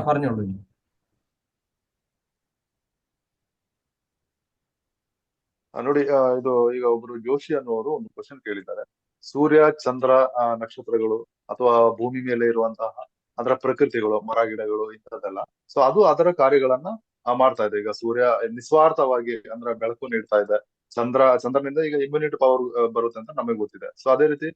പറഞ്ഞോളൂ. ನೋಡಿ, ಇದು ಈಗ ಒಬ್ರು ಜೋಶಿ ಅನ್ನುವರು ಒಂದು ಕ್ವಶನ್ ಕೇಳಿದ್ದಾರೆ. ಸೂರ್ಯ, ಚಂದ್ರ, ನಕ್ಷತ್ರಗಳು ಅಥವಾ ಭೂಮಿ ಮೇಲೆ ಇರುವಂತಹ ಅದರ ಪ್ರಕೃತಿಗಳು, ಮರ ಗಿಡಗಳು ಇಂಥದ್ದೆಲ್ಲ. ಸೊ ಅದು ಅದರ ಕಾರ್ಯಗಳನ್ನ ಮಾಡ್ತಾ ಇದೆ. ಈಗ ಸೂರ್ಯ ನಿಸ್ವಾರ್ಥವಾಗಿ ಅಂದ್ರೆ ಬೆಳಕು ನೀಡ್ತಾ ಇದೆ. ಚಂದ್ರನಿಂದ ಈಗ ಇಮ್ಯುನಿಟಿ ಪವರ್ ಬರುತ್ತೆ ಅಂತ ನಮಗೆ ಗೊತ್ತಿದೆ. ಸೊ ಅದೇ ರೀತಿ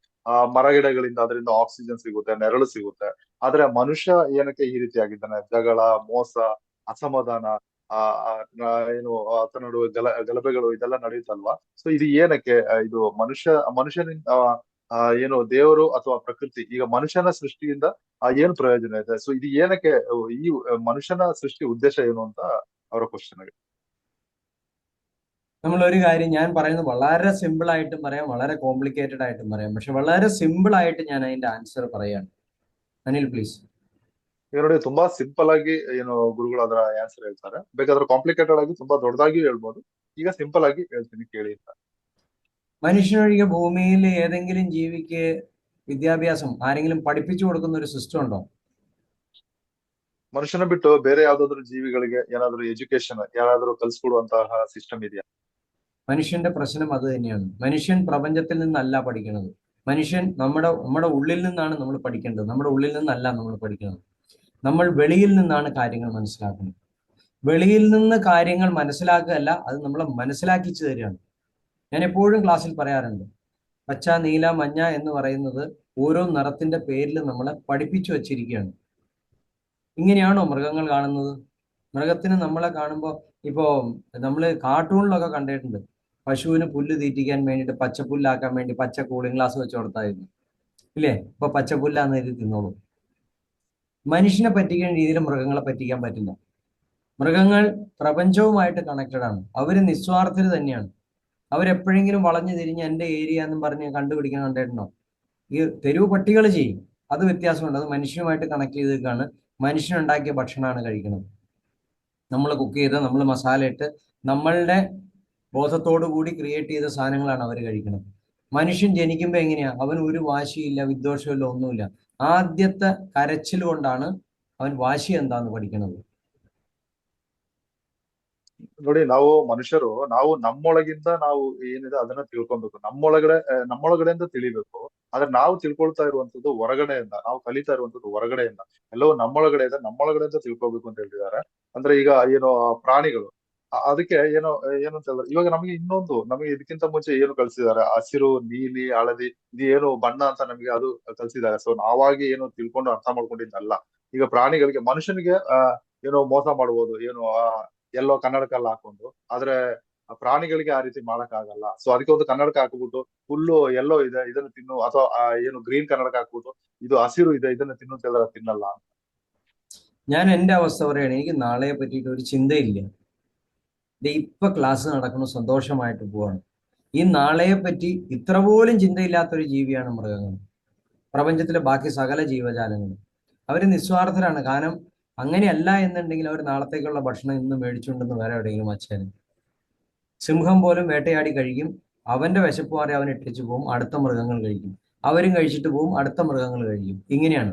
ಮರ ಗಿಡಗಳಿಂದ ಅದರಿಂದ ಆಕ್ಸಿಜನ್ ಸಿಗುತ್ತೆ, ನೆರಳು ಸಿಗುತ್ತೆ. ಆದ್ರೆ ಮನುಷ್ಯ ಏನಕ್ಕೆ ಈ ರೀತಿ ಆಗಿದ್ದಾನೆ? ಜಗಳ, ಮೋಸ, ಅಸಮಾಧಾನ, ಆ ಆ, ಏನು ಆತ ನಡುವೆ ಗಲಭೆಗಳು ಇದೆಲ್ಲ ನಡೆಯುತ್ತಲ್ವಾ? ಸೊ ಇದು ಏನಕ್ಕೆ? ಇದು ಮನುಷ್ಯನಿಂದ ಏನು ದೇವರು ಅಥವಾ ಪ್ರಕೃತಿ ಈಗ മനുഷ്യನ ಸೃಷ್ಟಿಯಿಂದ ಏನು ಪ್ರಯೋಜನ ಇದೆ? ಸೊ ಇದು ಏನಕ್ಕೆ? ഈ മനുഷ്യನ സൃഷ്ടി ഉദ്ദേശ ಏನು ಅಂತ ಅವರ ക്വസ്റ്റ്യൻ. നമ്മളൊരു കാര്യം ഞാൻ പറയുന്നത് വളരെ സിമ്പിൾ ആയിട്ടും പറയാം, വളരെ കോംപ്ലിക്കേറ്റഡ് ആയിട്ടും പറയാം. പക്ഷെ വളരെ സിമ്പിൾ ആയിട്ട് ഞാൻ അതിന്റെ ആൻസർ പറയാണ്. അനിൽ പ്ലീസ്. ಈಗ ನೋಡಿ, ತುಂಬಾ ಸಿಂಪಲ್ ಆಗಿ ಏನು ಗುರುಗಳು ಅದರ ಆನ್ಸರ್ ಹೇಳ್ತಾರೆ. ಬೇಕಾದ್ರೆ ಕಾಂಪ್ಲಿಕೇಟೆಡ್ ಆಗಿ ತುಂಬಾ ದೊಡ್ಡದಾಗಿ ಹೇಳ್ಬೋದು. ಈಗ ಸಿಂಪಲ್ ಆಗಿ ಹೇಳ್ತೀನಿ ಕೇಳಿ ಅಂತ. മനുഷ്യനൊഴികെ ഭൂമിയിൽ ഏതെങ്കിലും ജീവിക്ക് വിദ്യാഭ്യാസം ആരെങ്കിലും പഠിപ്പിച്ചു കൊടുക്കുന്ന ഒരു സിസ്റ്റം ഉണ്ടോ? ಮನುಷ್ಯನ ಬಿಟ್ಟು ಬೇರೆ ಯಾವ್ದಾದ್ರು ಜೀವಿಗಳಿಗೆ ಏನಾದ್ರು ಎಜುಕೇಶನ್ ಯಾರಾದ್ರೂ ಕಲ್ಸ್ಕೊಡುವಂತಹ ಸಿಸ್ಟಮ್ ಇದೆಯಾ? മനുഷ്യന്റെ പ്രശ്നം അത് തന്നെയാണ്. മനുഷ്യൻ പ്രപഞ്ചത്തിൽ നിന്നല്ല പഠിക്കുന്നത്. മനുഷ്യൻ നമ്മുടെ ഉള്ളിൽ നിന്നാണ് നമ്മൾ പഠിക്കേണ്ടത്. നമ്മുടെ ഉള്ളിൽ നിന്നല്ല നമ്മൾ പഠിക്കുന്നത്. നമ്മൾ വെളിയിൽ നിന്നാണ് കാര്യങ്ങൾ മനസ്സിലാക്കുന്നത്. വെളിയിൽ നിന്ന് കാര്യങ്ങൾ മനസ്സിലാക്കുകയല്ല, അത് നമ്മളെ മനസ്സിലാക്കിച്ചു തരികയാണ്. ഞാൻ എപ്പോഴും ക്ലാസ്സിൽ പറയാറുണ്ട്, പച്ച, നീല, മഞ്ഞ എന്ന് പറയുന്നത് ഓരോ നിറത്തിന്റെ പേരിൽ നമ്മളെ പഠിപ്പിച്ചു വച്ചിരിക്കുകയാണ്. ഇങ്ങനെയാണോ മൃഗങ്ങൾ കാണുന്നത്? മൃഗത്തിന് നമ്മളെ കാണുമ്പോൾ ഇപ്പോ നമ്മൾ കാർട്ടൂണിലൊക്കെ കണ്ടിട്ടുണ്ട്, പശുവിന് പുല്ല് തീറ്റിക്കാൻ വേണ്ടിയിട്ട് പച്ചപ്പുല്ലാക്കാൻ വേണ്ടി പച്ച കൂളിംഗ് ഗ്ലാസ് വെച്ച് കൊടുത്തായിരുന്നു, ഇല്ലേ? ഇപ്പൊ പച്ചപ്പുല്ലാന്ന് എഴുതി തിന്നോളൂ. മനുഷ്യനെ പറ്റിക്കുന്ന രീതിയിൽ മൃഗങ്ങളെ പറ്റിക്കാൻ പറ്റില്ല. മൃഗങ്ങൾ പ്രപഞ്ചവുമായിട്ട് കണക്റ്റഡ് ആണ്. അവര് നിസ്വാർത്ഥര് തന്നെയാണ്. അവരെപ്പോഴെങ്കിലും വളഞ്ഞു തിരിഞ്ഞ് എൻ്റെ ഏരിയ എന്നും പറഞ്ഞ് കണ്ടുപിടിക്കാൻ കണ്ടിട്ടുണ്ടോ? ഈ തെരുവ് പട്ടികൾ ചെയ്യും, അത് വ്യത്യാസമുണ്ട്. അത് മനുഷ്യനുമായിട്ട് കണക്ട് ചെയ്തേക്കാണ്. മനുഷ്യനുണ്ടാക്കിയ ഭക്ഷണമാണ് കഴിക്കുന്നത്. നമ്മൾ കുക്ക് ചെയ്ത്, നമ്മൾ മസാല ഇട്ട്, നമ്മളുടെ ബോധത്തോടു കൂടി ക്രിയേറ്റ് ചെയ്ത സാധനങ്ങളാണ് അവർ കഴിക്കുന്നത്. മനുഷ്യൻ ജനിക്കുമ്പോൾ എങ്ങനെയാ? അവൻ ഒരു വാശിയില്ല, വിദ്വേഷമില്ല, ഒന്നുമില്ല. ആദ്യത്തെ കരച്ചിൽ കൊണ്ടാണ് അവൻ വാശി എന്താന്ന് പഠിക്കുന്നത്. ನೋಡಿ, ನಾವು ಮನುಷ್ಯರು ನಮ್ಮೊಳಗಿಂದ ನಾವು ಏನಿದೆ ಅದನ್ನ ತಿಳ್ಕೊಬೇಕು. ನಮ್ಮೊಳಗಡೆಯಿಂದ ತಿಳಿಬೇಕು. ಆದ್ರೆ ನಾವು ತಿಳ್ಕೊಳ್ತಾ ಇರುವಂತದ್ದು ಹೊರಗಡೆಯಿಂದ, ನಾವು ಕಲಿತಾ ಇರುವಂತದ್ದು ಹೊರಗಡೆಯಿಂದ. ಎಲ್ಲವೂ ನಮ್ಮೊಳಗಡೆಯಿಂದ ತಿಳ್ಕೊಬೇಕು ಅಂತ ಹೇಳ್ತಿದ್ದಾರೆ. ಅಂದ್ರೆ ಈಗ ಏನು ಪ್ರಾಣಿಗಳು, ಅದಕ್ಕೆ ಏನು ಅಂತ ಹೇಳಿದ್ರೆ, ಇವಾಗ ನಮಗೆ ಇದಕ್ಕಿಂತ ಮುಂಚೆ ಏನು ಕಲ್ಸಿದ್ದಾರೆ? ಹಸಿರು, ನೀಲಿ, ಹಳದಿ, ಇದು ಏನು ಬಣ್ಣ ಅಂತ ನಮಗೆ ಅದು ಕಲ್ಸಿದ್ದಾರೆ. ಸೊ ನಾವಾಗಿ ಏನು ತಿಳ್ಕೊಂಡು ಅರ್ಥ ಮಾಡ್ಕೊಂಡಿದ್ದಲ್ಲ. ಈಗ ಪ್ರಾಣಿಗಳಿಗೆ, ಮನುಷ್ಯನಿಗೆ ಏನೋ ಮೋಸ ಮಾಡ್ಬೋದು, ಎಲ್ಲೋ ಕನ್ನಡಕಲ್ಲಿ ಹಾಕೊಂಡು. ಆದ್ರೆ ಪ್ರಾಣಿಗಳಿಗೆ ಆ ರೀತಿ ಮಾಡಕ್ ಆಗಲ್ಲ. ಸೊ ಅದಕ್ಕೆ ಒಂದು ಕನ್ನಡಕ ಹಾಕ್ಬಿಟ್ಟು, ಫುಲ್ಲು ಎಲ್ಲೋ ಇದೆ ಇದನ್ನ ತಿನ್ನು, ಅಥವಾ ಏನು ಗ್ರೀನ್ ಕನ್ನಡಕ ಹಾಕ್ಬಿಟ್ಟು ಇದು ಹಸಿರು ಇದೆ ಇದನ್ನ ತಿನ್ನು ಅಂತ ಹೇಳಿದ್ರೆ ತಿನ್ನಲ್ಲ. ഞാൻ എൻ്റെ അവസ്ഥ പറയുകയാണ്. എനിക്ക് നാളെയെ പറ്റിയിട്ട് ഒരു ചിന്തയില്ല. ഇപ്പൊ ക്ലാസ് നടക്കുന്നു, സന്തോഷമായിട്ട് പോവാണ്. ഈ നാളെയെ പറ്റി ഇത്ര പോലും ചിന്തയില്ലാത്തൊരു ജീവിയാണ് മൃഗങ്ങൾ. പ്രപഞ്ചത്തിലെ ബാക്കി സകല ജീവജാലങ്ങളും അവർ നിസ്വാർത്ഥരാണ്. കാരണം അങ്ങനെയല്ല എന്നുണ്ടെങ്കിൽ അവർ നാളത്തേക്കുള്ള ഭക്ഷണം ഇന്ന് മേടിച്ചുകൊണ്ടെന്ന് വേറെ എവിടെയെങ്കിലും വച്ചാലും. സിംഹം പോലും വേട്ടയാടി കഴിക്കും. അവന്റെ വിശപ്പ് മാറി അവൻ ഇട്ടിച്ചു പോകും, അടുത്ത മൃഗങ്ങൾ കഴിക്കും. അവരും കഴിച്ചിട്ട് പോകും, അടുത്ത മൃഗങ്ങൾ കഴിക്കും. ഇങ്ങനെയാണ്.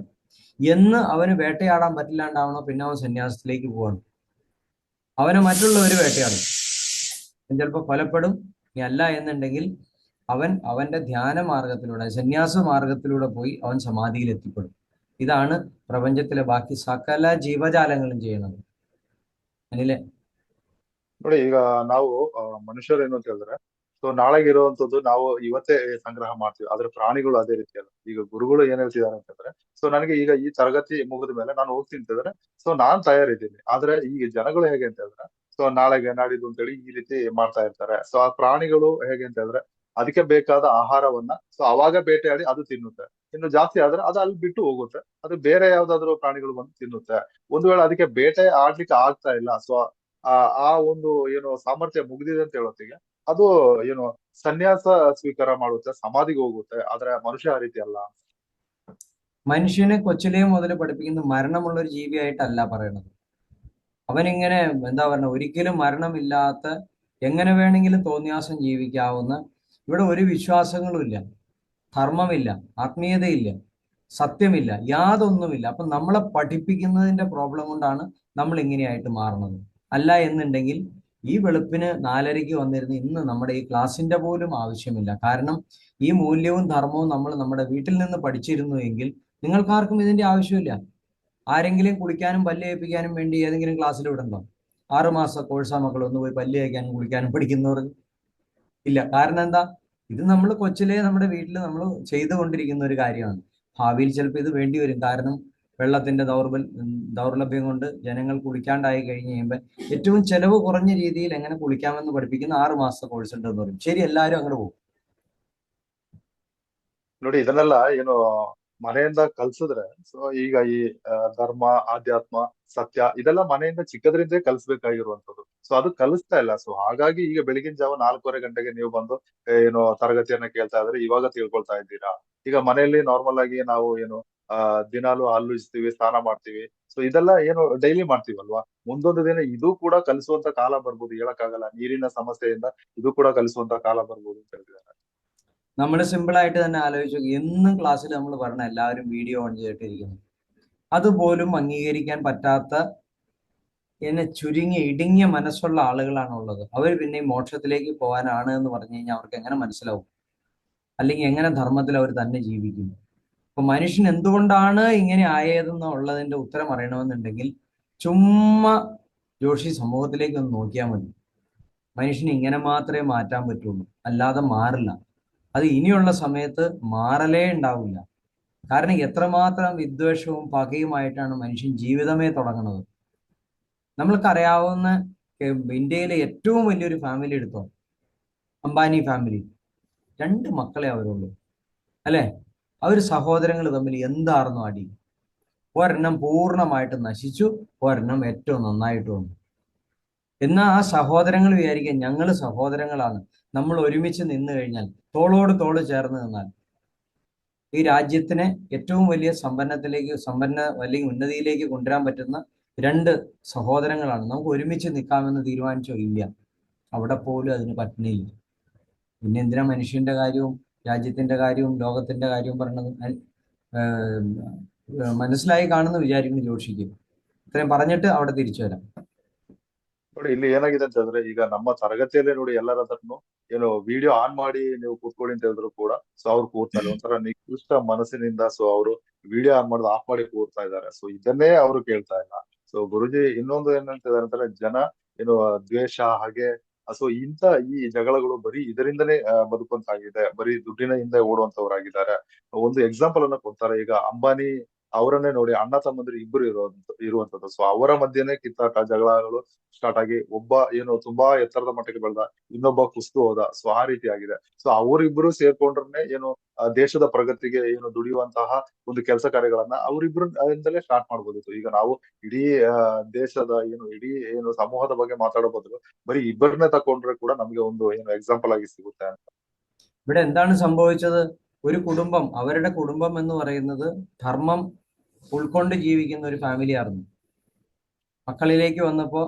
എന്ന് അവന് വേട്ടയാടാൻ പറ്റില്ലാണ്ടാവണോ, പിന്നെ അവൻ സന്യാസത്തിലേക്ക് പോവാണ്. അവനെ മറ്റുള്ളവർ വേട്ടയാടും, ചിലപ്പോൾ കൊലപ്പെടും. ഇനി അല്ല എന്നുണ്ടെങ്കിൽ അവന്റെ ധ്യാന മാർഗത്തിലൂടെ, സന്യാസ മാർഗത്തിലൂടെ പോയി അവൻ സമാധിയിൽ എത്തിപ്പെടും. ഇതാണ് പ്രപഞ്ചത്തിലെ ബാക്കി സകല ജീവജാലങ്ങളും ചെയ്യണത്. അനിലെ, ನೋಡಿ, ಈಗ ನಾವು ಮನುಷ್ಯರು ಏನು ಅಂತ ಹೇಳಿದ್ರೆ, ಸೊ ನಾಳೆಗೆ ಇರುವಂತದ್ದು ನಾವು ಇವತ್ತೇ ಸಂಗ್ರಹ ಮಾಡ್ತೀವಿ. ಆದ್ರೆ ಪ್ರಾಣಿಗಳು ಅದೇ ರೀತಿ ಅಲ್ಲ. ಈಗ ಗುರುಗಳು ಏನ್ ಹೇಳ್ತಿದ್ದಾರೆ ಅಂತಂದ್ರೆ, ಸೊ ನನಗೆ ಈಗ ಈ ತರಗತಿ ಮುಗಿದ ಮೇಲೆ ನಾನು ಹೋಗ್ತೀನಿ ಅಂತಂದ್ರೆ, ಸೊ ನಾನ್ ತಯಾರಿದ್ದೀನಿ. ಆದ್ರೆ ಈಗ ಜನಗಳು ಹೇಗೆ ಅಂತ ಹೇಳಿದ್ರೆ, ಸೊ ನಾಳೆಗೆ ನಾಡಿದ್ದು ಅಂತೇಳಿ ಈ ರೀತಿ ಮಾಡ್ತಾ ಇರ್ತಾರೆ. ಸೊ ಆ ಪ್ರಾಣಿಗಳು ಹೇಗೆ ಅಂತ ಹೇಳಿದ್ರೆ, ಅದಕ್ಕೆ ಬೇಕಾದ ಆಹಾರವನ್ನ ಸೊ ಅವಾಗ ಬೇಟೆಯಾಡಿ ಅದು ತಿನ್ನುತ್ತೆ. ಇನ್ನು ಜಾಸ್ತಿ ಆದ್ರೆ ಅದು ಅಲ್ಲಿ ಬಿಟ್ಟು ಹೋಗುತ್ತೆ. ಅದು ಬೇರೆ ಯಾವ್ದಾದ್ರು ಪ್ರಾಣಿಗಳು ಬಂದು ತಿನ್ನುತ್ತೆ. ಒಂದು ವೇಳೆ ಅದಕ್ಕೆ ಬೇಟೆ ಆಡ್ಲಿಕ್ಕೆ ಆಗ್ತಾ ಇಲ್ಲ, ಸೊ ಆ ಆ ಒಂದು ಏನು ಸಾಮರ್ಥ್ಯ ಮುಗ್ದಿದೆ ಅಂತ ಹೇಳೋತ್ತಿಗೆ ಅದು ಏನು ಸನ್ಯಾಸ ಸ್ವೀಕಾರ ಮಾಡುತ್ತೆ, ಸಮಾಧಿಗೆ ಹೋಗುತ್ತೆ. ಆದ್ರೆ ಮನುಷ್ಯ ಆ ರೀತಿ ಅಲ್ಲ. മനുഷ്യനെ കൊച്ചിലേ മുതൽ പഠിപ്പിക്കുന്ന മരണമുള്ള ഒരു ജീവിയായിട്ടല്ല പറയണത്. അവനിങ്ങനെ എന്താ പറയുക, ഒരിക്കലും മരണമില്ലാത്ത, എങ്ങനെ വേണമെങ്കിലും തോന്നിയാസം ജീവിക്കാവുന്ന, ഇവിടെ ഒരു വിശ്വാസങ്ങളും ഇല്ല, ധർമ്മമില്ല, ആത്മീയതയില്ല. സത്യമില്ല, യാതൊന്നുമില്ല. അപ്പൊ നമ്മളെ പഠിപ്പിക്കുന്നതിന്റെ പ്രോബ്ലം കൊണ്ടാണ് നമ്മൾ ഇങ്ങനെയായിട്ട് മാറുന്നത്. അല്ല എന്നുണ്ടെങ്കിൽ ഈ വെളുപ്പിന് 4:30 വന്നിരുന്ന് ഇന്ന് നമ്മുടെ ഈ ക്ലാസ്സിന്റെ പോലും ആവശ്യമില്ല. കാരണം ഈ മൂല്യവും ധർമ്മവും നമ്മൾ നമ്മുടെ വീട്ടിൽ നിന്ന് പഠിച്ചിരുന്നു എങ്കിൽ നിങ്ങൾക്കാർക്കും ഇതിന്റെ ആവശ്യമില്ല. ആരെങ്കിലും കുളിക്കാനും പല്ല് തേപ്പിക്കാനും വേണ്ടി ഏതെങ്കിലും ക്ലാസ്സിൽ വിടണ്ടോ? 6 മാസ കോഴ്സാ മക്കൾ ഒന്ന് പോയി പല്ല് തേക്കാനും കുളിക്കാനും പഠിക്കുന്നവർ? ഇല്ല. കാരണം എന്താ? ഇത് നമ്മൾ കൊച്ചിലെ നമ്മുടെ വീട്ടിൽ നമ്മൾ ചെയ്തുകൊണ്ടിരിക്കുന്ന ഒരു കാര്യമാണ്. ഭാവിയിൽ ചിലപ്പോൾ ഇത് വേണ്ടി വരും. കാരണം വെള്ളത്തിന്റെ ദൗർലഭ്യം കൊണ്ട് ജനങ്ങൾ കുളിക്കാണ്ടായി കഴിഞ്ഞ് കഴിയുമ്പോൾ ഏറ്റവും ചെലവ് കുറഞ്ഞ രീതിയിൽ എങ്ങനെ കുളിക്കാമെന്ന് പഠിപ്പിക്കുന്ന 6 മാസത്തെ കോഴ്സ് ഉണ്ടെന്ന് പറയും. ശരി, എല്ലാവരും അങ്ങോട്ട് പോകും. ನೋಡಿ ಇದನ್ನೆಲ್ಲ ಏನು ಮನೆಯಿಂದ ಕಲ್ಸಿದ್ರೆ, ಸೊ ಈಗ ಈ ಧರ್ಮ, ಆಧ್ಯಾತ್ಮ, ಸತ್ಯ ಇದೆಲ್ಲ ಮನೆಯಿಂದ ಚಿಕ್ಕದ್ರಿಂದಲೇ ಕಲಿಸ್ಬೇಕಾಗಿರುವಂತದ್ದು. ಸೊ ಅದು ಕಲಿಸ್ತಾ ಇಲ್ಲ. ಸೊ ಹಾಗಾಗಿ ಈಗ ಬೆಳಗಿನ ಜಾವ 4:15 ಗಂಟೆಗೆ ನೀವು ಬಂದು ಏನು ತರಗತಿಯನ್ನ ಕೇಳ್ತಾ ಇದ್ರೆ ಇವಾಗ ತಿಳ್ಕೊಳ್ತಾ ಇದ್ದೀರಾ. ಈಗ ಮನೆಯಲ್ಲಿ ನಾರ್ಮಲ್ ಆಗಿ ನಾವು ಏನು ದಿನಾಲು ಹಲ್ಲು ಉಜ್ತೀವಿ, ಸ್ನಾನ ಮಾಡ್ತೀವಿ. ಸೊ ಇದೆಲ್ಲ ಏನು ಡೈಲಿ ಮಾಡ್ತೀವಲ್ವಾ. ಮುಂದೊಂದು ದಿನ ಇದು ಕೂಡ ಕಲಿಸುವಂತ ಕಾಲ ಬರ್ಬೋದು, ಹೇಳಕ್ಕಾಗಲ್ಲ. ನೀರಿನ ಸಮಸ್ಯೆಯಿಂದ ಇದು ಕೂಡ ಕಲಿಸುವಂತ ಕಾಲ ಬರ್ಬೋದು ಅಂತ ಹೇಳ್ತಿದ್ದಾರೆ. നമ്മൾ സിമ്പിളായിട്ട് തന്നെ ആലോചിച്ച് നോക്കി. എന്നും ക്ലാസ്സിൽ നമ്മൾ പറഞ്ഞ എല്ലാവരും വീഡിയോ ഓൺ ചെയ്തിട്ടിരിക്കുന്നു. അതുപോലും അംഗീകരിക്കാൻ പറ്റാത്ത എന്നെ ചുരുങ്ങിയ ഇടുങ്ങിയ മനസ്സുള്ള ആളുകളാണ് ഉള്ളത്. അവർ പിന്നെ മോക്ഷത്തിലേക്ക് പോകാനാണ് എന്ന് പറഞ്ഞു കഴിഞ്ഞാൽ അവർക്ക് എങ്ങനെ മനസ്സിലാവും? അല്ലെങ്കിൽ എങ്ങനെ ധർമ്മത്തിൽ അവർ തന്നെ ജീവിക്കും? അപ്പൊ മനുഷ്യൻ എന്തുകൊണ്ടാണ് ഇങ്ങനെ ആയതെന്നുള്ളതിന്റെ ഉത്തരം അറിയണമെന്നുണ്ടെങ്കിൽ ചുമ്മാ ജോഷി സമൂഹത്തിലേക്ക് ഒന്ന് നോക്കിയാൽ മതി. മനുഷ്യന് ഇങ്ങനെ മാത്രമേ മാറ്റാൻ പറ്റുള്ളൂ, അല്ലാതെ മാറില്ല. അത് ഇനിയുള്ള സമയത്ത് മാറലേ ഉണ്ടാവില്ല. കാരണം എത്രമാത്രം വിദ്വേഷവും പകയുമായിട്ടാണ് മനുഷ്യൻ ജീവിതമേ തുടങ്ങുന്നത്. നമ്മൾക്കറിയാവുന്ന ഇന്ത്യയിലെ ഏറ്റവും വലിയൊരു ഫാമിലി എടുത്തോ, അംബാനി ഫാമിലി. 2 മക്കളെ അവരുള്ളൂ, അല്ലെ? അവർ സഹോദരങ്ങൾ തമ്മിൽ എന്തായിരുന്നു അടി? ഒരെണ്ണം പൂർണ്ണമായിട്ട് നശിച്ചു, ഒരെണ്ണം ഏറ്റവും നന്നായിട്ട് വന്നു. എന്നാൽ ആ സഹോദരങ്ങൾ വിചാരിക്കാൻ ഞങ്ങൾ സഹോദരങ്ങളാണ്, നമ്മൾ ഒരുമിച്ച് നിന്ന് കഴിഞ്ഞാൽ, തോളോട് തോള് ചേർന്ന് നിന്നാൽ ഈ രാജ്യത്തിനെ ഏറ്റവും വലിയ സമ്പന്ന അല്ലെങ്കിൽ ഉന്നതിയിലേക്ക് കൊണ്ടുവരാൻ പറ്റുന്ന 2 സഹോദരങ്ങളാണ്, നമുക്ക് ഒരുമിച്ച് നിൽക്കാമെന്ന് തീരുമാനിച്ചോ? ഇല്ല. അവിടെ പോലും അതിന് പറ്റുന്നില്ല. പിന്നെ എന്തിനാ മനുഷ്യന്റെ കാര്യവും രാജ്യത്തിന്റെ കാര്യവും ലോകത്തിന്റെ കാര്യവും പറഞ്ഞത്? മനസ്സിലായി കാണുന്നു വിചാരിക്കുന്നു ജോഷിക്ക്. ഇത്രയും പറഞ്ഞിട്ട് അവിടെ തിരിച്ചു വരാം. ನೋಡಿ ಇಲ್ಲಿ ಏನಾಗಿದೆ ಅಂತಂದ್ರೆ, ಈಗ ನಮ್ಮ ತರಗತಿಯಲ್ಲೇ ನೋಡಿ ಎಲ್ಲರ ಹತ್ರನು ಏನು ವಿಡಿಯೋ ಆನ್ ಮಾಡಿ ನೀವು ಕೂತ್ಕೊಳ್ಳಿ ಅಂತ ಹೇಳಿದ್ರು ಕೂಡ ಸೊ ಅವ್ರು ಕೂರ್ತಾರೆ ಒಂಥರ ನಿಕೃಷ್ಟ ಮನಸ್ಸಿನಿಂದ. ಸೊ ಅವರು ವಿಡಿಯೋ ಆನ್ ಮಾಡೋದು ಆಫ್ ಮಾಡಿ ಕೂರ್ತಾ ಇದ್ದಾರೆ. ಸೊ ಇದನ್ನೇ ಅವರು ಕೇಳ್ತಾ ಇಲ್ಲ. ಸೊ ಗುರುಜಿ ಇನ್ನೊಂದು ಏನ್ ಹೇಳ್ತಿದ್ದಾರೆ ಅಂತಂದ್ರೆ, ಜನ ಏನು ದ್ವೇಷ ಹಾಗೆ ಸೊ ಇಂಥ ಈ ಜಗಳಗಳು ಬರೀ ಇದರಿಂದನೇ ಬದುಕುವಂತಾಗಿದೆ, ಬರೀ ದುಡ್ಡಿನ ಹಿಂದೆ ಓಡುವಂತವ್ರಾಗಿದ್ದಾರೆ. ಒಂದು ಎಕ್ಸಾಂಪಲ್ ಅನ್ನ ಕೊಡ್ತಾರೆ. ಈಗ ಅಂಬಾನಿ ಅವರನ್ನೇ ನೋಡಿ, ಅಣ್ಣ ತಮ್ಮಂದಿರು ಇಬ್ಬರು ಇರುವಂತದ್ದು. ಸೊ ಅವರ ಮಧ್ಯೆನೇ ಕಿತ್ತಾಟ ಜಗಳಗಳು ಸ್ಟಾರ್ಟ್ ಆಗಿ ಒಬ್ಬ ಏನು ತುಂಬಾ ಎತ್ತರದ ಮಟ್ಟಕ್ಕೆ ಬೆಳೆದ, ಇನ್ನೊಬ್ಬ ಕುಸ್ತು ಹೋದ. ಸೊ ಆ ರೀತಿ ಆಗಿದೆ. ಸೊ ಅವರಿಬ್ರು ಸೇರ್ಕೊಂಡ್ರೆ ಏನು ದೇಶದ ಪ್ರಗತಿಗೆ ಏನು ದುಡಿಯುವಂತಹ ಒಂದು ಕೆಲಸ ಕಾರ್ಯಗಳನ್ನ ಅವರಿಬ್ರು ಇಂದಲೇ ಸ್ಟಾರ್ಟ್ ಮಾಡ್ಬೋದಿತ್ತು. ಈಗ ನಾವು ಇಡೀ ದೇಶದ ಇಡೀ ಸಮೂಹದ ಬಗ್ಗೆ ಮಾತಾಡೋ ಬದಲು ಬರೀ ಇಬ್ಬರನ್ನೇ ತಕೊಂಡ್ರೆ ಕೂಡ ನಮ್ಗೆ ಒಂದು ಎಕ್ಸಾಂಪಲ್ ಆಗಿ ಸಿಗುತ್ತೆ ಅಂತ. ഇവിടെ എന്താണ് സംഭവിച്ചത്? ഒരു കുടുംബം, അവരുടെ കുടുംബം എന്ന് പറയുന്നത് ധർമ്മം ഉൾക്കൊണ്ട് ജീവിക്കുന്ന ഒരു ഫാമിലി ആയിരുന്നു. മക്കളിലേക്ക് വന്നപ്പോൾ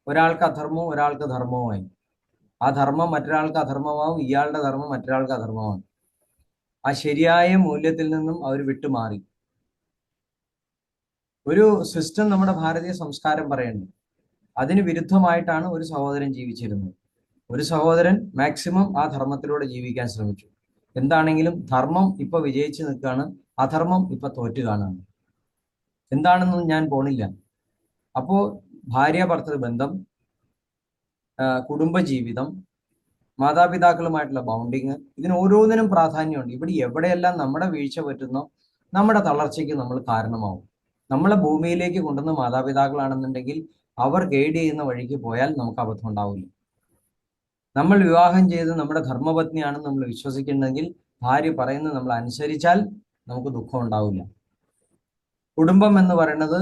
ഒരാൾക്ക് അധർമ്മവും ഒരാൾക്ക് ധർമ്മവുമായി. ആ ധർമ്മം മറ്റൊരാൾക്ക് അധർമ്മമാവും, ഇയാളുടെ ധർമ്മം മറ്റൊരാൾക്ക് അധർമ്മമാണ്. ആ ശരിയായ മൂല്യത്തിൽ നിന്നും അവർ വിട്ടുമാറി. ഒരു സിസ്റ്റം നമ്മുടെ ഭാരതീയ സംസ്കാരം പറയുന്നു. അതിന് വിരുദ്ധമായിട്ടാണ് ഒരു സഹോദരൻ ജീവിച്ചിരുന്നത്. ഒരു സഹോദരൻ മാക്സിമം ആ ധർമ്മത്തിലൂടെ ജീവിക്കാൻ ശ്രമിച്ചു. എന്താണെങ്കിലും ധർമ്മം ഇപ്പൊ വിജയിച്ചു നിൽക്കുകയാണ്, അധർമ്മം ഇപ്പൊ തോറ്റു കാണുകയാണ്. എന്താണെന്നും ഞാൻ പോണില്ല. അപ്പോ ഭാര്യ ഭർത്തൃ ബന്ധം, കുടുംബജീവിതം, മാതാപിതാക്കളുമായിട്ടുള്ള ബൗണ്ടിങ്, ഇതിന് ഓരോന്നിനും പ്രാധാന്യമുണ്ട്. ഇവിടെ എവിടെയെല്ലാം നമ്മുടെ വീഴ്ച പറ്റുന്നോ നമ്മുടെ തളർച്ചയ്ക്ക് നമ്മൾ കാരണമാവും. നമ്മളെ ഭൂമിയിലേക്ക് കൊണ്ടുവന്ന മാതാപിതാക്കളാണെന്നുണ്ടെങ്കിൽ അവർ ഗൈഡ് ചെയ്യുന്ന വഴിക്ക് പോയാൽ നമുക്ക് അബദ്ധം ഉണ്ടാവില്ല. നമ്മൾ വിവാഹം ചെയ്ത് നമ്മുടെ ധർമ്മപത്നിയാണെന്ന് നമ്മൾ വിശ്വസിക്കുന്നെങ്കിൽ ഭാര്യ പറയുന്നത് നമ്മൾ അനുസരിച്ചാൽ നമുക്ക് ദുഃഖം ഉണ്ടാവില്ല. കുടുംബം എന്ന് പറയുന്നത്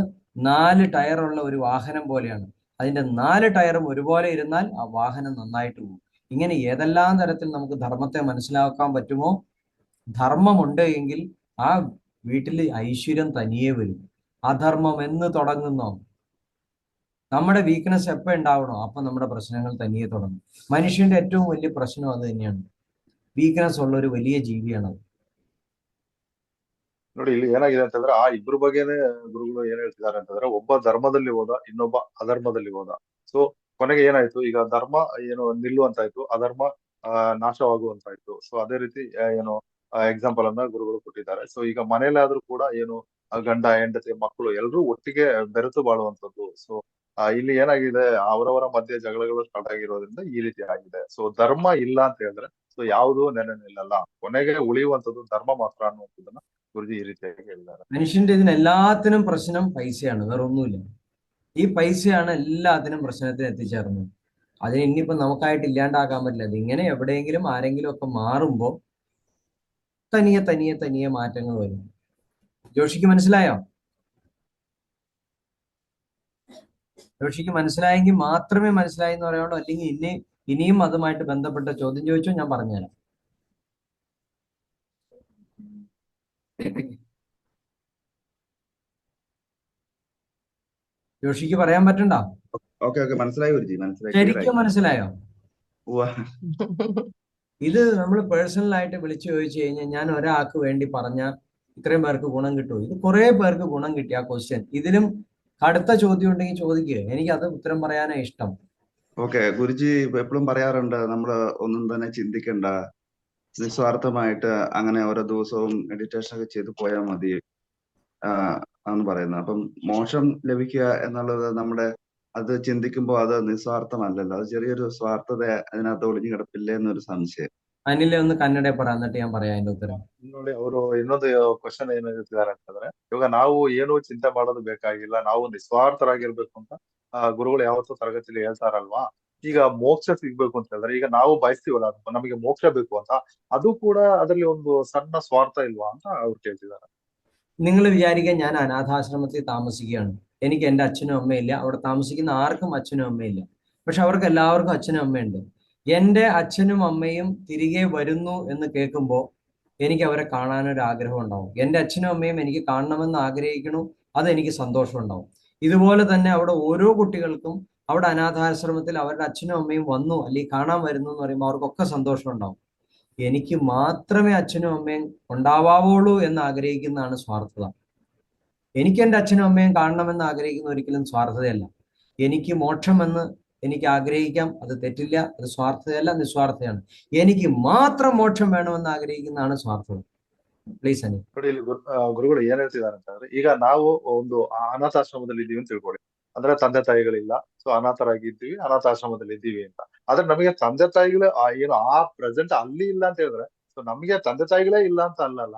4 ടയറുള്ള ഒരു വാഹനം പോലെയാണ്. അതിന്റെ 4 ടയറും ഒരുപോലെ ഇരുന്നാൽ ആ വാഹനം നന്നായിട്ട് പോകും. ഇങ്ങനെ ഏതെല്ലാം തരത്തിൽ നമുക്ക് ധർമ്മത്തെ മനസ്സിലാക്കാൻ പറ്റുമോ, ധർമ്മമുണ്ട് എങ്കിൽ ആ വീട്ടിൽ ഐശ്വര്യം തനിയെ വരും. അധർമ്മം എന്ന് തുടങ്ങുന്നോ, നമ്മുടെ വീക്ക്നെസ് എപ്പോൾ ഉണ്ടാവണോ അപ്പൊ നമ്മുടെ പ്രശ്നങ്ങൾ തനിയെ തുടങ്ങും. മനുഷ്യന്റെ ഏറ്റവും വലിയ പ്രശ്നം അത് തന്നെയാണ്. വീക്ക്നെസ് ഉള്ള ഒരു വലിയ ജീവിയാണ്. ನೋಡಿ ಇಲ್ಲಿ ಏನಾಗಿದೆ ಅಂತಂದ್ರೆ ಆ ಇಬ್ರು ಬಗ್ಗೆನೇ ಗುರುಗಳು ಏನ್ ಹೇಳ್ತಿದ್ದಾರೆ ಅಂತಂದ್ರೆ, ಒಬ್ಬ ಧರ್ಮದಲ್ಲಿ ಹೋದ, ಇನ್ನೊಬ್ಬ ಅಧರ್ಮದಲ್ಲಿ ಹೋದ. ಸೊ ಕೊನೆಗೆ ಏನಾಯ್ತು, ಈಗ ಧರ್ಮ ಏನು ನಿಲ್ಲುವಂತಾಯ್ತು, ಅಧರ್ಮ ನಾಶವಾಗುವಂತಾಯ್ತು. ಸೊ ಅದೇ ರೀತಿ ಏನು ಎಕ್ಸಾಂಪಲ್ ಅನ್ನ ಗುರುಗಳು ಕೊಟ್ಟಿದ್ದಾರೆ. ಸೊ ಈಗ ಮನೇಲಾದ್ರೂ ಕೂಡ ಏನು ಗಂಡ ಹೆಂಡತಿ ಮಕ್ಕಳು ಎಲ್ಲರೂ ಒಟ್ಟಿಗೆ ಬೆರೆತು ಬಾಳುವಂತದ್ದು. ಸೊ ಇಲ್ಲಿ ಏನಾಗಿದೆ, ಅವರವರ ಮಧ್ಯೆ ಜಗಳಗಳು ಸ್ಟಾರ್ಟ್ ಆಗಿರೋದ್ರಿಂದ ಈ ರೀತಿ ಆಗಿದೆ. ಸೊ ಧರ್ಮ ಇಲ್ಲ ಅಂತ ಹೇಳಿದ್ರೆ ಸೊ ಯಾವುದು ನೆಲೆ ನಿಲ್ಲಲ್ಲ, ಕೊನೆಗೆ ಉಳಿಯುವಂತದ್ದು ಧರ್ಮ ಮಾತ್ರ ಅನ್ನುವಂಥದ್ದನ್ನ ಗುರುಜಿ ഈ രീതിയായി ಹೇಳಿದ್ದಾರೆ. മനുഷ്യന്റെ ഇതിനെല്ലാത്തിനും പ്രശ്നം പൈസയാണ്, വേറെ ഒന്നുമില്ല. ഈ പൈസയാണ് എല്ലാത്തിനും പ്രശ്നത്തിന് എത്തിച്ചേർന്നത്. അതിന് ഇനിയിപ്പോ നമുക്കായിട്ട് ഇല്ലാണ്ടാക്കാൻ പറ്റില്ല. ഇതിങ്ങനെ എവിടെയെങ്കിലും ആരെങ്കിലും ഒക്കെ മാറുമ്പോൾ തനിയെ തനിയെ തനിയെ മാറ്റങ്ങൾ വരും. ജോഷിക്ക് മനസ്സിലായോ? ജോഷിക്ക് മനസ്സിലായെങ്കിൽ മാത്രമേ മനസ്സിലായി എന്ന് പറയാവുള്ളൂ. അല്ലെങ്കിൽ ഇനിയും അതുമായിട്ട് ബന്ധപ്പെട്ട ചോദ്യം ചോദിച്ചോ, ഞാൻ പറഞ്ഞുതരാം. ജോഷിക്ക് പറയാൻ പറ്റണ്ട? ഓക്കെ മനസ്സിലായി ഗുരുജി, മനസ്സിലായി. ശരിക്കും മനസ്സിലായോ? ഉവ്വ. ഇത് നമ്മൾ പേഴ്സണൽ ആയിട്ട് വിളിച്ചു ചോദിച്ചു കഴിഞ്ഞാൽ ഞാൻ ഒരാൾക്ക് വേണ്ടി പറഞ്ഞ ഇത്രയും പേർക്ക് ഗുണം കിട്ടുമോ? ഇത് കുറെ പേർക്ക് ഗുണം കിട്ടി ആ ക്വസ്റ്റ്യൻ. ഇതിലും കടുത്ത ചോദ്യം ഉണ്ടെങ്കിൽ ചോദിക്കുക, എനിക്ക് അത് ഉത്തരം പറയാനാ ഇഷ്ടം. ഓക്കെ ഗുരുജി എപ്പോഴും പറയാറുണ്ട്, നമ്മൾ ഒന്നും തന്നെ ചിന്തിക്കണ്ട, നിസ്വാർത്ഥമായിട്ട് അങ്ങനെ ഓരോ ദിവസവും മെഡിറ്റേഷൻ ഒക്കെ ചെയ്ത് പോയാൽ മതി എന്ന് പറയുന്നത്. അപ്പം മോക്ഷം ലഭിക്കുക എന്നുള്ളത് നമ്മുടെ അത് ചിന്തിക്കുമ്പോൾ അത് നിസ്വാർത്ഥമല്ലല്ലോ, അത് ചെറിയൊരു സ്വാർത്ഥത അതിനകത്ത് ഒളിഞ്ഞു കിടപ്പില്ലേ എന്നൊരു സംശയം. അനിലെ ഒന്ന് കന്നഡ പറ, എന്നിട്ട് ഞാൻ പറയാം അതിന്റെ ഉത്തരം. ನೋಡಿ ಅವರು ಇನ್ನೊಂದು ಕ್ವಶನ್ ಏನ್ ಹೇಳ್ತಿದ್ದಾರೆ ಅಂತಂದ್ರೆ, ಇವಾಗ ನಾವು ಏನು ಚಿಂತೆ ಮಾಡೋದು ಬೇಕಾಗಿಲ್ಲ, ನಾವು ನಿಸ್ವಾರ್ಥರಾಗಿರ್ಬೇಕು ಅಂತ ಗುರುಗಳು ಯಾವತ್ತೂ ತರಗತಿಯಲ್ಲಿ ಹೇಳ್ತಾರಲ್ವಾ. ಈಗ ಮೋಕ್ಷ ಸಿಗ್ಬೇಕು ಅಂತ ಹೇಳಿದ್ರೆ, ಈಗ ನಾವು ಬಯಸ್ತೀವಲ್ಲ, ನಮಗೆ ಮೋಕ್ಷ ಬೇಕು ಅಂತ, ಅದು ಕೂಡ ಅದರಲ್ಲಿ ಒಂದು ಸಣ್ಣ ಸ್ವಾರ್ಥ ಇಲ್ವಾ ಅಂತ ಅವ್ರು ಕೇಳ್ತಿದ್ದಾರೆ. നിങ്ങൾ വിചാരിക്കാൻ ഞാൻ അനാഥാശ്രമത്തിൽ താമസിക്കുകയാണ്, എനിക്ക് എൻ്റെ അച്ഛനും അമ്മയില്ല, അവിടെ താമസിക്കുന്ന ആർക്കും അച്ഛനും അമ്മയില്ല, പക്ഷെ അവർക്ക് എല്ലാവർക്കും അച്ഛനും അമ്മയുണ്ട്. എൻ്റെ അച്ഛനും അമ്മയും തിരികെ വരുന്നു എന്ന് കേൾക്കുമ്പോൾ എനിക്ക് അവരെ കാണാനൊരു ആഗ്രഹം ഉണ്ടാവും. എൻ്റെ അച്ഛനും അമ്മയും എനിക്ക് കാണണമെന്ന് ആഗ്രഹിക്കണു, അതെനിക്ക് സന്തോഷം ഉണ്ടാവും. ഇതുപോലെ തന്നെ അവിടെ ഓരോ കുട്ടികൾക്കും അവിടെ അനാഥാശ്രമത്തിൽ അവരുടെ അച്ഛനും അമ്മയും വന്നു അല്ലെങ്കിൽ കാണാൻ വരുന്നു എന്ന് പറയുമ്പോൾ അവർക്കൊക്കെ സന്തോഷം ഉണ്ടാവും. എനിക്ക് മാത്രമേ അച്ഛനും അമ്മയും ഉണ്ടാവാവുള്ളൂ എന്ന് ആഗ്രഹിക്കുന്നതാണ് സ്വാർത്ഥത. എനിക്ക് എൻ്റെ അച്ഛനും അമ്മയും കാണണമെന്ന് ആഗ്രഹിക്കുന്ന ഒരിക്കലും സ്വാർത്ഥതയല്ല. എനിക്ക് മോക്ഷമെന്ന് എനിക്ക് ആഗ്രഹിക്കാം, അത് തെറ്റില്ല, അത് സ്വാർത്ഥതയല്ല, നിസ്വാർത്ഥതയാണ്. എനിക്ക് മാത്രം മോക്ഷം വേണമെന്ന് ആഗ്രഹിക്കുന്നതാണ് സ്വാർത്ഥത. പ്ലീസ് അനി. ನೋಡಿ ಇಲ್ಲಿ ಗುರುಗಳು ಏನ್ ಹೇಳ್ತಿದ್ದಾರೆ ಅಂತಂದ್ರೆ, ಈಗ ನಾವು ಒಂದು ಅನಾಥಾಶ್ರಮದಲ್ಲಿ ಇದ್ದೀವಿ ಅಂತ ತಿಳ್ಕೊಳ್ಳಿ. ಅಂದ್ರೆ ತಂದೆ ತಾಯಿಗಳಿಲ್ಲ, ಸೊ ಅನಾಥರಾಗಿದ್ದೀವಿ, ಅನಾಥಾಶ್ರಮದಲ್ಲಿ ಇದ್ದೀವಿ ಅಂತ. ಆದ್ರೆ ನಮಗೆ ತಂದೆ ತಾಯಿಗಳು ಏನು ಪ್ರೆಸೆಂಟ್ ಅಲ್ಲಿ ಇಲ್ಲ ಅಂತ ಹೇಳಿದ್ರೆ, ಸೊ ನಮಗೆ ತಂದೆ ತಾಯಿಗಳೇ ಇಲ್ಲ ಅಂತ ಅಲ್ಲಲ್ಲ.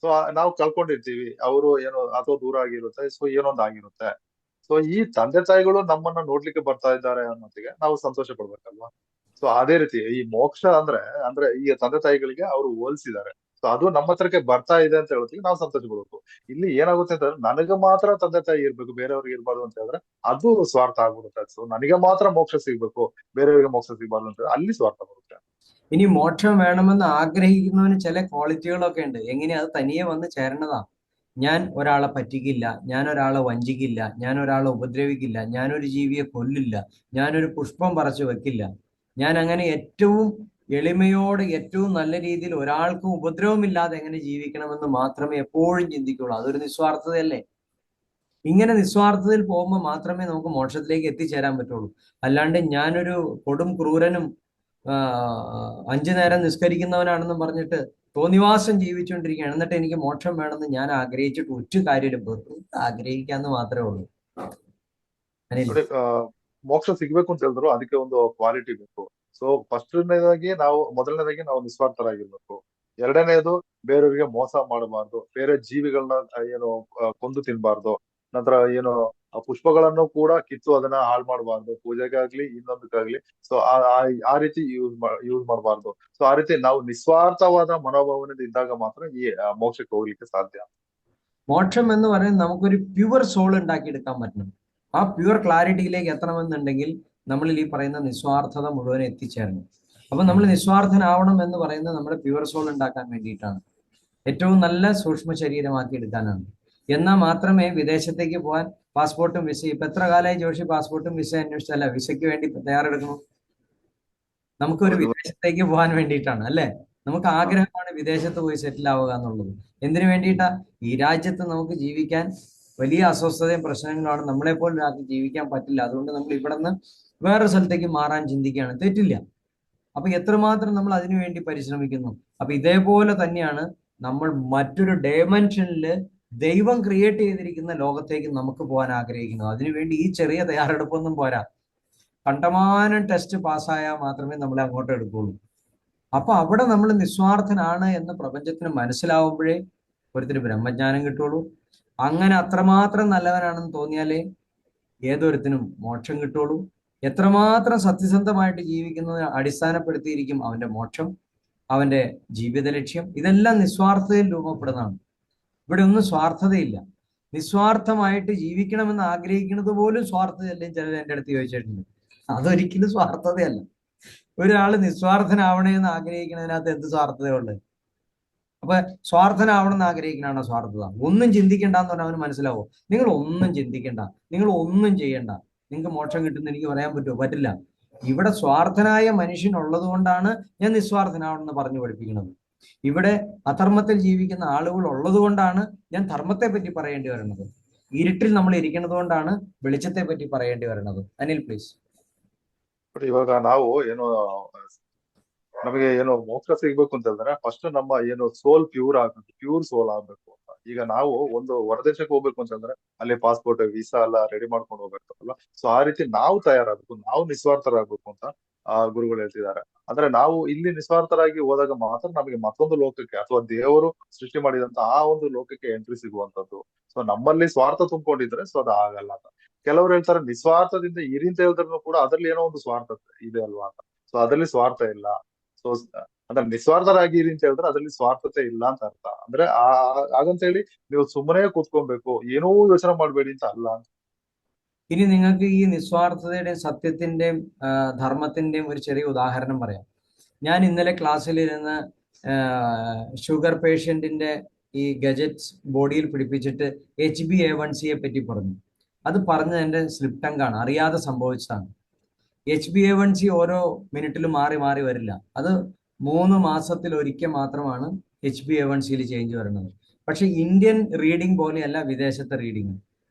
ಸೊ ನಾವು ಕಳ್ಕೊಂಡಿರ್ತೀವಿ, ಅವರು ಏನೋ ಅಥವಾ ದೂರ ಆಗಿರುತ್ತೆ, ಸೊ ಏನೊಂದು ಆಗಿರುತ್ತೆ. ಸೊ ಈ ತಂದೆ ತಾಯಿಗಳು ನಮ್ಮನ್ನ ನೋಡ್ಲಿಕ್ಕೆ ಬರ್ತಾ ಇದ್ದಾರೆ ಅನ್ನೋದಿಗೆ ನಾವು ಸಂತೋಷ ಪಡ್ಬೇಕಲ್ವಾ. ಸೊ ಅದೇ ರೀತಿ ಈ ಮೋಕ್ಷ ಅಂದ್ರೆ ಅಂದ್ರೆ ಈ ತಂದೆ ತಾಯಿಗಳಿಗೆ ಅವರು ಹೋಲಿಸಿದ್ದಾರೆ. ಸೊ ಅದು ನಮ್ಮ ಹತ್ರಕ್ಕೆ ಬರ್ತಾ ಇದೆ ಅಂತ ಹೇಳೋದಕ್ಕೆ ನಾವು ಸಂತೋಷ ಪಡ್ಬೇಕು. ಇಲ್ಲಿ ಏನಾಗುತ್ತೆ ಅಂತಂದ್ರೆ, ನನಗೆ ಮಾತ್ರ ತಂದೆ ತಾಯಿ ಇರ್ಬೇಕು, ಬೇರೆಯವ್ರಿಗೆ ಇರ್ಬಾರ್ದು ಅಂತ ಹೇಳಿದ್ರೆ ಅದು ಸ್ವಾರ್ಥ ಆಗ್ಬಿಡುತ್ತೆ. ಸೊ ನನಗೆ ಮಾತ್ರ ಮೋಕ್ಷ ಸಿಗ್ಬೇಕು, ಬೇರೆಯವರಿಗೆ ಮೋಕ್ಷ ಸಿಗ್ಬಾರ್ದು ಅಂತ ಹೇಳಿದ್ರೆ ಅಲ್ಲಿ ಸ್ವಾರ್ಥ ಬರುತ್ತೆ. ഇനി മോക്ഷം വേണമെന്ന് ആഗ്രഹിക്കുന്നവന് ചില ക്വാളിറ്റികളൊക്കെ ഉണ്ട്. എങ്ങനെയാ? അത് തനിയെ വന്ന് ചേരണതാ. ഞാൻ ഒരാളെ പറ്റിക്കില്ല, ഞാൻ ഒരാളെ വഞ്ചിക്കില്ല, ഞാൻ ഒരാളെ ഉപദ്രവിക്കില്ല, ഞാനൊരു ജീവിയെ കൊല്ലില്ല, ഞാനൊരു പുഷ്പം പറിച്ചു വെക്കില്ല, ഞാൻ അങ്ങനെ ഏറ്റവും എളിമയോടെ ഏറ്റവും നല്ല രീതിയിൽ ഒരാൾക്കും ഉപദ്രവമില്ലാതെ എങ്ങനെ ജീവിക്കണമെന്ന് മാത്രമേ എപ്പോഴും ചിന്തിക്കുള്ളൂ. അതൊരു നിസ്വാർത്ഥതയല്ലേ? ഇങ്ങനെ നിസ്വാർത്ഥതയിൽ പോകുമ്പോൾ മാത്രമേ നമുക്ക് മോക്ഷത്തിലേക്ക് എത്തിച്ചേരാൻ പറ്റുള്ളൂ. അല്ലാണ്ട് ഞാനൊരു കൊടും ക്രൂരനും 5 നേരം നിസ്കരിക്കുന്നവനാണെന്നും പറഞ്ഞിട്ട് തോന്നിവാസം ജീവിച്ചുകൊണ്ടിരിക്കുകയാണ്, എന്നിട്ട് എനിക്ക് മോക്ഷം വേണമെന്ന് ഞാൻ ആഗ്രഹിച്ചിട്ട് ഒറ്റ കാര്യമില്ല. വെറും ആഗ്രഹിക്കാന്ന് മാത്രമേ ഉള്ളൂ. ನೋಡಿ ಮೋಕ್ಷ ಸಿಗ್ಬೇಕು ಅಂತ ಹೇಳಿದ್ರು ಅದಕ್ಕೆ ಒಂದು ಕ್ವಾಲಿಟಿ ಬೇಕು. ಸೊ ಮೊದಲನೇದಾಗಿ ನಾವು ನಿಸ್ವಾರ್ಥರಾಗಿರ್ಬೇಕು. ಎರಡನೇದು, ಬೇರೆಯವರಿಗೆ ಮೋಸ ಮಾಡಬಾರ್ದು, ಬೇರೆ ಜೀವಿಗಳನ್ನ ಏನು ಕೊಂದು ತಿನ್ಬಾರ್ದು. ನಂತರ ಏನು ಪುಷ್ಪಗಳನ್ನು ಕೂಡ ಕಿತ್ತು ಅದನ್ನ ಹಾಳು ಮಾಡಬಾರ್ದು, ಪೂಜೆಗಾಗ್ಲಿ ಇನ್ನೊಂದಕ್ಕಾಗ್ಲಿ. ಸೊ ಆ ರೀತಿ ಯೂಸ್ ಮಾಡಬಾರ್ದು. ಸೊ ಆ ರೀತಿ ನಾವು ನಿಸ್ವಾರ್ಥವಾದ ಮನೋಭಾವನೆಯಿಂದ ಇದ್ದಾಗ ಮಾತ್ರ ಈ ಮೋಕ್ಷಕ್ಕೆ ಹೋಗ್ಲಿಕ್ಕೆ ಸಾಧ್ಯ. മോക്ഷം എന്ന് പറയുന്നത് നമുക്കൊരു പ്യുവർ സോൾ ഉണ്ടാക്കിയെടുക്കാൻ പറ്റണം. ആ പ്യുവർ ക്ലാരിറ്റിയിലേക്ക് എത്തണമെന്നുണ്ടെങ്കിൽ നമ്മളിൽ ഈ പറയുന്ന നിസ്വാർത്ഥത മുഴുവൻ എത്തിച്ചേരണം. അപ്പൊ നമ്മൾ നിസ്വാർത്ഥനാവണം എന്ന് പറയുന്നത് നമ്മുടെ പ്യുവർ സോൾ ഉണ്ടാക്കാൻ വേണ്ടിയിട്ടാണ്, ഏറ്റവും നല്ല സൂക്ഷ്മ ശരീരമാക്കി എടുക്കാനാണ്. എന്നാൽ മാത്രമേ വിദേശത്തേക്ക് പോകാൻ പാസ്പോർട്ടും വിസയും, ഇപ്പൊ എത്ര കാലമായി ജോഷി പാസ്പോർട്ടും വിസ അന്വേഷിച്ചല്ല, വിസയ്ക്ക് വേണ്ടി തയ്യാറെടുക്കണം. നമുക്കൊരു വിദേശത്തേക്ക് പോകാൻ വേണ്ടിയിട്ടാണ് അല്ലേ? നമുക്ക് ആ ആഗ്രഹമാണ് വിദേശത്ത് പോയി സെറ്റിൽ ആവുക എന്നുള്ളത്. എന്തിനു വേണ്ടിയിട്ടാ? ഈ രാജ്യത്ത് നമുക്ക് ജീവിക്കാൻ വലിയ അസ്വസ്ഥതയും പ്രശ്നങ്ങളാണ്. നമ്മളെ പോലെ ഒരാൾക്ക് ജീവിക്കാൻ പറ്റില്ല. അതുകൊണ്ട് നമ്മൾ ഇവിടെ നിന്ന് വേറെ സ്ഥലത്തേക്ക് മാറാൻ ചിന്തിക്കുകയാണ്. തെറ്റില്ല. അപ്പൊ എത്രമാത്രം നമ്മൾ അതിനു വേണ്ടി പരിശ്രമിക്കുന്നു. അപ്പൊ ഇതേപോലെ തന്നെയാണ് നമ്മൾ മറ്റൊരു ഡയമെൻഷനിൽ ദൈവം ക്രിയേറ്റ് ചെയ്തിരിക്കുന്ന ലോകത്തേക്ക് നമുക്ക് പോകാൻ ആഗ്രഹിക്കുന്നത്. അതിനുവേണ്ടി ഈ ചെറിയ തയ്യാറെടുപ്പൊന്നും പോരാ. കണ്ടമാനം ടെസ്റ്റ് പാസ്സായാൽ മാത്രമേ നമ്മളെ അങ്ങോട്ട് എടുക്കുള്ളൂ. അപ്പൊ അവിടെ നമ്മൾ നിസ്വാർത്ഥനാണ് എന്ന് പ്രപഞ്ചത്തിന് മനസ്സിലാവുമ്പോഴേ ഒരുത്തിന് ബ്രഹ്മജ്ഞാനം കിട്ടുള്ളൂ. അങ്ങനെ അത്രമാത്രം നല്ലവനാണെന്ന് തോന്നിയാലേ ഏതൊരുത്തിനും മോക്ഷം കിട്ടുള്ളൂ. എത്രമാത്രം സത്യസന്ധമായിട്ട് ജീവിക്കുന്നതിനെ അടിസ്ഥാനപ്പെടുത്തിയിരിക്കും അവന്റെ മോക്ഷം, അവന്റെ ജീവിത ലക്ഷ്യം. ഇതെല്ലാം നിസ്വാർത്ഥതയിൽ രൂപപ്പെടുന്നതാണ്. ഇവിടെ ഒന്നും സ്വാർത്ഥതയില്ല. നിസ്വാർത്ഥമായിട്ട് ജീവിക്കണമെന്ന് ആഗ്രഹിക്കുന്നത് പോലും സ്വാർത്ഥതയല്ലേ ചിലർ എൻ്റെ അടുത്ത് ചോദിച്ചിട്ടുണ്ട്. അതൊരിക്കലും സ്വാർത്ഥതയല്ല. ഒരാൾ നിസ്വാർത്ഥനാവണേ എന്ന് ആഗ്രഹിക്കുന്നതിനകത്ത് എന്ത് സ്വാർത്ഥതയുള്ളത്? അപ്പൊ സ്വാർത്ഥനാവണം എന്ന് ആഗ്രഹിക്കണാണോ സ്വാർത്ഥത? ഒന്നും ചിന്തിക്കണ്ടെന്ന് പറഞ്ഞാൽ അവന് മനസ്സിലാവോ? നിങ്ങൾ ഒന്നും ചിന്തിക്കണ്ട, നിങ്ങൾ ഒന്നും ചെയ്യണ്ട, നിങ്ങൾക്ക് മോക്ഷം കിട്ടുന്ന എനിക്ക് പറയാൻ പറ്റുമോ? പറ്റില്ല. ഇവിടെ സ്വാർത്ഥനായ മനുഷ്യൻ ഉള്ളത് കൊണ്ടാണ് ഞാൻ നിസ്വാർത്ഥനാവണം എന്ന് പറഞ്ഞു പഠിപ്പിക്കുന്നത്. ഇവിടെ അധർമ്മത്തിൽ ജീവിക്കുന്ന ആളുകൾ ഉള്ളത് കൊണ്ടാണ് ഞാൻ ധർമ്മത്തെ പറ്റി പറയേണ്ടി വരുന്നത്. ഇരുട്ടിൽ നമ്മൾ ഇരിക്കുന്നത് കൊണ്ടാണ് വെളിച്ചത്തെ പറ്റി പറയേണ്ടി വരുന്നത്. ಅನಿಲ್ ಪ್ಲೀಸ್. ಬಟ್ ಇವಾಗ ನಾವು ಏನು ನಮಗೆ ಏನು ಮೋಕ್ಷ ಸಿಗ್ಬೇಕು ಅಂತ ಹೇಳಿದ್ರೆ ಫಸ್ಟ್ ನಮ್ಮ ಏನು ಸೋಲ್ ಪ್ಯೂರ್ ಸೋಲ್ ಆಗ್ಬೇಕು ಅಂತ. ಈಗ ನಾವು ಒಂದು ಹೊರದೇಶಕ್ಕೆ ಹೋಗ್ಬೇಕು ಅಂತ ಹೇಳಿದ್ರೆ ಅಲ್ಲಿ ಪಾಸ್ಪೋರ್ಟ್ ವೀಸಾ ಎಲ್ಲ ರೆಡಿ ಮಾಡ್ಕೊಂಡು ಹೋಗ್ಬೇಕಲ್ಲ. ಸೊ ಆ ರೀತಿ ನಾವು ತಯಾರಾಗಬೇಕು, ನಾವು ನಿಸ್ವಾರ್ಥರಾಗಬೇಕು ಅಂತ ಗುರುಗಳು ಹೇಳ್ತಿದ್ದಾರೆ. ಅಂದ್ರೆ ನಾವು ಇಲ್ಲಿ ನಿಸ್ವಾರ್ಥರಾಗಿ ಹೋದಾಗ ಮಾತ್ರ ನಮಗೆ ಮತ್ತೊಂದು ಲೋಕಕ್ಕೆ ಅಥವಾ ದೇವರು ಸೃಷ್ಟಿ ಮಾಡಿದಂತ ಆ ಒಂದು ಲೋಕಕ್ಕೆ ಎಂಟ್ರಿ ಸಿಗುವಂತದ್ದು. ಸೊ ನಮ್ಮಲ್ಲಿ ಸ್ವಾರ್ಥ ತುಂಬಿಕೊಂಡಿದ್ರೆ ಸೊ ಅದು ಆಗಲ್ಲ ಅಂತ. ಕೆಲವರು ಹೇಳ್ತಾರೆ ನಿಸ್ವಾರ್ಥದಿಂದ ಇರಿ ಅಂತ ಹೇಳಿದ್ರು ಕೂಡ ಅದ್ರಲ್ಲಿ ಏನೋ ಒಂದು ಸ್ವಾರ್ಥ ಇದೆ ಅಲ್ವಾ ಅಂತ. ಸೊ ಅದರಲ್ಲಿ ಸ್ವಾರ್ಥ ಇಲ್ಲ. ಸೊ ಅಂದ್ರೆ ನಿಸ್ವಾರ್ಥರಾಗಿರಿ ಅಂತ ಹೇಳಿದ್ರೆ ಅದ್ರಲ್ಲಿ ಸ್ವಾರ್ಥತೆ ಇಲ್ಲ ಅಂತ ಅರ್ಥ. ಅಂದ್ರೆ ಹಾಗಂತ ಹೇಳಿ ನೀವು ಸುಮ್ಮನೆ ಕೂತ್ಕೊಬೇಕು, ಏನೂ ಯೋಚನೆ ಮಾಡ್ಬೇಡಿ ಅಂತ അല്ല. ഇനി നിങ്ങൾക്ക് ഈ നിസ്വാർത്ഥതയുടെയും സത്യത്തിന്റെയും ധർമ്മത്തിന്റെയും ഒരു ചെറിയ ഉദാഹരണം പറയാം. ഞാൻ ഇന്നലെ ക്ലാസ്സിലിരുന്ന് ഷുഗർ പേഷ്യന്റിന്റെ ഈ ഗജറ്റ്സ് ബോഡിയിൽ പിടിപ്പിച്ചിട്ട് HbA1c പറ്റി പറഞ്ഞു. അത് പറഞ്ഞത് എൻ്റെ സ്ലിപ്പ് ടങ്കാണ്, അറിയാതെ സംഭവിച്ചതാണ്. HbA1c ഓരോ മിനിറ്റിലും മാറി മാറി വരില്ല. അത് 3 മാസത്തിൽ ഒരിക്കൽ മാത്രമാണ് HbA1cയിൽ ചേഞ്ച് വരുന്നത്. പക്ഷെ ഇന്ത്യൻ റീഡിംഗ് പോലെയല്ല വിദേശത്തെ റീഡിങ്.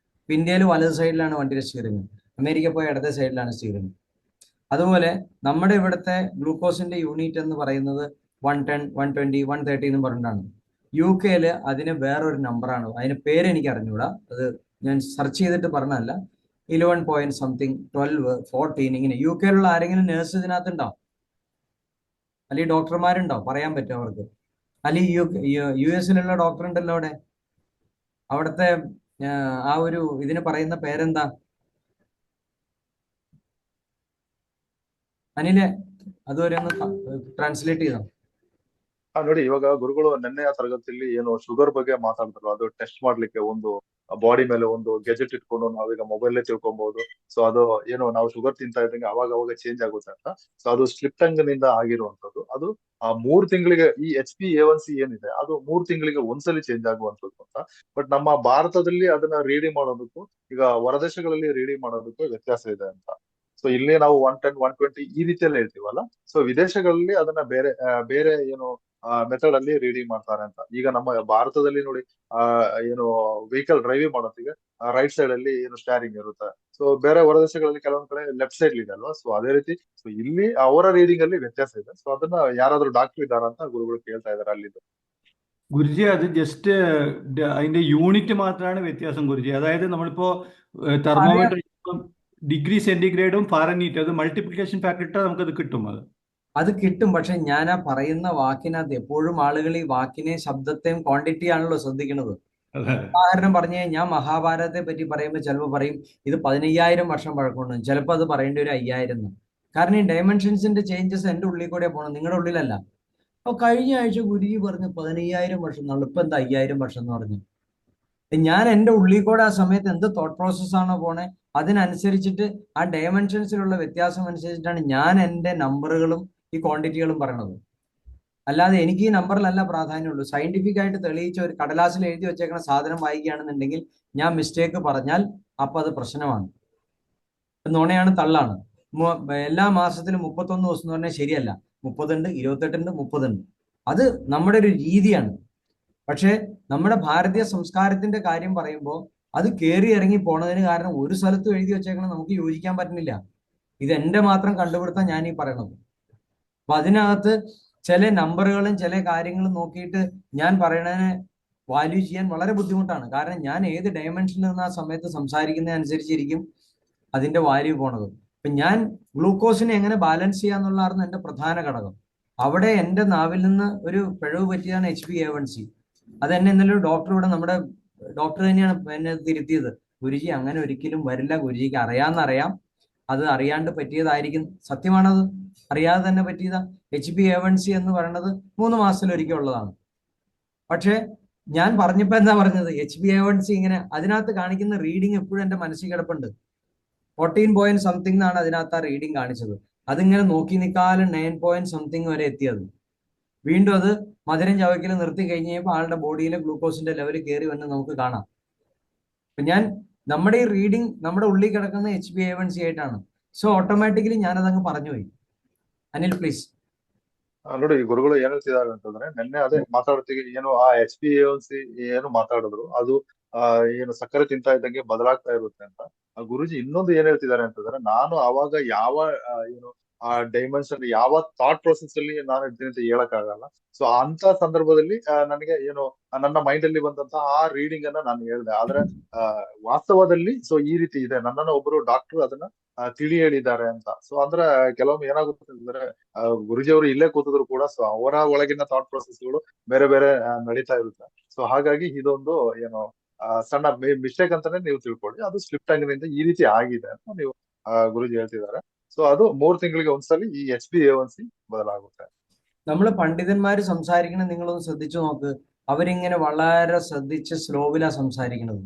ഇന്ത്യയിൽ വലത് സൈഡിലാണ് വണ്ടിയുടെ സ്റ്റിയറിംഗ്, അമേരിക്ക പോയ ഇടത്തെ സൈഡിലാണ് സ്റ്റിയറിംഗ്. അതുപോലെ നമ്മുടെ ഇവിടുത്തെ ഗ്ലൂക്കോസിന്റെ യൂണിറ്റ് എന്ന് പറയുന്നത് 110, 120, 130 എന്ന് പറഞ്ഞിട്ടാണ്. UK അതിന് വേറൊരു നമ്പറാണ്. അതിന് പേര് എനിക്ക് അറിഞ്ഞൂടാ, അത് ഞാൻ സെർച്ച് ചെയ്തിട്ട് പറഞ്ഞല്ല. 11 പോയിന്റ് സംതിങ്, 12, 14 ഇങ്ങനെ. UK ആരെങ്കിലും നേഴ്സ് ഇതിനകത്ത് ഉണ്ടാവും, അല്ലെങ്കിൽ ഡോക്ടർമാരുണ്ടാവും, പറയാൻ പറ്റും അവർക്ക്. അല്ലെങ്കിൽ US ഡോക്ടർ ഉണ്ടല്ലോ അവിടെ, അവിടുത്തെ ആ ഒരു ഇതിന് പറയുന്ന പേരെന്താ? അനിലെ അതുവരെ ഒന്ന് ട്രാൻസ്ലേറ്റ് ചെയ്തോ. ನೋಡಿ, ಇವಾಗ ಗುರುಗಳು ನೆನ್ನೆಯ ತರಗತಿಯಲ್ಲಿ ಏನು ಶುಗರ್ ಬಗ್ಗೆ ಮಾತಾಡಿದ್ರು, ಅದು ಟೆಸ್ಟ್ ಮಾಡ್ಲಿಕ್ಕೆ ಒಂದು ಬಾಡಿ ಮೇಲೆ ಒಂದು ಗೆಜೆಟ್ ಇಟ್ಕೊಂಡು ನಾವೀಗ ಮೊಬೈಲ್ ತಿಳ್ಕೊಬಹುದು. ಸೊ ಅದು ಏನು ನಾವು ಶುಗರ್ ತಿಂತಾ ಇದ್ದಂಗೆ ಅವಾಗ ಚೇಂಜ್ ಆಗುತ್ತೆ ಅಂತ. ಸೊ ಅದು ಸ್ಲಿಪ್ ಟಂಗ್ ನಿಂದ ಆಗಿರುವಂತದ್ದು. ಅದು 3 ತಿಂಗಳಿಗೆ ಈ HbA1c ಏನಿದೆ ಅದು 3 ತಿಂಗಳಿಗೆ ಒಂದ್ಸಲಿ ಚೇಂಜ್ ಆಗುವಂತದ್ದು ಅಂತ. ಬಟ್ ನಮ್ಮ ಭಾರತದಲ್ಲಿ ಅದನ್ನ ರೀಡಿಂಗ್ ಮಾಡೋದಕ್ಕೂ ಈಗ ಹೊರದೇಶಗಳಲ್ಲಿ ರೀಡಿಂಗ್ ಮಾಡೋದಕ್ಕೂ ವ್ಯತ್ಯಾಸ ಇದೆ ಅಂತ. ಸೊ ಇಲ್ಲಿ ನಾವು 110, 120 ಈ ರೀತಿಯಲ್ಲಿ ಹೇಳ್ತೀವಲ್ಲ. ಸೊ ವಿದೇಶಗಳಲ್ಲಿ ಅದನ್ನ ಬೇರೆ ಏನು ಮೆಥಡ್ ಅಲ್ಲಿ ರೀಡಿಂಗ್ ಮಾಡ್ತಾರೆ ಅಂತ. ಈಗ ನಮ್ಮ ಭಾರತದಲ್ಲಿ ನೋಡಿ, ಏನು ವೆಹಿಕಲ್ ಡ್ರೈವಿಂಗ್ ಮಾಡೋತ್ತಿಗೆ ರೈಟ್ ಸೈಡ್ ಅಲ್ಲಿ ಏನು ಸ್ಟ್ಯಾರಿಂಗ್ ಇರುತ್ತೆ. ಸೊ ಬೇರೆ ಹೊರದೇಶಗಳಲ್ಲಿ ಕೆಲವೊಂದ್ ಕಡೆ ಲೆಫ್ಟ್ ಸೈಡ್ ಇದೆ ಅಲ್ವಾ. ಸೊ ಅದೇ ರೀತಿ ಸೊ ಇಲ್ಲಿ ಅವರ ರೀಡಿಂಗ್ ಅಲ್ಲಿ ವ್ಯತ್ಯಾಸ ಇದೆ. ಸೊ ಅದನ್ನ ಯಾರಾದ್ರೂ ಡಾಕ್ಟರ್ ಇದ್ದಾರ ಅಂತ ಗುರುಗಳು ಕೇಳ್ತಾ ಇದಾರೆ ಅಲ್ಲಿದ್ದು. ഗുരുജി, അത് ജസ്റ്റ് അതിന്റെ യൂണിറ്റ് മാത്രമാണ് വ്യത്യാസം ഗുരുജി. അതായത് നമ്മളിപ്പോ തെർമോമീറ്റർ ഡിഗ്രി സെന്റിഗ്രേഡും ഫാരൻഹീറ്റ്, അത് മൾട്ടിപ്ലിക്കേഷൻ ഫാക്ടർ ഇട്ടാൽ നമുക്കത് കിട്ടും. അത് കിട്ടും. പക്ഷെ ഞാൻ ആ പറയുന്ന വാക്കിനകത്ത് എപ്പോഴും ആളുകൾ ഈ വാക്കിനെയും ശബ്ദത്തെയും ക്വാണ്ടിറ്റി ആണല്ലോ ശ്രദ്ധിക്കുന്നത്. ഉദാഹരണം പറഞ്ഞ് ഞാൻ മഹാഭാരതത്തെ പറ്റി പറയുമ്പോൾ ചിലപ്പോൾ പറയും ഇത് 15,000 വർഷം പഴക്കമുണ്ട്, ചിലപ്പോൾ അത് പറയേണ്ടി ഒരു 5,000. കാരണം ഈ ഡയമെൻഷൻസിന്റെ ചേഞ്ചസ് എൻ്റെ ഉള്ളിൽ കൂടെ പോകണം, നിങ്ങളുടെ ഉള്ളിലല്ല. അപ്പൊ കഴിഞ്ഞ ആഴ്ച ഗുരുജി പറഞ്ഞു 15,000 വർഷം എന്നുള്ളൂ, ഇപ്പൊ എന്താ 5,000 വർഷം എന്ന് പറഞ്ഞു. ഞാൻ എൻ്റെ ഉള്ളിൽ കൂടെ ആ സമയത്ത് എന്ത് തോട്ട് പ്രോസസ് ആണോ പോണേ അതിനനുസരിച്ചിട്ട് ആ ഡയമെൻഷൻസിലുള്ള വ്യത്യാസം അനുസരിച്ചിട്ടാണ് ഞാൻ എൻ്റെ നമ്പറുകളും ഈ ക്വാണ്ടിറ്റികളും പറയണത്. അല്ലാതെ എനിക്ക് ഈ നമ്പറിലല്ല പ്രാധാന്യമുള്ളൂ. സയന്റിഫിക് ആയിട്ട് തെളിയിച്ച ഒരു കടലാസിൽ എഴുതി വെച്ചേക്കുന്ന സാധനം വായിക്കുകയാണെന്നുണ്ടെങ്കിൽ ഞാൻ മിസ്റ്റേക്ക് പറഞ്ഞാൽ അപ്പൊ അത് പ്രശ്നമാണ്, നുണയാണ്, തള്ളാണ്. എല്ലാ മാസത്തിലും 31 ദിവസം എന്ന് പറഞ്ഞാൽ ശരിയല്ല. 30 ഉണ്ട്, 28 ഉണ്ട്, 30 ഉണ്ട്. അത് നമ്മുടെ ഒരു രീതിയാണ്. പക്ഷേ നമ്മുടെ ഭാരതീയ സംസ്കാരത്തിന്റെ കാര്യം പറയുമ്പോൾ അത് കയറി ഇറങ്ങി പോണതിന് കാരണം ഒരു സ്ഥലത്തും എഴുതി വെച്ചേക്കണം നമുക്ക് യോജിക്കാൻ പറ്റുന്നില്ല. ഇത് എന്റെ മാത്രം കണ്ടുപിടുത്തം ഞാൻ ഈ പറയണത്. അപ്പൊ അതിനകത്ത് ചില നമ്പറുകളും ചില കാര്യങ്ങളും നോക്കിയിട്ട് ഞാൻ പറയണതിനെ വാല്യൂ ചെയ്യാൻ വളരെ ബുദ്ധിമുട്ടാണ്. കാരണം ഞാൻ ഏത് ഡയമെൻഷനിൽ നിന്ന് ആ സമയത്ത് സംസാരിക്കുന്ന അനുസരിച്ചിരിക്കും അതിന്റെ വാല്യൂ പോണത്. ഇപ്പൊ ഞാൻ ഗ്ലൂക്കോസിനെ എങ്ങനെ ബാലൻസ് ചെയ്യാന്നുള്ളതായിരുന്നു എന്റെ പ്രധാന ഘടകം. അവിടെ എന്റെ നാവിൽ നിന്ന് ഒരു പിഴവ് പറ്റിയതാണ് HbA1c. അത് എന്നെ ഇന്നലെ ഒരു ഡോക്ടർ, ഇവിടെ നമ്മുടെ ഡോക്ടർ തന്നെയാണ് എന്നെ തിരുത്തിയത്. ഗുരുജി അങ്ങനെ ഒരിക്കലും വരില്ല, ഗുരുജിക്ക് അറിയാമെന്നറിയാം, അത് അറിയാണ്ട് പറ്റിയതായിരിക്കും. സത്യമാണത്, അറിയാതെ തന്നെ പറ്റിയതാ. HbA1c എന്ന് പറയുന്നത് 3 മാസത്തിലൊരിക്കൽ ഉള്ളതാണ്. പക്ഷേ ഞാൻ പറഞ്ഞപ്പോ എന്താ പറഞ്ഞത്, HbA1c ഇങ്ങനെ അതിനകത്ത് കാണിക്കുന്ന റീഡിങ് എപ്പോഴും എന്റെ മനസ്സിൽ കിടപ്പുണ്ട്. 14 പോയിന്റ് സംതിങ് എന്നാണ് അതിനകത്ത് ആ റീഡിങ് കാണിച്ചത്. അതിങ്ങനെ നോക്കി നിൽക്കാലും 9 പോയിന്റ് സംതിങ് വരെ എത്തിയത്. വീണ്ടും അത് മധുരം ചവയ്ക്കൽ നിർത്തി കഴിഞ്ഞ് കഴിയുമ്പോൾ ആളുടെ ബോഡിയിലെ ഗ്ലൂക്കോസിന്റെ ലെവൽ കയറി വന്ന് നമുക്ക് കാണാം. അപ്പൊ നമ്മുടെ ഈ റീഡിങ് നമ്മുടെ ഉള്ളിൽ കിടക്കുന്ന HbA1c ആയിട്ടാണ്. ಸೊ ಆಟೋಮ್ಯಾಟಿಕಲಿ ನಾನು ಅದನ್ನು പറഞ്ഞു ಹೋയി. ಅನಿಲ್ ಪ್ಲೀಸ್. ನೋಡಿ ಗುರುಗಳು ಏನ್ ಹೇಳ್ತಿದ್ದಾರೆ ಅಂತಂದ್ರೆ, ನಿನ್ನೆ ಅದೇ ಮಾತಾಡ್ತೀವಿ ಏನು ಆ HbA1c ಏನು ಮಾತಾಡಿದ್ರು ಅದು ಏನು ಸಕ್ಕರೆ ತಿಂತಾ ಇದ್ದಂಗೆ ಬದಲಾಗ್ತಾ ಇರುತ್ತೆ ಅಂತ. ಗುರುಜಿ ಇನ್ನೊಂದು ಏನ್ ಹೇಳ್ತಿದ್ದಾರೆ ಅಂತಂದ್ರೆ, ನಾನು ಅವಾಗ ಯಾವ ಏನು ಆ ಡೈಮೆನ್ಷನ್ ಯಾವ ಥಾಟ್ ಪ್ರೊಸೆಸ್ ಅಲ್ಲಿ ನಾನು ಇರ್ತೀನಿ ಅಂತ ಹೇಳಕ್ ಆಗಲ್ಲ. ಸೊ ಅಂತ ಸಂದರ್ಭದಲ್ಲಿ ನನಗೆ ಏನು ನನ್ನ ಮೈಂಡ್ ಅಲ್ಲಿ ಬಂದಂತಹ ಆ ರೀಡಿಂಗ್ ಅನ್ನ ನಾನು ಹೇಳ್ದೆ. ಆದ್ರೆ ವಾಸ್ತವದಲ್ಲಿ ಸೊ ಈ ರೀತಿ ಇದೆ, ನನ್ನನ್ನ ಒಬ್ಬರು ಡಾಕ್ಟರ್ ಅದನ್ನ ತಿಳಿ ಹೇಳಿದ್ದಾರೆ ಅಂತ. ಸೊ ಅಂದ್ರೆ ಕೆಲವೊಮ್ಮೆ ಏನಾಗುತ್ತೆ ಅಂದ್ರೆ ಗುರುಜಿ ಅವರು ಇಲ್ಲೇ ಕೂತಿದ್ರು ಕೂಡ ಸೊ ಅವರ ಒಳಗಿನ ಥಾಟ್ ಪ್ರೊಸೆಸ್ಗಳು ಬೇರೆ ಬೇರೆ ನಡೀತಾ ಇರುತ್ತೆ. ಸೊ ಹಾಗಾಗಿ ಇದೊಂದು ಏನು ಸಣ್ಣ ಮಿಸ್ಟೇಕ್ ಅಂತಾನೆ ನೀವು ತಿಳ್ಕೊಳ್ಳಿ. ಅದು ಸ್ಲಿಪ್ ಟಂಗ್ನಿಂದ ಈ ರೀತಿ ಆಗಿದೆ ಅಂತ ನೀವು ಗುರುಜಿ ಹೇಳ್ತಿದ್ದಾರೆ. ಸೊ ಅದು 3 ತಿಂಗಳಿಗೆ ಒಂದ್ಸಲಿ ಈ HbA1c ബദലാಗುತ್ತೆ. നമ്മൾ പണ്ഡിതന്മാര് സംസാരിക്കണം, നിങ്ങളൊന്ന് ശ്രദ്ധിച്ചു നോക്ക്. അവരിങ്ങനെ വളരെ ശ്രദ്ധിച്ച് സ്ലോവിലാ സംസാരിക്കുന്നത്.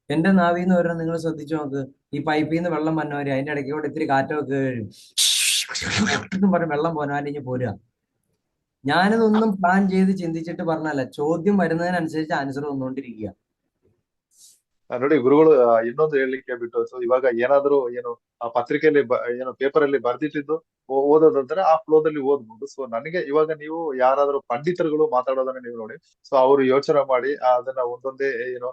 എന്റെ നാവിന്ന് വരുന്ന നിങ്ങൾ ശ്രദ്ധിച്ചു നോക്ക്. ഈ പൈപ്പിൽ നിന്ന് വെള്ളം വന്നവര് അതിന്റെ ഇടയ്ക്കോടെ ഇത്തിരി കാറ്റൊക്കെ പറഞ്ഞ് വെള്ളം പോനാലിഞ്ഞ് പോരുക. ഞാനിതൊന്നും പ്ലാൻ ചെയ്ത് ചിന്തിച്ചിട്ട് പറഞ്ഞല്ല, ചോദ്യം വരുന്നതിനനുസരിച്ച് ആൻസർ വന്നുകൊണ്ടിരിക്കുക. ನೋಡಿ ಗುರುಗಳು ಇನ್ನೊಂದು ಹೇಳಲಿಕ್ಕೆ ಬಿಟ್ಟು, ಸೊ ಇವಾಗ ಏನಾದ್ರು ಏನು ಆ ಪತ್ರಿಕೆಯಲ್ಲಿ ಏನು ಪೇಪರ್ ಅಲ್ಲಿ ಬರ್ದಿಟ್ಟಿದ್ದು ಓದೋದಂದ್ರೆ ಆ ಫ್ಲೋದಲ್ಲಿ ಓದ್ಬೋದು. ಸೊ ನನಗೆ ಇವಾಗ ನೀವು ಯಾರಾದ್ರೂ ಪಂಡಿತರುಗಳು ಮಾತಾಡೋದನ್ನ ನೀವು ನೋಡಿ, ಸೊ ಅವರು ಯೋಚನೆ ಮಾಡಿ ಅದನ್ನ ಒಂದೊಂದೇ ಏನು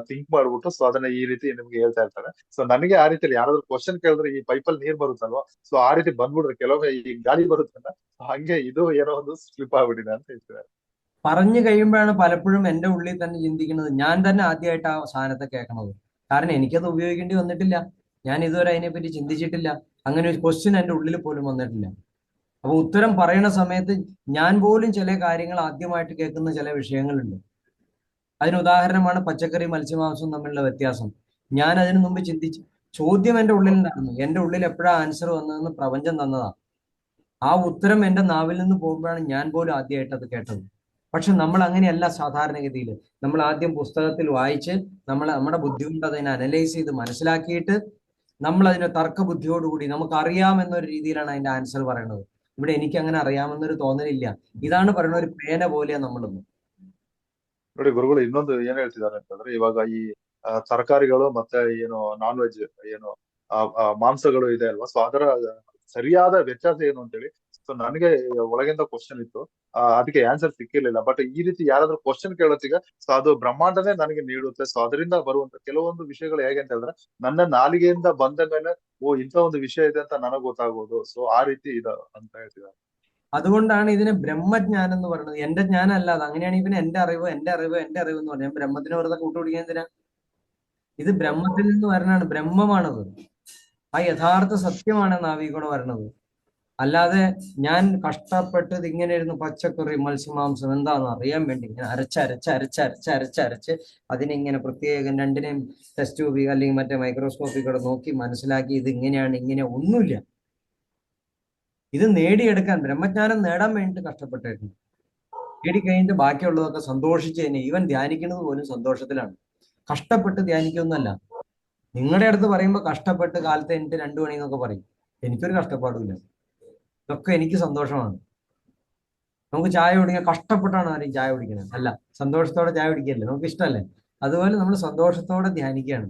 ಥಿಂಕ್ ಮಾಡ್ಬಿಟ್ಟು ಸೊ ಅದನ್ನ ಈ ರೀತಿ ನಿಮ್ಗೆ ಹೇಳ್ತಾ ಇರ್ತಾರೆ. ಸೊ ನನಗೆ ಆ ರೀತಿಯಲ್ಲಿ ಯಾರಾದ್ರೂ ಕ್ವಶನ್ ಕೇಳಿದ್ರೆ ಈ ಪೈಪಲ್ಲಿ ನೀರ್ ಬರುತ್ತಲ್ವಾ, ಸೊ ಆ ರೀತಿ ಬಂದ್ಬಿಡ್ರೆ ಕೆಲವೊಮ್ಮೆ ಈ ಗಾಳಿ ಬರುತ್ತಲ್ಲ, ಹಂಗೆ ಇದು ಏನೋ ಒಂದು ಸ್ಲಿಪ್ ಆಗ್ಬಿಟ್ಟಿದೆ ಅಂತ ಹೇಳ್ತಾರೆ. പറഞ്ഞു കഴിയുമ്പോഴാണ് പലപ്പോഴും എന്റെ ഉള്ളിൽ തന്നെ ചിന്തിക്കുന്നത്, ഞാൻ തന്നെ ആദ്യമായിട്ട് ആ സാധനത്തെ കേൾക്കണത്. കാരണം എനിക്കത് ഉപയോഗിക്കേണ്ടി വന്നിട്ടില്ല, ഞാൻ ഇതുവരെ അതിനെപ്പറ്റി ചിന്തിച്ചിട്ടില്ല, അങ്ങനെ ഒരു ക്വസ്റ്റ്യൻ എന്റെ ഉള്ളിൽ പോലും വന്നിട്ടില്ല. അപ്പൊ ഉത്തരം പറയുന്ന സമയത്ത് ഞാൻ പോലും ചില കാര്യങ്ങൾ ആദ്യമായിട്ട് കേൾക്കുന്ന ചില വിഷയങ്ങളുണ്ട്. അതിന് ഉദാഹരണമാണ് പച്ചക്കറി മത്സ്യമാംസവും തമ്മിലുള്ള വ്യത്യാസം. ഞാൻ അതിനു മുമ്പ് ചിന്തിച്ച് ചോദ്യം എന്റെ ഉള്ളിൽ ഉണ്ടായിരുന്നു, എന്റെ ഉള്ളിൽ എപ്പോഴാ ആൻസർ വന്നതെന്ന് പ്രപഞ്ചം തന്നതാ. ആ ഉത്തരം എന്റെ നാവിൽ നിന്ന് പോകുമ്പോഴാണ് ഞാൻ പോലും ആദ്യമായിട്ട് അത് കേട്ടത്. പക്ഷെ നമ്മൾ അങ്ങനെയല്ല സാധാരണഗതിയിൽ. നമ്മൾ ആദ്യം പുസ്തകത്തിൽ വായിച്ച് നമ്മുടെ ബുദ്ധി കൊണ്ട് അതിനെ അനലൈസ് ചെയ്ത് മനസ്സിലാക്കിയിട്ട് നമ്മൾ അതിനെ തർക്ക ബുദ്ധിയോടുകൂടി നമുക്ക് അറിയാമെന്നൊരു രീതിയിലാണ് അതിന്റെ ആൻസർ പറയണത്. ഇവിടെ എനിക്ക് അങ്ങനെ അറിയാമെന്നൊരു തോന്നലില്ല. ಇದಾണ് പറയുന്ന ഒരു പേന പോലെയാണ് നമ്മളൊന്നും. ನೋಡಿ ಗುರುಗಳು ಇನ್ನೊಂದು ಏನ್ ಹೇಳ್ತಿದ್ದಾರೆ ಅಂತಂದ್ರೆ, ಇವಾಗ ಈ ತರಕಾರಿಗಳು ಮತ್ತೆ ಏನು ನಾನ್ ವೆಜ್ ಏನು ಮಾಂಸಗಳು ಇದೆ ಅಲ್ವಾ, ಸೊ ಅದರ ಸರಿಯಾದ ವ್ಯತ್ಯಾಸ ಏನು ಅಂತೇಳಿ ಸೊ ನನಗೆ ಒಳಗಿಂದ ಕ್ವಶನ್ ಇತ್ತು, ಅದಕ್ಕೆ ಆನ್ಸರ್ ಸಿಕ್ಕಿರ್ಲಿಲ್ಲ. ಬಟ್ ಈ ರೀತಿ ಯಾರಾದ್ರೂ ಕ್ವಶನ್ ಕೇಳೋತ್ತಿಗೆ ಸೊ ಅದು ಬ್ರಹ್ಮಾಂಡನೇ ನನಗೆ ನೀಡುತ್ತೆ. ಸೊ ಅದರಿಂದ ಬರುವಂತ ಕೆಲವೊಂದು ವಿಷಯಗಳು ಹೇಗೆ ಅಂತ ಹೇಳಿದ್ರೆ, ನನ್ನ ನಾಲಿಗೆಯಿಂದ ಬಂದ ಮೇಲೆ ಓ ಇಂಥ ಒಂದು ವಿಷಯ ಇದೆ ಅಂತ ನನಗ್ ಗೊತ್ತಾಗೋದು. ಸೊ ಆ ರೀತಿ ಇದೆ ಅಂತ ಹೇಳ್ತಿದ್ದಾರೆ. അതുകൊണ്ടാണ് ഇതിനെ ബ്രഹ്മജ്ഞാനം എന്ന് പറയുന്നത്. എന്റെ ജ്ഞാനം അല്ലാതെ. അങ്ങനെയാണെങ്കിൽ പിന്നെ എന്റെ അറിവ് എന്ന് പറഞ്ഞാൽ ബ്രഹ്മത്തിന് വെറുതെ കൂട്ടുപിടിക്കാൻ എന്തിനാ? ഇത് ബ്രഹ്മത്തിൽ നിന്ന് വരണാണ്, ബ്രഹ്മമാണത്. ആ യഥാർത്ഥ സത്യമാണ് നാവികൂടെ വരണത്. അല്ലാതെ ഞാൻ കഷ്ടപ്പെട്ട് ഇങ്ങനെ ഇരുന്ന് പച്ചക്കറി മത്സ്യമാംസം എന്താണെന്ന് അറിയാൻ വേണ്ടി ഇങ്ങനെ അരച്ച് അതിനിങ്ങനെ പ്രത്യേകം രണ്ടിനെയും ടെസ്റ്റ് ട്യൂബ് അല്ലെങ്കിൽ മറ്റേ മൈക്രോസ്കോപ്പിൽ കൂടെ നോക്കി മനസ്സിലാക്കി ഇത് ഇങ്ങനെയാണ്, ഇങ്ങനെ ഒന്നുമില്ല. ഇത് നേടിയെടുക്കാൻ, ബ്രഹ്മജ്ഞാനം നേടാൻ വേണ്ടിയിട്ട് കഷ്ടപ്പെട്ടിട്ടുണ്ട്. നേടിക്കഴിഞ്ഞിട്ട് ബാക്കിയുള്ളതൊക്കെ സന്തോഷിച്ച് തന്നെ, ഈവൻ ധ്യാനിക്കുന്നത് പോലും സന്തോഷത്തിലാണ്. കഷ്ടപ്പെട്ട് ധ്യാനിക്കൊന്നുമല്ല. നിങ്ങളുടെ അടുത്ത് പറയുമ്പോൾ കഷ്ടപ്പെട്ട് കാലത്ത് എനിക്ക് 2 മണി എന്നൊക്കെ പറയും. എനിക്കൊരു കഷ്ടപ്പാടുമില്ല, ഇതൊക്കെ എനിക്ക് സന്തോഷമാണ്. നമുക്ക് ചായ കുടിക്കാൻ കഷ്ടപ്പെട്ടാണ് ആരെയും ചായ കുടിക്കുന്നത്, അല്ല സന്തോഷത്തോടെ ചായ കുടിക്കല്ലേ, നമുക്ക് ഇഷ്ടമല്ലേ? അതുപോലെ നമ്മൾ സന്തോഷത്തോടെ ധ്യാനിക്കുകയാണ്.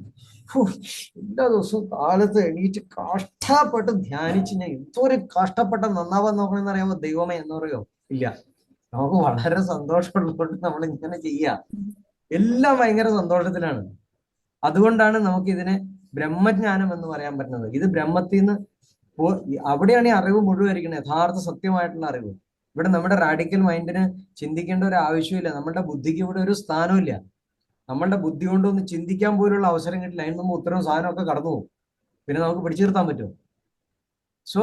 എല്ലാ ദിവസവും കാലത്ത് എണീറ്റ് കഷ്ടപ്പെട്ട് ധ്യാനിച്ച് ഞാൻ എന്തോരം കഷ്ടപ്പെട്ട നന്നാവാൻ നോക്കണമെന്ന് അറിയാമോ? ദൈവമേ എന്ന് പറയോ? ഇല്ല, നമുക്ക് വളരെ സന്തോഷമുള്ളതുകൊണ്ട് നമ്മൾ ഇങ്ങനെ ചെയ്യാം. എല്ലാം ഭയങ്കര സന്തോഷത്തിലാണ്. അതുകൊണ്ടാണ് നമുക്ക് ഇതിനെ ബ്രഹ്മജ്ഞാനം എന്ന് പറയാൻ പറ്റുന്നത്. ഇത് ബ്രഹ്മത്തിൽ നിന്ന് അവിടെയാണ് ഈ അറിവ് മുഴുവൻ ഇരിക്കുന്നത്, യഥാർത്ഥ സത്യമായിട്ടുള്ള അറിവ്. ഇവിടെ നമ്മുടെ റാഡിക്കൽ മൈൻഡിന് ചിന്തിക്കേണ്ട ഒരു ആവശ്യമില്ല. നമ്മുടെ ബുദ്ധിക്ക് ഇവിടെ ഒരു സ്ഥാനമില്ല. നമ്മളുടെ ബുദ്ധി കൊണ്ടൊന്ന് ചിന്തിക്കാൻ പോലുള്ള അവസരം കിട്ടില്ല. അതിന് നമ്മൾ ഉത്തരവും സാധനമൊക്കെ കടന്നു പോകും. പിന്നെ നമുക്ക് പിടിച്ചു നിർത്താൻ പറ്റുമോ? ಸೊ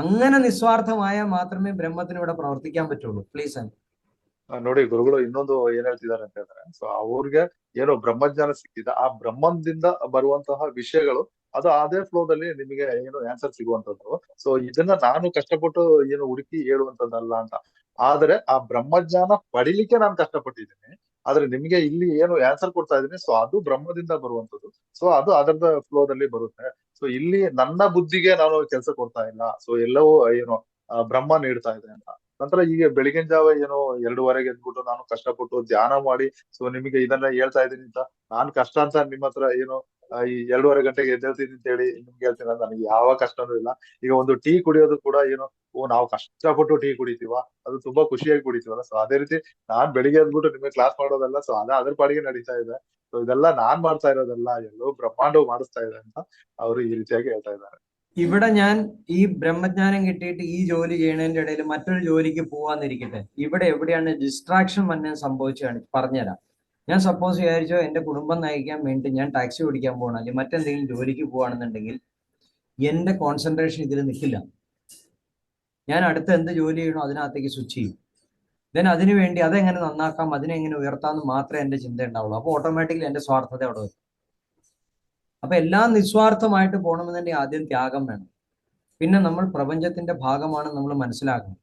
അങ്ങനെ നിസ്വാർത്ഥമായ മാത്രമേ ബ്രഹ്മത്തിന് ഇവിടെ ಪ್ರವರ್ತಿക്കാൻ ಪറ്റുള്ളൂ. ಪ್ಲೀಸ್. ನೋಡಿ ಗುರುಗಳು ಇನ್ನೊಂದು ಏನ್ ಹೇಳ್ತಿದ್ದಾರೆ ಅಂತ ಹೇಳಿದ್ರೆ, ಸೊ ಅವ್ರಿಗೆ ಏನೋ ಬ್ರಹ್ಮಜ್ಞಾನ ಸಿಕ್ಕಿದೆ, ಆ ಬ್ರಹ್ಮದಿಂದ ಬರುವಂತಹ ವಿಷಯಗಳು ಅದು ಅದೇ ಫ್ಲೋದಲ್ಲಿ ನಿಮಗೆ ಏನು ಆನ್ಸರ್ ಸಿಗುವಂತದ್ದು. ಸೊ ಇದನ್ನ ನಾನು ಕಷ್ಟಪಟ್ಟು ಏನು ಹುಡುಕಿ ಹೇಳುವಂತದ್ದಲ್ಲ ಅಂತ. ಆದ್ರೆ ಆ ಬ್ರಹ್ಮಜ್ಞಾನ ಪಡಿಲಿಕ್ಕೆ ನಾನು ಕಷ್ಟಪಟ್ಟಿದ್ದೀನಿ. ಆದ್ರೆ ನಿಮ್ಗೆ ಇಲ್ಲಿ ಏನು ಆನ್ಸರ್ ಕೊಡ್ತಾ ಇದ್ದೀನಿ, ಸೊ ಅದು ಬ್ರಹ್ಮದಿಂದ ಬರುವಂತದ್ದು. ಸೊ ಅದು ಅದರದ ಫ್ಲೋದಲ್ಲಿ ಬರುತ್ತೆ. ಸೊ ಇಲ್ಲಿ ನನ್ನ ಬುದ್ಧಿಗೆ ನಾನು ಕೆಲಸ ಕೊಡ್ತಾ ಇಲ್ಲ. ಸೊ ಎಲ್ಲವೂ ಏನು ಬ್ರಹ್ಮ ನೀಡ್ತಾ ಇದೆ ಅಂತ. ನಂತರ ಈಗ ಬೆಳಗಿನ ಜಾವ ಏನೋ 2:30ಗೆ ಎದ್ಬಿಟ್ಟು ನಾನು ಕಷ್ಟಪಟ್ಟು ಧ್ಯಾನ ಮಾಡಿ, ಸೊ ನಿಮಗೆ ಇದನ್ನ ಹೇಳ್ತಾ ಇದ್ದೀನಿ ಅಂತ ನಾನ್ ಕಷ್ಟ ಅಂತ ನಿಮ್ಮ ಹತ್ರ ಏನು ಈ 2:30 ಗಂಟೆಗೆ ಎದ್ದೇಳ್ತೀನಿ ಅಂತ ಹೇಳಿ ನಿಮ್ಗೆ ಹೇಳ್ತೀನಿ ಅಂತ ನನಗೆ ಯಾವ ಕಷ್ಟನೂ ಇಲ್ಲ. ಈಗ ಒಂದು ಟೀ ಕುಡಿಯೋದು ಕೂಡ ಏನು, ನಾವು ಕಷ್ಟಪಟ್ಟು ಟೀ ಕುಡಿತೀವ, ಅದು ತುಂಬಾ ಖುಷಿಯಾಗಿ ಕುಡಿತೀವಲ್ಲ. ಸೊ ಅದೇ ರೀತಿ ನಾನ್ ಬೆಳಿಗ್ಗೆ ಎದ್ಬಿಟ್ಟು ನಿಮಗೆ ಕ್ಲಾಸ್ ಮಾಡೋದಲ್ಲ. ಸೊ ಅದ್ರ ಪಾಡಿಗೆ ನಡೀತಾ ಇದೆ. ಸೊ ಇದೆಲ್ಲ ನಾನ್ ಮಾಡ್ತಾ ಇರೋದಲ್ಲ, ಎಲ್ಲೋ ಬ್ರಹ್ಮಾಂಡವು ಮಾಡಿಸ್ತಾ ಇದೆ ಅಂತ ಅವರು ಈ ರೀತಿಯಾಗಿ ಹೇಳ್ತಾ ಇದ್ದಾರೆ. ഇവിടെ ഞാൻ ഈ ബ്രഹ്മജ്ഞാനം കിട്ടിയിട്ട് ഈ ജോലി ചെയ്യണതിന്റെ ഇടയിൽ മറ്റൊരു ജോലിക്ക് പോവാന്നിരിക്കട്ടെ, ഇവിടെ എവിടെയാണ് ഡിസ്ട്രാക്ഷൻ വന്നെ സംഭവിച്ചാണ് പറഞ്ഞുതരാം. ഞാൻ സപ്പോസ് വിചാരിച്ചോ എന്റെ കുടുംബം നയിക്കാൻ വേണ്ടി ഞാൻ ടാക്സി ഓടിക്കാൻ പോകണം, അല്ലെങ്കിൽ മറ്റെന്തെങ്കിലും ജോലിക്ക് പോവാണെന്നുണ്ടെങ്കിൽ എന്റെ കോൺസെൻട്രേഷൻ ഇതിൽ നിൽക്കില്ല. ഞാൻ അടുത്ത എന്ത് ജോലി ചെയ്യണോ അതിനകത്തേക്ക് സ്വിച്ച് ചെയ്യും. ദെൻ അതിനുവേണ്ടി അതെങ്ങനെ നന്നാക്കാം, അതിനെ എങ്ങനെ ഉയർത്താമെന്ന് മാത്രമേ എന്റെ ചിന്ത ഉണ്ടാവുള്ളൂ. അപ്പോൾ ഓട്ടോമാറ്റിക്കലി എന്റെ സ്വാർത്ഥത അവിടെ വരും. അപ്പൊ എല്ലാം നിസ്വാർത്ഥമായിട്ട് പോകണമെന്നുണ്ടെങ്കിൽ ആദ്യം ത്യാഗം വേണം. പിന്നെ നമ്മൾ പ്രപഞ്ചത്തിന്റെ ഭാഗമാണ് നമ്മൾ മനസ്സിലാക്കണം.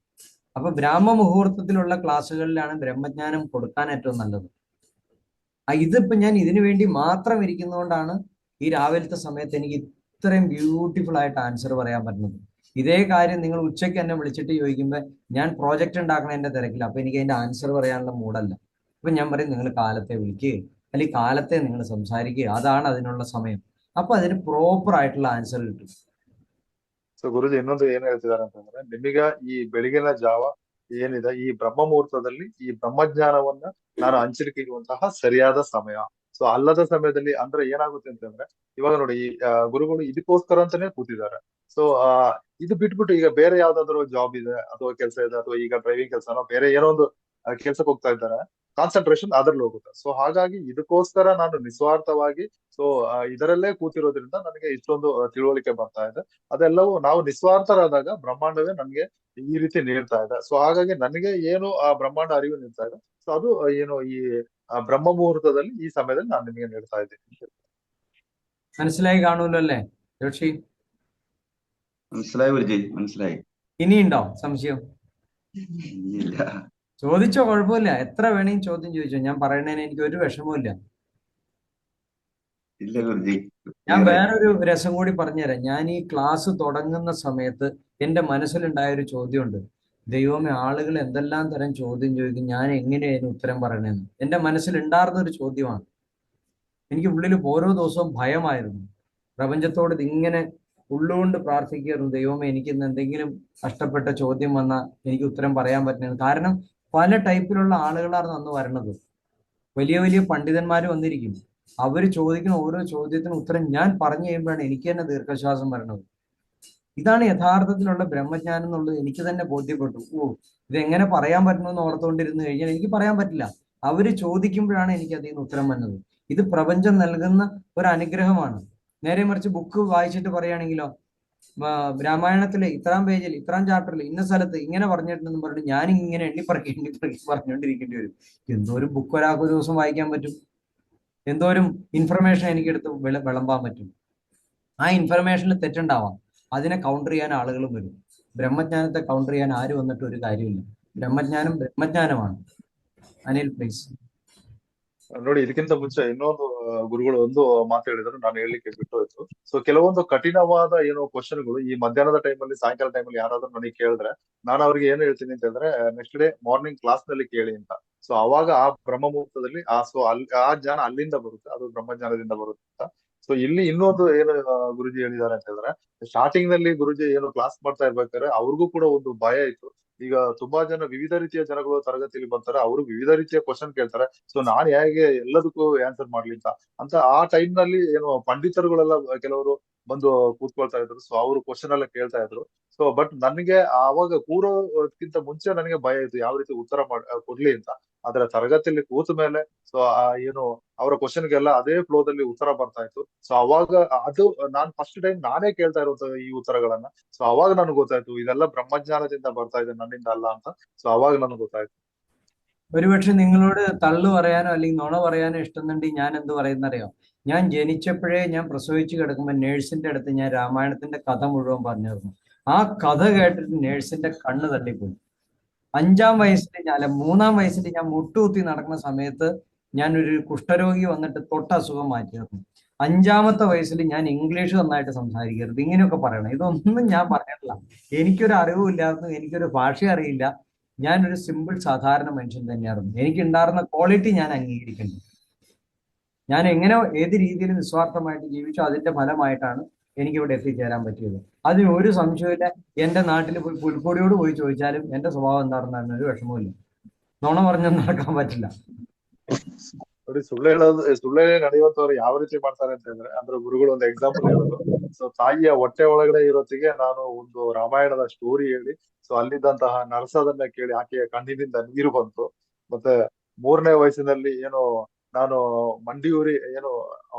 അപ്പൊ ബ്രാഹ്മ മുഹൂർത്തത്തിലുള്ള ക്ലാസ്സുകളിലാണ് ബ്രഹ്മജ്ഞാനം കൊടുക്കാൻ ഏറ്റവും നല്ലത്. ഇതിപ്പോ ഞാൻ ഇതിനു വേണ്ടി മാത്രം ഇരിക്കുന്നതുകൊണ്ടാണ് ഈ രാവിലത്തെ സമയത്ത് എനിക്ക് ഇത്രയും ബ്യൂട്ടിഫുൾ ആയിട്ട് ആൻസർ പറയാൻ പറ്റുന്നത്. ഇതേ കാര്യം നിങ്ങൾ ഉച്ചയ്ക്ക് എന്നെ വിളിച്ചിട്ട് ചോദിക്കുമ്പോൾ ഞാൻ പ്രോജക്റ്റ് ഉണ്ടാക്കണതിന്റെ തിരക്കില്ല, അപ്പൊ എനിക്ക് അതിന്റെ ആൻസർ പറയാനുള്ള മൂഡല്ല. അപ്പൊ ഞാൻ പറയും നിങ്ങൾ കാലത്തെ വിളിക്കുക, അല്ലെങ്കിൽ കാലത്തെ നിങ്ങൾ സംസാരിക്കുക, അതാണ് അതിനുള്ള സമയം. അപ്പൊ അതിന് പ്രോപ്പർ ആയിട്ടുള്ള ആൻസർ കിട്ടും. ಸೊ ಗುರುಜಿ ಇನ್ನೊಂದು ಏನ್ ಹೇಳ್ತಿದ್ದಾರೆ ಅಂತಂದ್ರೆ, ನಿಮಗ ಈ ಬೆಳಗಿನ ಜಾವ ಏನಿದೆ ಈ ಬ್ರಹ್ಮ ಮುಹೂರ್ತದಲ್ಲಿ ಈ ಬ್ರಹ್ಮಜ್ಞಾನವನ್ನ ನಾನು ಹಂಚಿಕೆಯುವಂತಹ ಸರಿಯಾದ ಸಮಯ. ಸೊ ಅಲ್ಲದ ಸಮಯದಲ್ಲಿ ಅಂದ್ರೆ ಏನಾಗುತ್ತೆ ಅಂತಂದ್ರೆ, ಇವಾಗ ನೋಡಿ ಈ ಗುರುಗಳು ಇದಕ್ಕೋಸ್ಕರ ಅಂತಾನೆ ಕೂತಿದ್ದಾರೆ. ಸೊ ಇದು ಬಿಟ್ಬಿಟ್ಟು ಈಗ ಬೇರೆ ಯಾವ್ದಾದ್ರು ಜಾಬ್ ಇದೆ ಅಥವಾ ಕೆಲಸ ಇದೆ, ಅಥವಾ ಈಗ ಡ್ರೈವಿಂಗ್ ಕೆಲಸನೋ ಬೇರೆ ಏನೋ ಒಂದು ಕೆಲ್ಸಕ್ಕೆ ಹೋಗ್ತಾ ಇದ್ದಾರೆ, ಕಾನ್ಸಂಟ್ರೇಷನ್ ಅದ್ರಲ್ಲಿ ಹೋಗುತ್ತೆ. ಸೊ ಹಾಗಾಗಿ ಇದಕ್ಕೋಸ್ಕರ ನಾನು ನಿಸ್ವಾರ್ಥವಾಗಿ ಸೊ ಇದರಲ್ಲೇ ಕೂತಿರೋದ್ರಿಂದ ನನಗೆ ಇಷ್ಟೊಂದು ತಿಳುವಳಿಕೆ ಬರ್ತಾ ಇದೆ. ಅದೆಲ್ಲವೂ ನಾವು ನಿಸ್ವಾರ್ಥರಾದಾಗ ಬ್ರಹ್ಮಾಂಡವೇ ನನ್ಗೆ ಈ ರೀತಿ ನೀಡ್ತಾ ಇದೆ. ಸೊ ಹಾಗಾಗಿ ನನಗೆ ಏನು ಆ ಬ್ರಹ್ಮಾಂಡ ಅರಿವು ನೀಡ್ತಾ ಇದೆ, ಸೊ ಅದು ಏನು ಈ ಬ್ರಹ್ಮ ಮುಹೂರ್ತದಲ್ಲಿ ಈ ಸಮಯದಲ್ಲಿ ನಾನು ನಿಮಗೆ ನೀಡ್ತಾ ಇದ್ದೀನಿ. മനസ്സിലായി കാണുമല്ലോ അല്ലേ ജോഷി? മനസ്സിലായി ഗുരുജി, മനസ്സിലായി. ഇനിയുണ്ടോ സംശയം? ഇല്ല. ചോദിച്ചോ, കുഴപ്പമില്ല. എത്ര വേണമെങ്കിൽ ചോദ്യം ചോദിച്ചോ. ഞാൻ പറയണതിന് എനിക്ക് ഒരു വിഷമവും ഇല്ല. ഇല്ല ഗുരുജി. ഞാൻ വേറൊരു രസം കൂടി പറഞ്ഞുതരാം. ഞാൻ ഈ ക്ലാസ് തുടങ്ങുന്ന സമയത്ത് എന്റെ മനസ്സിലുണ്ടായ ഒരു ചോദ്യമുണ്ട്. ദൈവമേ, ആളുകൾ എന്തെല്ലാം തരം ചോദ്യം ചോദിക്കും, ഞാൻ എങ്ങനെയായിരുന്നു ഉത്തരം പറയണേന്ന് എന്റെ മനസ്സിലുണ്ടായിരുന്ന ഒരു ചോദ്യമാണ്. എനിക്ക് ഉള്ളിൽ ഓരോ ദിവസവും ഭയമായിരുന്നു. പ്രപഞ്ചത്തോട് ഇതിങ്ങനെ ഉള്ളുകൊണ്ട് പ്രാർത്ഥിക്കുകയായിരുന്നു, ദൈവമേ എനിക്ക് ഇന്ന് എന്തെങ്കിലും കഷ്ടപ്പെട്ട ചോദ്യം വന്നാൽ എനിക്ക് ഉത്തരം പറയാൻ പറ്റുന്നത്. കാരണം പല ടൈപ്പിലുള്ള ആളുകളാണ് അന്ന് വരണത്. വലിയ വലിയ പണ്ഡിതന്മാർ വന്നിരിക്കും. അവർ ചോദിക്കുന്ന ഓരോ ചോദ്യത്തിനും ഉത്തരം ഞാൻ പറഞ്ഞു കഴിയുമ്പോഴാണ് എനിക്ക് തന്നെ ദീർഘശ്വാസം വരണത്. ഇതാണ് യഥാർത്ഥത്തിലുള്ള ബ്രഹ്മജ്ഞാനം എന്നുള്ളത് എനിക്ക് തന്നെ ബോധ്യപ്പെട്ടു. ഇതെങ്ങനെ പറയാൻ പറ്റുമെന്ന് ഓർത്തുകൊണ്ടിരുന്നു കഴിഞ്ഞാൽ എനിക്ക് പറയാൻ പറ്റില്ല. അവര് ചോദിക്കുമ്പോഴാണ് എനിക്ക് അതിൽ നിന്ന് ഉത്തരം വന്നത്. ഇത് പ്രപഞ്ചം നൽകുന്ന ഒരു അനുഗ്രഹമാണ്. നേരെ മറിച്ച് ബുക്ക് വായിച്ചിട്ട് പറയുകയാണെങ്കിലോ, രാമായണത്തിലെ ഇത്രാം പേജിൽ ഇത്രാം ചാപ്റ്ററിൽ ഇന്ന സ്ഥലത്ത് ഇങ്ങനെ പറഞ്ഞിട്ടുണ്ടെന്ന് പറഞ്ഞിട്ട് ഞാൻ ഇങ്ങനെ എണ്ണിപ്പറക്കി പറഞ്ഞുകൊണ്ടിരിക്കേണ്ടി വരും. എന്തോരം ബുക്ക് ഒരാൾക്ക് ഒരു ദിവസം വായിക്കാൻ പറ്റും, എന്തോരം ഇൻഫർമേഷൻ എനിക്കെടുത്ത് വിളമ്പാൻ പറ്റും. ആ ഇൻഫർമേഷനിൽ തെറ്റുണ്ടാവാം, അതിനെ കൗണ്ടർ ചെയ്യാൻ ആളുകളും വരും. ബ്രഹ്മജ്ഞാനത്തെ കൗണ്ടർ ചെയ്യാൻ ആര് വന്നിട്ട് ഒരു കാര്യമില്ല. ബ്രഹ്മജ്ഞാനം ബ്രഹ്മജ്ഞാനമാണ്. ಅನಿಲ್ ಪ್ಲೀಸ್. ನೋಡಿ, ಇದಕ್ಕಿಂತ ಮುಂಚೆ ಇನ್ನೊಂದು ಗುರುಗಳು ಒಂದು ಮಾತು ಹೇಳಿದ್ರು, ನಾನು ಹೇಳಲಿಕ್ಕೆ ಬಿಟ್ಟು ಹೋಯ್ತು. ಸೊ ಕೆಲವೊಂದು ಕಠಿಣವಾದ ಏನೋ ಕ್ವಶನ್ಗಳು ಈ ಮಧ್ಯಾಹ್ನದ ಟೈಮಲ್ಲಿ ಸಾಯಂಕಾಲ ಟೈಮಲ್ಲಿ ಯಾರಾದ್ರೂ ನನಗೆ ಕೇಳಿದ್ರೆ ನಾನು ಅವ್ರಿಗೆ ಏನ್ ಹೇಳ್ತೀನಿ ಅಂತ ಹೇಳಿದ್ರೆ, ನೆಕ್ಸ್ಟ್ ಡೇ ಮಾರ್ನಿಂಗ್ ಕ್ಲಾಸ್ ನಲ್ಲಿ ಕೇಳಿ ಅಂತ. ಸೊ ಅವಾಗ ಆ ಬ್ರಹ್ಮ ಮುಹೂರ್ತದಲ್ಲಿ ಆ ಜ್ಞಾನ ಅಲ್ಲಿಂದ ಬರುತ್ತೆ, ಅದು ಬ್ರಹ್ಮಜ್ಞಾನದಿಂದ ಬರುತ್ತೆ ಅಂತ. ಸೊ ಇಲ್ಲಿ ಇನ್ನೊಂದು ಏನು ಗುರುಜಿ ಹೇಳಿದ್ದಾರೆ ಅಂತ ಹೇಳಿದ್ರೆ, ಸ್ಟಾರ್ಟಿಂಗ್ ನಲ್ಲಿ ಗುರುಜಿ ಏನು ಕ್ಲಾಸ್ ಮಾಡ್ತಾ ಇರ್ಬೇಕಾದ್ರೆ ಅವ್ರಿಗೂ ಕೂಡ ಒಂದು ಭಯ ಇತ್ತು. ಈಗ ತುಂಬಾ ಜನ ವಿವಿಧ ರೀತಿಯ ಜನಗಳು ತರಗತಿಯಲ್ಲಿ ಬರ್ತಾರೆ, ಅವರು ವಿವಿಧ ರೀತಿಯ ಕ್ವಶನ್ ಕೇಳ್ತಾರೆ. ಸೊ ನಾನ್ ಹೇಗೆ ಎಲ್ಲದಕ್ಕೂ ಆನ್ಸರ್ ಮಾಡ್ಲಿ ಅಂತ ಆ ಟೈಮ್ ನಲ್ಲಿ ಏನು ಪಂಡಿತರುಗಳೆಲ್ಲ ಕೆಲವರು ಬಂದು ಕೂತ್ಕೊಳ್ತಾ ಇದ್ರು. ಸೊ ಅವರು ಕ್ವಶನ್ ಎಲ್ಲ ಕೇಳ್ತಾ ಇದ್ರು. ಸೊ ಬಟ್ ನನಗೆ ಆವಾಗ ಕೂರೋಕ್ಕಿಂತ ಮುಂಚೆ ನನಗೆ ಭಯ ಇತ್ತು ಯಾವ ರೀತಿ ಉತ್ತರ ಕೊಡ್ಲಿ ಅಂತ. ಆದ್ರೆ ತರಗತಿಯಲ್ಲಿ ಕೂತ ಮೇಲೆ ಸೊ ಏನು ಅವರ ಕ್ವಶನ್ಗೆಲ್ಲ ಅದೇ ಫ್ಲೋದಲ್ಲಿ ಉತ್ತರ ಬರ್ತಾ ಇತ್ತು. ಸೊ ಅವಾಗ ಅದು ನಾನ್ ಫಸ್ಟ್ ಟೈಮ್ ನಾನೇ ಕೇಳ್ತಾ ಇರುವಂತ ಈ ಉತ್ತರಗಳನ್ನ. ಸೊ ಅವಾಗ ನನಗೆ ಗೊತ್ತಾಯ್ತು ಇದೆಲ್ಲ ಬ್ರಹ್ಮಜ್ಞಾನದಿಂದ ಬರ್ತಾ ಇದೆ, ನನ್ನಿಂದ ಅಲ್ಲ ಅಂತ. ಸೊ ಅವಾಗ ನನಗೆ ಗೊತ್ತಾಯ್ತು. ഒരുപക്ഷെ നിങ്ങളോട് തള്ളു പറയാനോ അല്ലെങ്കിൽ നുണ പറയാനോ ഇഷ്ടമുണ്ടെങ്കിൽ ഞാൻ എന്ത് പറയുന്നറിയോ? ഞാൻ ജനിച്ചപ്പോഴേ ഞാൻ പ്രസവിച്ച് കിടക്കുമ്പോൾ നേഴ്സിന്റെ അടുത്ത് ഞാൻ രാമായണത്തിന്റെ കഥ മുഴുവൻ പറഞ്ഞിരുന്നു. ആ കഥ കേട്ടിട്ട് നേഴ്സിന്റെ കണ്ണ് തള്ളിപ്പോയി. 5-ാം വയസ്സിൽ ഞാൻ 3-ാം വയസ്സിൽ ഞാൻ മുട്ടുകുത്തി നടക്കുന്ന സമയത്ത് ഞാൻ ഒരു കുഷ്ഠരോഗി വന്നിട്ട് തൊട്ട അസുഖം മാറ്റിയിരുന്നു. 5-ാമത്തെ വയസ്സിൽ ഞാൻ ഇംഗ്ലീഷ് നന്നായിട്ട് സംസാരിക്കരുത്, ഇങ്ങനെയൊക്കെ പറയണം. ഇതൊന്നും ഞാൻ പറഞ്ഞിട്ടില്ല. എനിക്കൊരു അറിവുമില്ലായിരുന്നു, എനിക്കൊരു ഭാഷ അറിയില്ല. ഞാനൊരു സിമ്പിൾ സാധാരണ മനുഷ്യൻ തന്നെയായിരുന്നു. എനിക്കുണ്ടായിരുന്ന ക്വാളിറ്റി ഞാൻ അംഗീകരിക്കുന്നു. ഞാൻ എങ്ങനെ ഏത് രീതിയിൽ നിസ്വാർത്ഥമായിട്ട് ജീവിച്ചോ അതിന്റെ ഫലമായിട്ടാണ് എനിക്ക് ഇവിടെ എത്തിച്ചേരാൻ പറ്റിയത്. അതിന് ഒരു സംശയമില്ല. എന്റെ നാട്ടിൽ പോയി പുൽക്കൊടിയോട് പോയി ചോദിച്ചാലും എന്റെ സ്വഭാവം എന്താണെന്ന് ഒരു വിഷമവുമില്ല. ನುಣ പറഞ്ഞൊന്നും നടക്കാൻ പറ്റില്ല. ನೋಡಿ, ಸುಳ್ಳು ನಡೆಯುವಂತವ್ರು ಯಾವ ರೀತಿ ಮಾಡ್ತಾರೆ ಅಂತ ಅಂದ್ರೆ ಗುರುಗಳು ಒಂದು ಎಕ್ಸಾಂಪಲ್ ಹೇಳೋದು. ಸೊ ತಾಯಿಯ ಹೊಟ್ಟೆ ಒಳಗಡೆ ಇರೋತ್ತಿಗೆ ನಾನು ಒಂದು ರಾಮಾಯಣದ ಸ್ಟೋರಿ ಹೇಳಿ, ಸೊ ಅಲ್ಲಿದ್ದಂತಹ ನರಸದನ್ನ ಕೇಳಿ ಆಕೆಯ ಕಣ್ಣಿನಿಂದ ನೀರು ಬಂತು. ಮತ್ತೆ 3ನೇ ವಯಸ್ಸಿನಲ್ಲಿ ಏನು ನಾನು ಮಂಡಿಯೂರಿ ಏನು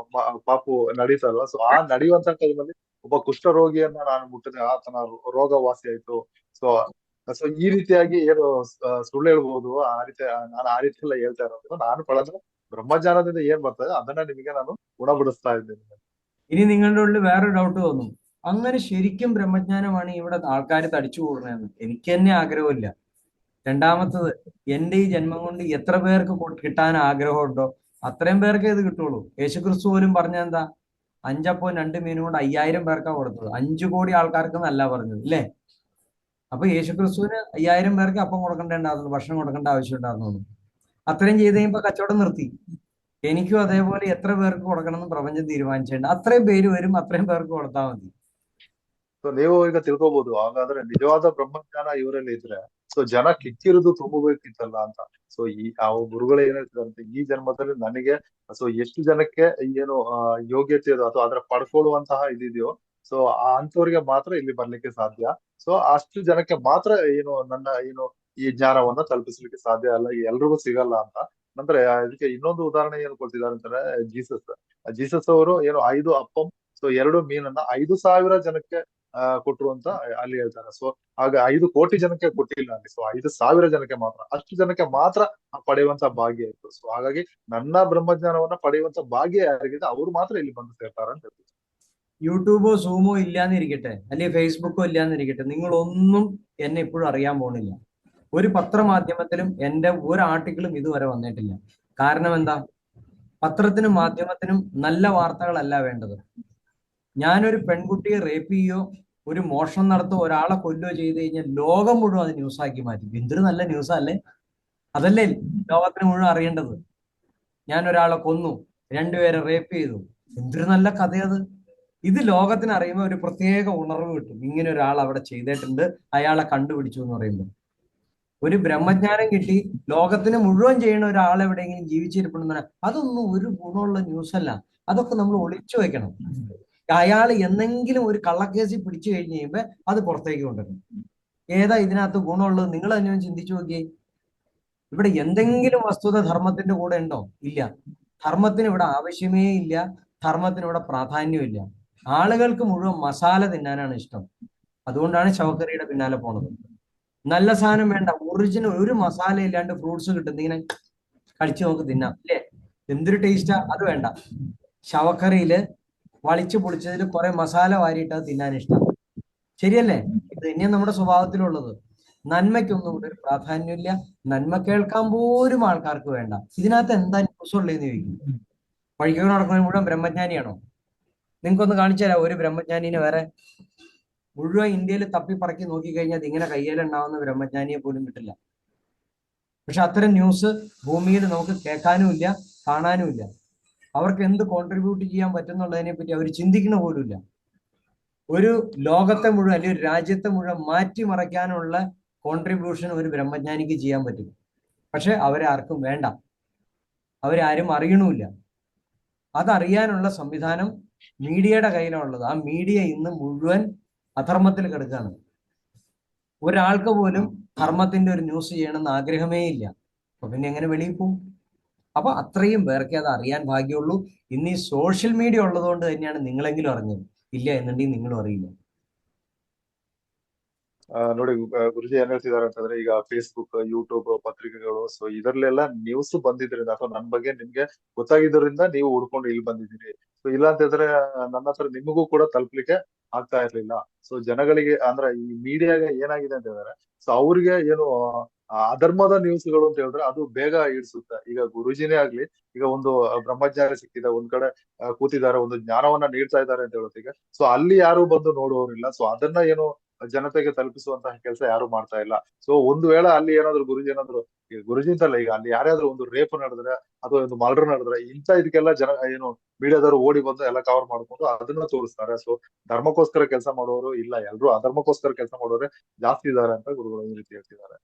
ಪಾಪು ನಡೀತಲ್ವ, ಸೊ ಆ ನಡೆಯುವಂತ ಟೈಮಲ್ಲಿ ಒಬ್ಬ ಕುಷ್ಠರೋಗಿಯನ್ನ ನಾನು ಮುಟ್ಟಿದೆ, ಆತನ ರೋಗ ವಾಸಿ ಆಯ್ತು. ಸೊ ಸೊ ಈ ರೀತಿಯಾಗಿ ಏನು ಸುಳ್ಳು ಹೇಳ್ಬೋದು, ಆ ರೀತಿ ನಾನು ಆ ರೀತಿ ಎಲ್ಲ ಹೇಳ್ತಾ ಇರೋದು. ನಾನು ಪಡೆದ ಬ್ರಹ್ಮಜ್ಞಾನದಿಂದ ಏನ್ ಬರ್ತದೆ ಅದನ್ನ ನಿಮಗೆ ನಾನು ಗುಣಪಡಿಸ್ತಾ ഇದ್ದೀನಿ. ഇനി നിങ്ങളുടെ ഉള്ളിൽ വേറൊരു ഡൗട്ട് തോന്നും, അങ്ങനെ ശരിക്കും ബ്രഹ്മജ്ഞാനമാണ് ഇവിടെ ആൾക്കാർ തടിച്ചു കൂടുന്നതെന്ന്. എനിക്ക് തന്നെ ആഗ്രഹമില്ല. രണ്ടാമത്തത്, എന്റെ ഈ ജന്മം കൊണ്ട് എത്ര പേർക്ക് കിട്ടാൻ ആഗ്രഹമുണ്ടോ അത്രയും പേർക്കേ ഇത് കിട്ടുള്ളൂ. യേശുക്രിസ്തു പോലും പറഞ്ഞ എന്താ? 5 അപ്പവും 2 മീനും കൊണ്ട് 5000 പേർക്കാ കൊടുത്തത്. 5 കോടി ആൾക്കാർക്ക് എന്നല്ല പറഞ്ഞത്, ഇല്ലേ? അപ്പൊ യേശുക്രിസ്തുവിന് 5000 പേർക്ക് അപ്പം കൊടുക്കേണ്ടതായിരുന്നു, ഭക്ഷണം കൊടുക്കേണ്ട ആവശ്യം ഉണ്ടായിരുന്നു. അത്രയും ചെയ്ത് കഴിയുമ്പോ കച്ചവടം നിർത്തി. എനിക്കും അതേപോലെ എത്ര പേർക്ക് കൊടുക്കണം എന്ന് പ്രപഞ്ചം തീരുമാനിച്ചിട്ടുണ്ട്. അത്രയും പേര് വരും, ಅത്രയും പേർക്ക് കൊടുത്താൽ മതി. ಸೊ ನೀವು ಈಗ ತಿಳ್ಕೊಬಹುದು, ಹಾಗಾದ್ರೆ ನಿಜವಾದ ಬ್ರಹ್ಮಜ್ಞಾನ ಇವರಲ್ಲಿ ಇದ್ರೆ ಸೊ ಜನ ಕಿಕ್ಕಿರಿದು ತುಂಬಬೇಕಿತ್ತಲ್ಲ ಅಂತ. ಸೊ ಆ ಗುರುಗಳು ಏನ್ ಹೇಳ್ತಿದಾರಂತೆ, ಈ ಜನ್ಮದಲ್ಲಿ ನನಗೆ ಸೊ ಎಷ್ಟು ಜನಕ್ಕೆ ಏನು ಯೋಗ್ಯತೆ ಇದೆ ಅಥವಾ ಅದರ ಪಡ್ಕೊಳ್ಳುವಂತಹ ಇದಿದೆಯೋ ಸೊ ಅಂತವ್ರಿಗೆ ಮಾತ್ರ ಇಲ್ಲಿ ಬರ್ಲಿಕ್ಕೆ ಸಾಧ್ಯ. ಸೊ ಅಷ್ಟು ಜನಕ್ಕೆ ಮಾತ್ರ ಏನು ನನ್ನ ಏನು ಈ ಜ್ಞಾನವನ್ನ ತಲುಪಿಸ್ಲಿಕ್ಕೆ ಸಾಧ್ಯ ಅಲ್ಲ, ಎಲ್ರಿಗೂ ಸಿಗಲ್ಲ ಅಂತ. ನಂತರ ಇದಕ್ಕೆ ಇನ್ನೊಂದು ಉದಾಹರಣೆ ಏನು ಕೊಡ್ತಿದ್ದಾರೆ ಅಂತಂದ್ರೆ ಜೀಸಸ್ ಅವರು ಏನು 5 ಅಪ್ಪಂ ಸೊ 2 ಮೀನನ್ನ 5,000 ಜನಕ್ಕೆ ಕೊಟ್ರು ಅಂತ ಅಲ್ಲಿ ಹೇಳ್ತಾರೆ. ಸೊ ಆಗ 5 ಕೋಟಿ ಜನಕ್ಕೆ ಕೊಟ್ಟಿಲ್ಲ ಅಲ್ಲಿ. ಸೊ 5,000 ಜನಕ್ಕೆ ಮಾತ್ರ, ಅಷ್ಟು ಜನಕ್ಕೆ ಮಾತ್ರ ಪಡೆಯುವಂತ ಭಾಗ್ಯ ಇತ್ತು. ಸೊ ಹಾಗಾಗಿ ನನ್ನ ಬ್ರಹ್ಮಜ್ಞಾನವನ್ನ ಪಡೆಯುವಂತ ಭಾಗ್ಯ ಯಾರಿಗಿದೆ ಅವ್ರು ಮಾತ್ರ ಇಲ್ಲಿ ಬಂದು ಸೇರ್ತಾರೆ ಅಂತ ಹೇಳ್ತಾರೆ. യൂട്യൂബോ സൂമോ ഇല്ലാന്നിരിക്കട്ടെ, അല്ലെങ്കിൽ ഫേസ്ബുക്കോ ഇല്ലാന്നിരിക്കട്ടെ, നിങ്ങളൊന്നും എന്നെ ഇപ്പോഴും അറിയാൻ പോകുന്നില്ല. ഒരു പത്രമാധ്യമത്തിലും എന്റെ ഒരു ആർട്ടിക്കിളും ഇതുവരെ വന്നിട്ടില്ല. കാരണം എന്താ? പത്രത്തിനും മാധ്യമത്തിനും നല്ല വാർത്തകളല്ല വേണ്ടത്. ഞാനൊരു പെൺകുട്ടിയെ റേപ്പ് ചെയ്യോ ഒരു മോഷണം നടത്തുകയോ ഒരാളെ കൊല്ലുകയോ ചെയ്ത് കഴിഞ്ഞാൽ ലോകം മുഴുവൻ അത് ന്യൂസാക്കി മാറ്റും. എന്തൊരു നല്ല ന്യൂസാ അല്ലേ? അതല്ലേ ലോകത്തിന് മുഴുവൻ അറിയേണ്ടത്. ഞാൻ ഒരാളെ കൊന്നു, 2 പേരെ റേപ്പ് ചെയ്തു, എന്തൊരു നല്ല കഥയത്. ഇത് ലോകത്തിന് അറിയുമ്പോൾ ഒരു പ്രത്യേക ഉണർവ് കിട്ടും. ഇങ്ങനെ ഒരാൾ അവിടെ ചെയ്തിട്ടുണ്ട്, അയാളെ കണ്ടുപിടിച്ചു എന്ന് പറയുമ്പോൾ. ഒരു ബ്രഹ്മജ്ഞാനം കിട്ടി ലോകത്തിന് മുഴുവൻ ചെയ്യുന്ന ഒരാൾ എവിടെയെങ്കിലും ജീവിച്ചിരിപ്പുണ്ടെന്ന് അതൊന്നും ഒരു ഗുണമുള്ള ന്യൂസ് അല്ല. അതൊക്കെ നമ്മൾ ഒളിച്ചു വെക്കണം. അയാൾ എന്തെങ്കിലും ഒരു കള്ളക്കേസിൽ പിടിച്ചു കഴിഞ്ഞ് കഴിയുമ്പോൾ അത് പുറത്തേക്ക് കൊണ്ടുവരണം. ഏതാ ഇതിനകത്ത് ഗുണമുള്ളത്? നിങ്ങൾ തന്നെ ചിന്തിച്ചു നോക്കിയേ. ഇവിടെ എന്തെങ്കിലും വസ്തുത ധർമ്മത്തിന്റെ കൂടെ ഉണ്ടോ? ഇല്ല. ധർമ്മത്തിന് ഇവിടെ ആവശ്യമേ ഇല്ല, ധർമ്മത്തിന് ഇവിടെ പ്രാധാന്യമില്ല. ആളുകൾക്ക് മുഴുവൻ മസാല തിന്നാനാണ് ഇഷ്ടം. അതുകൊണ്ടാണ് ശവക്കറിയുടെ പിന്നാലെ പോണത്. നല്ല സാധനം വേണ്ട, ഒറിജിനൽ ഒരു മസാല ഇല്ലാണ്ട് ഫ്രൂട്ട്സ് കിട്ടും, ഇങ്ങനെ കഴിച്ചു നോക്ക് തിന്നാം, അല്ലേ? എന്തൊരു ടേസ്റ്റാ. അത് വേണ്ട. ശവക്കറിയില് വളിച്ചു പൊളിച്ചതിൽ കുറെ മസാല വാരിയിട്ട് അത് തിന്നാൻ ഇഷ്ടം. ശരിയല്ലേ? ഇത് തന്നെയാണ് നമ്മുടെ സ്വഭാവത്തിലുള്ളത്. നന്മയ്ക്കൊന്നും ഇവിടെ ഒരു പ്രാധാന്യമില്ല. നന്മ കേൾക്കാൻ പോലും ആൾക്കാർക്ക് വേണ്ട. ഇതിനകത്ത് എന്താ ന്യൂസ് ഉള്ളതെന്ന് ചോദിക്കും. വഴിക്കുക നടക്കുന്നത് മുഴുവൻ ബ്രഹ്മജ്ഞാനിയാണോ? നിങ്ങൾക്കൊന്ന് കാണിച്ചു തരാം ഒരു ബ്രഹ്മജ്ഞാനിനെ വേറെ. മുഴുവൻ ഇന്ത്യയിൽ തപ്പിപ്പറക്കി നോക്കിക്കഴിഞ്ഞാൽ ഇങ്ങനെ കയ്യിലുണ്ടാവുന്ന ബ്രഹ്മജ്ഞാനിയെ പോലും കിട്ടില്ല. പക്ഷെ അത്തരം ന്യൂസ് ഭൂമിയിൽ നമുക്ക് കേൾക്കാനുമില്ല, കാണാനുമില്ല. അവർക്ക് എന്ത് കോൺട്രിബ്യൂട്ട് ചെയ്യാൻ പറ്റുന്നുള്ളതിനെ പറ്റി അവർ ചിന്തിക്കുന്ന പോലുമില്ല. ഒരു ലോകത്തെ മുഴുവൻ അല്ലെങ്കിൽ ഒരു രാജ്യത്തെ മുഴുവൻ മാറ്റിമറിക്കാനുള്ള കോൺട്രിബ്യൂഷൻ ഒരു ബ്രഹ്മജ്ഞാനിക്ക് ചെയ്യാൻ പറ്റും. പക്ഷെ അവരെ ആർക്കും വേണ്ട, അവരാരും അറിയണമില്ല. അതറിയാനുള്ള സംവിധാനം മീഡിയയുടെ കയ്യിലുള്ളത്. ആ മീഡിയ ഇന്ന് മുഴുവൻ അധർമ്മത്തിൽ കിടക്കുകയാണ്. ഒരാൾക്ക് പോലും ധർമ്മത്തിന്റെ ഒരു ന്യൂസ് ചെയ്യണമെന്ന് ആഗ്രഹമേ ഇല്ല. അപ്പൊ പിന്നെ എങ്ങനെ വെളിയിൽ പോകും? അപ്പൊ അത്രയും പേർക്ക് അത് അറിയാൻ ഭാഗ്യമുള്ളൂ. ഇന്ന് ഈ സോഷ്യൽ മീഡിയ ഉള്ളത് തന്നെയാണ് നിങ്ങളെങ്കിലും അറിഞ്ഞത്. ഇല്ല എന്നുണ്ടെങ്കിൽ നിങ്ങളും അറിയില്ല. ನೋಡಿ ಗುರುಜಿ ಏನ್ ಹೇಳ್ತಿದಾರೆ ಅಂತಂದ್ರೆ, ಈಗ ಫೇಸ್ಬುಕ್, ಯೂಟ್ಯೂಬ್, ಪತ್ರಿಕೆಗಳು, ಸೊ ಇದರಲ್ಲೆಲ್ಲ ನ್ಯೂಸ್ ಬಂದಿದ್ರಿಂದ ಅಥವಾ ನನ್ನ ಬಗ್ಗೆ ನಿಮ್ಗೆ ಗೊತ್ತಾಗಿದ್ದರಿಂದ ನೀವು ಹುಡ್ಕೊಂಡು ಇಲ್ಲಿ ಬಂದಿದ್ದೀರಿ. ಸೊ ಇಲ್ಲ ಅಂತ ಹೇಳಿದ್ರೆ ನನ್ನ ಹತ್ರ ನಿಮಗೂ ಕೂಡ ತಲುಪ್ಲಿಕ್ಕೆ ಆಗ್ತಾ ಇರ್ಲಿಲ್ಲ. ಸೊ ಜನಗಳಿಗೆ ಅಂದ್ರೆ ಈ ಮೀಡಿಯಾಗೆ ಏನಾಗಿದೆ ಅಂತ ಹೇಳಿದ್ರೆ, ಸೊ ಅವ್ರಿಗೆ ಏನು ಅಧರ್ಮದ ನ್ಯೂಸ್ಗಳು ಅಂತ ಹೇಳಿದ್ರೆ ಅದು ಬೇಗ ಇಡ್ಸುತ್ತೆ. ಈಗ ಗುರುಜಿನೇ ಆಗ್ಲಿ, ಈಗ ಒಂದು ಬ್ರಹ್ಮಜ್ಞಾನಿ ಸಿಕ್ಕಿದೆ, ಒಂದ್ ಕಡೆ ಕೂತಿದ್ದಾರೆ, ಒಂದು ಜ್ಞಾನವನ್ನ ನೀಡ್ತಾ ಇದ್ದಾರೆ ಅಂತ ಹೇಳೋದಕ್ಕೆ, ಸೊ ಅಲ್ಲಿ ಯಾರು ಬಂದು ನೋಡುವವರಿಲ್ಲ. ಸೊ ಅದನ್ನ ಏನು ಜನತೆಗೆ ತಲುಪಿಸುವಂತಹ ಕೆಲಸ ಯಾರು ಮಾಡ್ತಾ ಇಲ್ಲ. ಸೊ ಒಂದು ವೇಳೆ ಅಲ್ಲಿ ಏನಾದ್ರು ಗುರುಜಿ ಏನಾದ್ರು, ಈಗ ಗುರುಜಿ ಅಂತಲ್ಲ, ಈಗ ಅಲ್ಲಿ ಯಾರ್ಯಾದ್ರು ಒಂದು ರೇಪ್ ನಡೆದ್ರೆ ಅಥವಾ ಒಂದು ಮರ್ಡರ್ ನಡೆದ್ರೆ ಇಂಥ ಇದಕ್ಕೆಲ್ಲ ಜನ ಏನು ಮೀಡಿಯಾದವರು ಓಡಿ ಬಂದು ಎಲ್ಲ ಕವರ್ ಮಾಡ್ಕೊಂಡು ಅದನ್ನ ತೋರಿಸ್ತಾರೆ. ಸೊ ಧರ್ಮಕ್ಕೋಸ್ಕರ ಕೆಲಸ ಮಾಡುವವರು ಇಲ್ಲ, ಎಲ್ರು ಅಧರ್ಮಕ್ಕೋಸ್ಕರ ಕೆಲಸ ಮಾಡೋರೆ ಜಾಸ್ತಿ ಇದ್ದಾರೆ ಅಂತ ಗುರುಗಳು ಈ ರೀತಿ ಹೇಳ್ತಿದ್ದಾರೆ.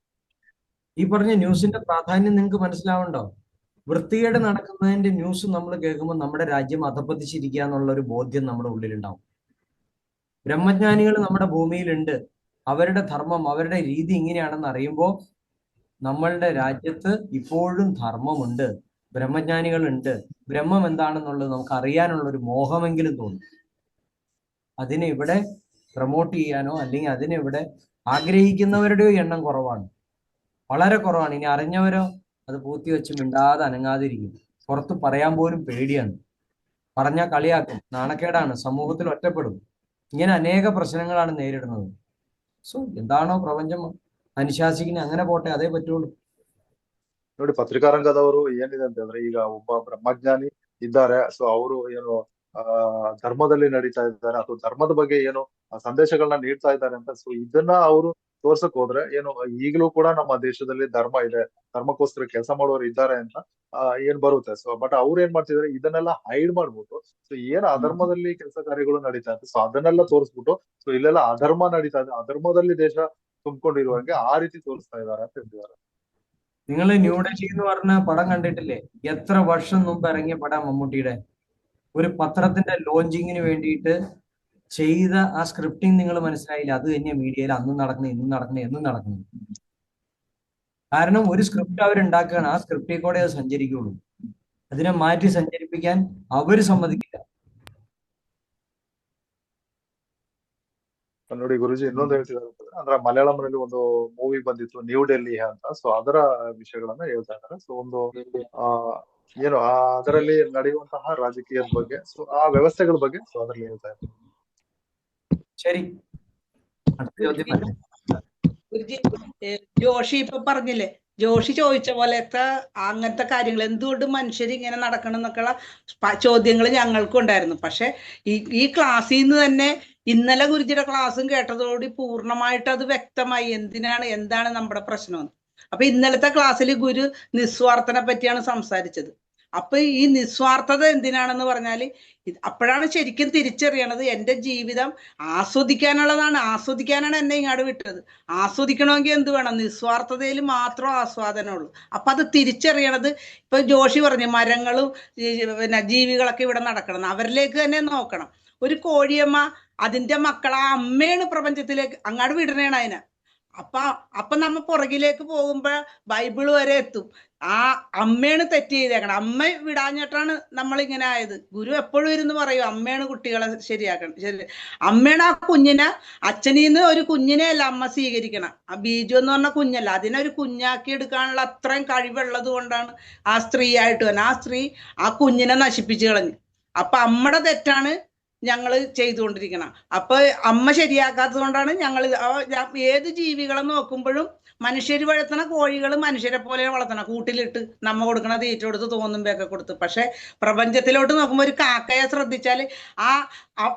ഈ പറഞ്ഞ ന്യൂസിന്റെ പ്രാധാന്യം നിങ്ങൾക്ക് മനസ്സിലാവണ്ടോ? വൃത്തികേട് നടക്കുന്നതിന്റെ ന്യൂസ് നമ്മൾ കേൾക്കുമ്പോൾ നമ്മുടെ രാജ്യം അധപ്പതിച്ചിരിക്കുക എന്നുള്ള ഒരു ബോധ്യം നമ്മുടെ ഉള്ളിലുണ്ടാവും. ബ്രഹ്മജ്ഞാനികൾ നമ്മുടെ ഭൂമിയിലുണ്ട്, അവരുടെ ധർമ്മം, അവരുടെ രീതി ഇങ്ങനെയാണെന്ന് അറിയുമ്പോൾ നമ്മളുടെ രാജ്യത്ത് ഇപ്പോഴും ധർമ്മമുണ്ട്, ബ്രഹ്മജ്ഞാനികളുണ്ട്, ബ്രഹ്മം എന്താണെന്നുള്ളത് നമുക്ക് അറിയാനുള്ള ഒരു മോഹമെങ്കിലും തോന്നും. അതിനെ ഇവിടെ പ്രൊമോട്ട് ചെയ്യാനോ അല്ലെങ്കിൽ അതിനെ ആഗ്രഹിക്കുന്നവരുടെയോ എണ്ണം കുറവാണ്, വളരെ കുറവാണ്. ഇനി അറിഞ്ഞവരോ അത് പൂത്തി വെച്ച് മിണ്ടാതെ അനങ്ങാതിരിക്കും. പുറത്ത് പറയാൻ പോലും പേടിയാണ്, പറഞ്ഞാൽ കളിയാക്കും, നാണക്കേടാണ്, സമൂഹത്തിൽ ഒറ്റപ്പെടും. ഇങ്ങനെ അനേക പ്രശ്നങ്ങളാണ് നേരിടുന്നത്. സോ എന്താണോ പ്രപഞ്ചം അനുശാസിക്കുന്നത് അങ്ങനെ പോട്ടെ, അതേ പറ്റുള്ളൂ. ನೋಡಿ, ಪತ್ರಿಕಾ ರಂಗದವರು ಏನಿದೆ ಅಂತ ಹೇಳಿದ್ರೆ, ಈಗ ಒಬ್ಬ ಬ್ರಹ್ಮಜ್ಞಾನಿ ಇದ್ದಾರೆ, ಸೊ ಅವರು ಏನು ಧರ್ಮದಲ್ಲಿ ನಡೀತಾ ಇದ್ದಾರೆ ಅಥವಾ ಧರ್ಮದ ಬಗ್ಗೆ ಏನು ಸಂದೇಶಗಳನ್ನ ನೀಡ್ತಾ ಇದ್ದಾರೆ ಅಂತ, ಸೊ ಇದನ್ನ ಅವರು ತೋರ್ಸಕ್ ಹೋದ್ರೆ ಏನು ಈಗಲೂ ಕೂಡ ನಮ್ಮ ದೇಶದಲ್ಲಿ ಧರ್ಮ ಇದೆ, ಧರ್ಮಕ್ಕೋಸ್ಕರ ಕೆಲಸ ಮಾಡೋರು ಇದ್ದಾರೆ ಅಂತ ಏನ್ ಬರುತ್ತೆ. ಸೊ ಬಟ್ ಅವ್ರು ಏನ್ ಮಾಡ್ತಿದಾರೆ, ಇದನ್ನೆಲ್ಲ ಹೈಡ್ ಮಾಡ್ಬಿಟ್ಟು, ಸೊ ಏನ್ ಅಧರ್ಮದಲ್ಲಿ ಕೆಲಸ ಕಾರ್ಯಗಳು ನಡೀತಾ ಇದೆ, ಸೊ ಅದನ್ನೆಲ್ಲ ತೋರಿಸ್ಬಿಟ್ಟು, ಸೊ ಇಲ್ಲೆಲ್ಲ ಅಧರ್ಮ ನಡೀತಾ ಇದೆ, ಅಧರ್ಮದಲ್ಲಿ ದೇಶ ತುಂಬಿಕೊಂಡಿರುವಂಗೆ ಆ ರೀತಿ ತೋರಿಸ್ತಾ ಇದ್ದಾರೆ ಅಂತ ಹೇಳ್ತಿದ್ದಾರೆ. നിങ്ങൾ ന്യൂഡൽഹി എന്ന് പറഞ്ഞ പടം കണ്ടിട്ടില്ലേ? എത്ര വർഷം മുമ്പ് ഇറങ്ങിയ പടം മമ്മൂട്ടിയുടെ. ഒരു പത്രത്തിന്റെ ലോഞ്ചിങ്ങിന് വേണ്ടിയിട്ട് ചെയ്ത ആ സ്ക്രിപ്റ്റിംഗ് നിങ്ങൾ മനസ്സിലായില്ല? അത് തന്നെ മീഡിയയിൽ അന്നും നടക്കണം, ഇന്നും നടക്കണം, എന്നും നടക്കണം. കാരണം ഒരു സ്ക്രിപ്റ്റ് അവരുണ്ടാക്കുകയാണ്, ആ സ്ക്രിപ്റ്റിൽ കൂടെ അത് സഞ്ചരിക്കുള്ളൂ. അതിനെ മാറ്റി സഞ്ചരിപ്പിക്കാൻ അവർ സമ്മതിക്കില്ല. ನೋಡಿ ಗುರುಜಿ ಇನ್ನೊಂದು ಹೇಳ್ತಿದ್ದಾರೆ ಅಂತಂದ್ರೆ, ಅಂದ್ರೆ ಮಲಯಾಳಂನಲ್ಲಿ ಒಂದು ಮೂವಿ ಬಂದಿತ್ತು ನ್ಯೂ ಡೆಲ್ಲಿ ಅಂತ, ಸೊ ಅದರ ವಿಷಯಗಳನ್ನ ಹೇಳ್ತಾ ಇದ್ದಾರೆ. ಸೊ ಒಂದು ಏನು ಅದರಲ್ಲಿ ನಡೆಯುವಂತಹ ರಾಜಕೀಯದ ಬಗ್ಗೆ, ಸೊ ಆ ವ್ಯವಸ್ಥೆಗಳ ಬಗ್ಗೆ, ಸೊ ಅದರಲ್ಲಿ ಹೇಳ್ತಾ ಇದ್ದಾರೆ. ശരി, അടുത്ത ചോദ്യം വരട്ടെ. ഗുരുജി, ജോഷി ഇപ്പൊ പറഞ്ഞില്ലേ, ജോഷി ചോദിച്ച പോലത്തെ അങ്ങനത്തെ കാര്യങ്ങൾ എന്തുകൊണ്ട് മനുഷ്യർ ഇങ്ങനെ നടക്കണം എന്നൊക്കെയുള്ള ചോദ്യങ്ങൾ ഞങ്ങൾക്കും ഉണ്ടായിരുന്നു. പക്ഷെ ഈ ക്ലാസ്സിൽ നിന്ന് തന്നെ ഇന്നലെ ഗുരുജിയുടെ ക്ലാസ്സും കേട്ടതോടുകൂടി പൂർണ്ണമായിട്ട് അത് വ്യക്തമായി എന്താണ് നമ്മുടെ പ്രശ്നമെന്ന്. അപ്പൊ ഇന്നലത്തെ ക്ലാസ്സിൽ ഗുരു നിസ്വാർത്ഥനെ പറ്റിയാണ് സംസാരിച്ചത്. അപ്പൊ ഈ നിസ്വാർത്ഥത എന്തിനാണെന്ന് പറഞ്ഞാല് അപ്പോഴാണ് ശരിക്കും തിരിച്ചറിയണത്, എന്റെ ജീവിതം ആസ്വദിക്കാനുള്ളതാണ്, ആസ്വദിക്കാനാണ് എന്നെ ഇങ്ങോട്ട് വിട്ടത്. ആസ്വദിക്കണമെങ്കിൽ എന്ത് വേണം? നിസ്വാർത്ഥതയിൽ മാത്രം ആസ്വാദനമുള്ളൂ. അപ്പൊ അത് തിരിച്ചറിയണത്, ഇപ്പൊ ജോഷി പറഞ്ഞു മരങ്ങളും പിന്നെ ജീവികളൊക്കെ ഇവിടെ നടക്കണം, അവരിലേക്ക് തന്നെ നോക്കണം. ഒരു കോഴിയമ്മ അതിന്റെ മക്കളെ അമ്മയാണ് പ്രപഞ്ചത്തിലേക്ക് അങ്ങോട്ട് വിടണേണ് അതിനെ. അപ്പൊ നമ്മ പുറകിലേക്ക് പോകുമ്പോ ബൈബിള് വരെ എത്തും. ആ അമ്മയാണ് തെറ്റ് ചെയ്തേക്കണം, അമ്മ വിടാഞ്ഞിട്ടാണ് നമ്മൾ ഇങ്ങനെ ആയത്. ഗുരു എപ്പോഴും ഇരുന്ന് പറയും അമ്മയാണ് കുട്ടികളെ ശരിയാക്കണം. ശരി, അമ്മയാണ് ആ കുഞ്ഞിനെ, അച്ഛനീന്ന് ഒരു കുഞ്ഞിനെ അല്ല അമ്മ സ്വീകരിക്കണം. ആ ബീജു എന്ന് പറഞ്ഞ കുഞ്ഞല്ല, അതിനെ ഒരു കുഞ്ഞാക്കി എടുക്കാനുള്ള അത്രയും കഴിവുള്ളത് കൊണ്ടാണ് ആ സ്ത്രീ ആയിട്ട് തന്നെ. ആ സ്ത്രീ ആ കുഞ്ഞിനെ നശിപ്പിച്ചു കളഞ്ഞു. അപ്പൊ അമ്മയുടെ തെറ്റാണ് ഞങ്ങൾ ചെയ്തുകൊണ്ടിരിക്കണം. അപ്പൊ അമ്മ ശരിയാക്കാത്തത് കൊണ്ടാണ് ഞങ്ങൾ ഏത് ജീവികളെ നോക്കുമ്പോഴും മനുഷ്യർ വളർത്തണ കോഴികൾ മനുഷ്യരെ പോലെ വളർത്തണം, കൂട്ടിലിട്ട് നമ്മ കൊടുക്കണ തീറ്റ കൊടുത്ത് തോന്നുമ്പോഴൊക്കെ കൊടുത്ത്. പക്ഷെ പ്രപഞ്ചത്തിലോട്ട് നോക്കുമ്പോൾ ഒരു കാക്കയെ ശ്രദ്ധിച്ചാൽ ആ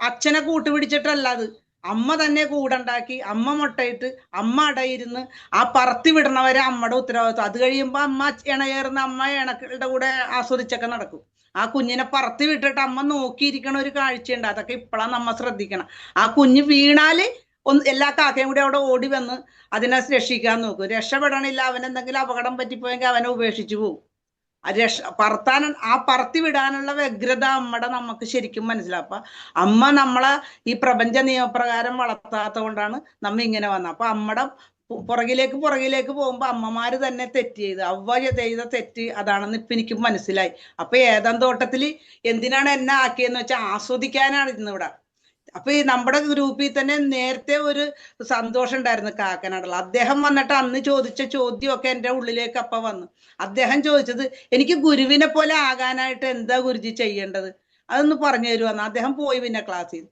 അച്ഛനെ കൂട്ടുപിടിച്ചിട്ടല്ല, അത് അമ്മ തന്നെ കൂടുണ്ടാക്കി, അമ്മ മുട്ടയിട്ട്, അമ്മ അടയിരുന്ന് ആ പറത്തി വിടണവരെ അമ്മയുടെ ഉത്തരവാദിത്വം. അത് കഴിയുമ്പോൾ അമ്മ ഇണയേറുന്ന അമ്മ ഇണക്കളുടെ കൂടെ ആസ്വദിച്ചൊക്കെ നടക്കും. ആ കുഞ്ഞിനെ പറത്തി വിട്ടിട്ട് അമ്മ നോക്കിയിരിക്കണ ഒരു കാഴ്ചയുണ്ട്. അതൊക്കെ ഇപ്പോഴാണ് നമ്മ ശ്രദ്ധിക്കണം. ആ കുഞ്ഞ് വീണാല് എല്ലാ കാക്കയും കൂടി അവിടെ ഓടി വന്ന് അതിനെ രക്ഷിക്കാൻ നോക്കും. രക്ഷപ്പെടണില്ല, അവൻ എന്തെങ്കിലും അപകടം പറ്റിപ്പോയെങ്കിൽ അവനെ ഉപേക്ഷിച്ചു പോകും. പറത്തി വിടാനുള്ള വ്യഗ്രത നമുക്ക് ശരിക്കും മനസ്സിലാവും. അപ്പൊ അമ്മ നമ്മളെ ഈ പ്രപഞ്ച നിയമപ്രകാരം വളർത്താത്ത കൊണ്ടാണ് നമ്മ ഇങ്ങനെ വന്നത്. അപ്പൊ അമ്മയുടെ പുറകിലേക്ക് പോകുമ്പോ അമ്മമാര് തന്നെ തെറ്റ് ചെയ്ത് അവ ചെയ്ത തെറ്റ് അതാണെന്ന് ഇപ്പൊ എനിക്ക് മനസ്സിലായി. അപ്പൊ ഏദൻ തോട്ടത്തിൽ എന്തിനാണ് എന്നെ ആക്കിയെന്ന് വെച്ചാൽ ആസ്വദിക്കാനാണ് ഇന്നിവിടെ. അപ്പൊ ഈ നമ്മുടെ ഗ്രൂപ്പിൽ തന്നെ നേരത്തെ ഒരു സന്തോഷം ഉണ്ടായിരുന്നു കാക്കനാടുള്ള. അദ്ദേഹം വന്നിട്ട് അന്ന് ചോദിച്ച ചോദ്യമൊക്കെ എൻ്റെ ഉള്ളിലേക്ക് അപ്പൊ വന്നു. അദ്ദേഹം ചോദിച്ചത്, എനിക്ക് ഗുരുവിനെ പോലെ ആകാനായിട്ട് എന്താ ഗുരുജി ചെയ്യേണ്ടത്, അതൊന്ന് പറഞ്ഞു തരുമെന്ന്. അദ്ദേഹം പോയി പിന്നെ ക്ലാസ്സിൽ.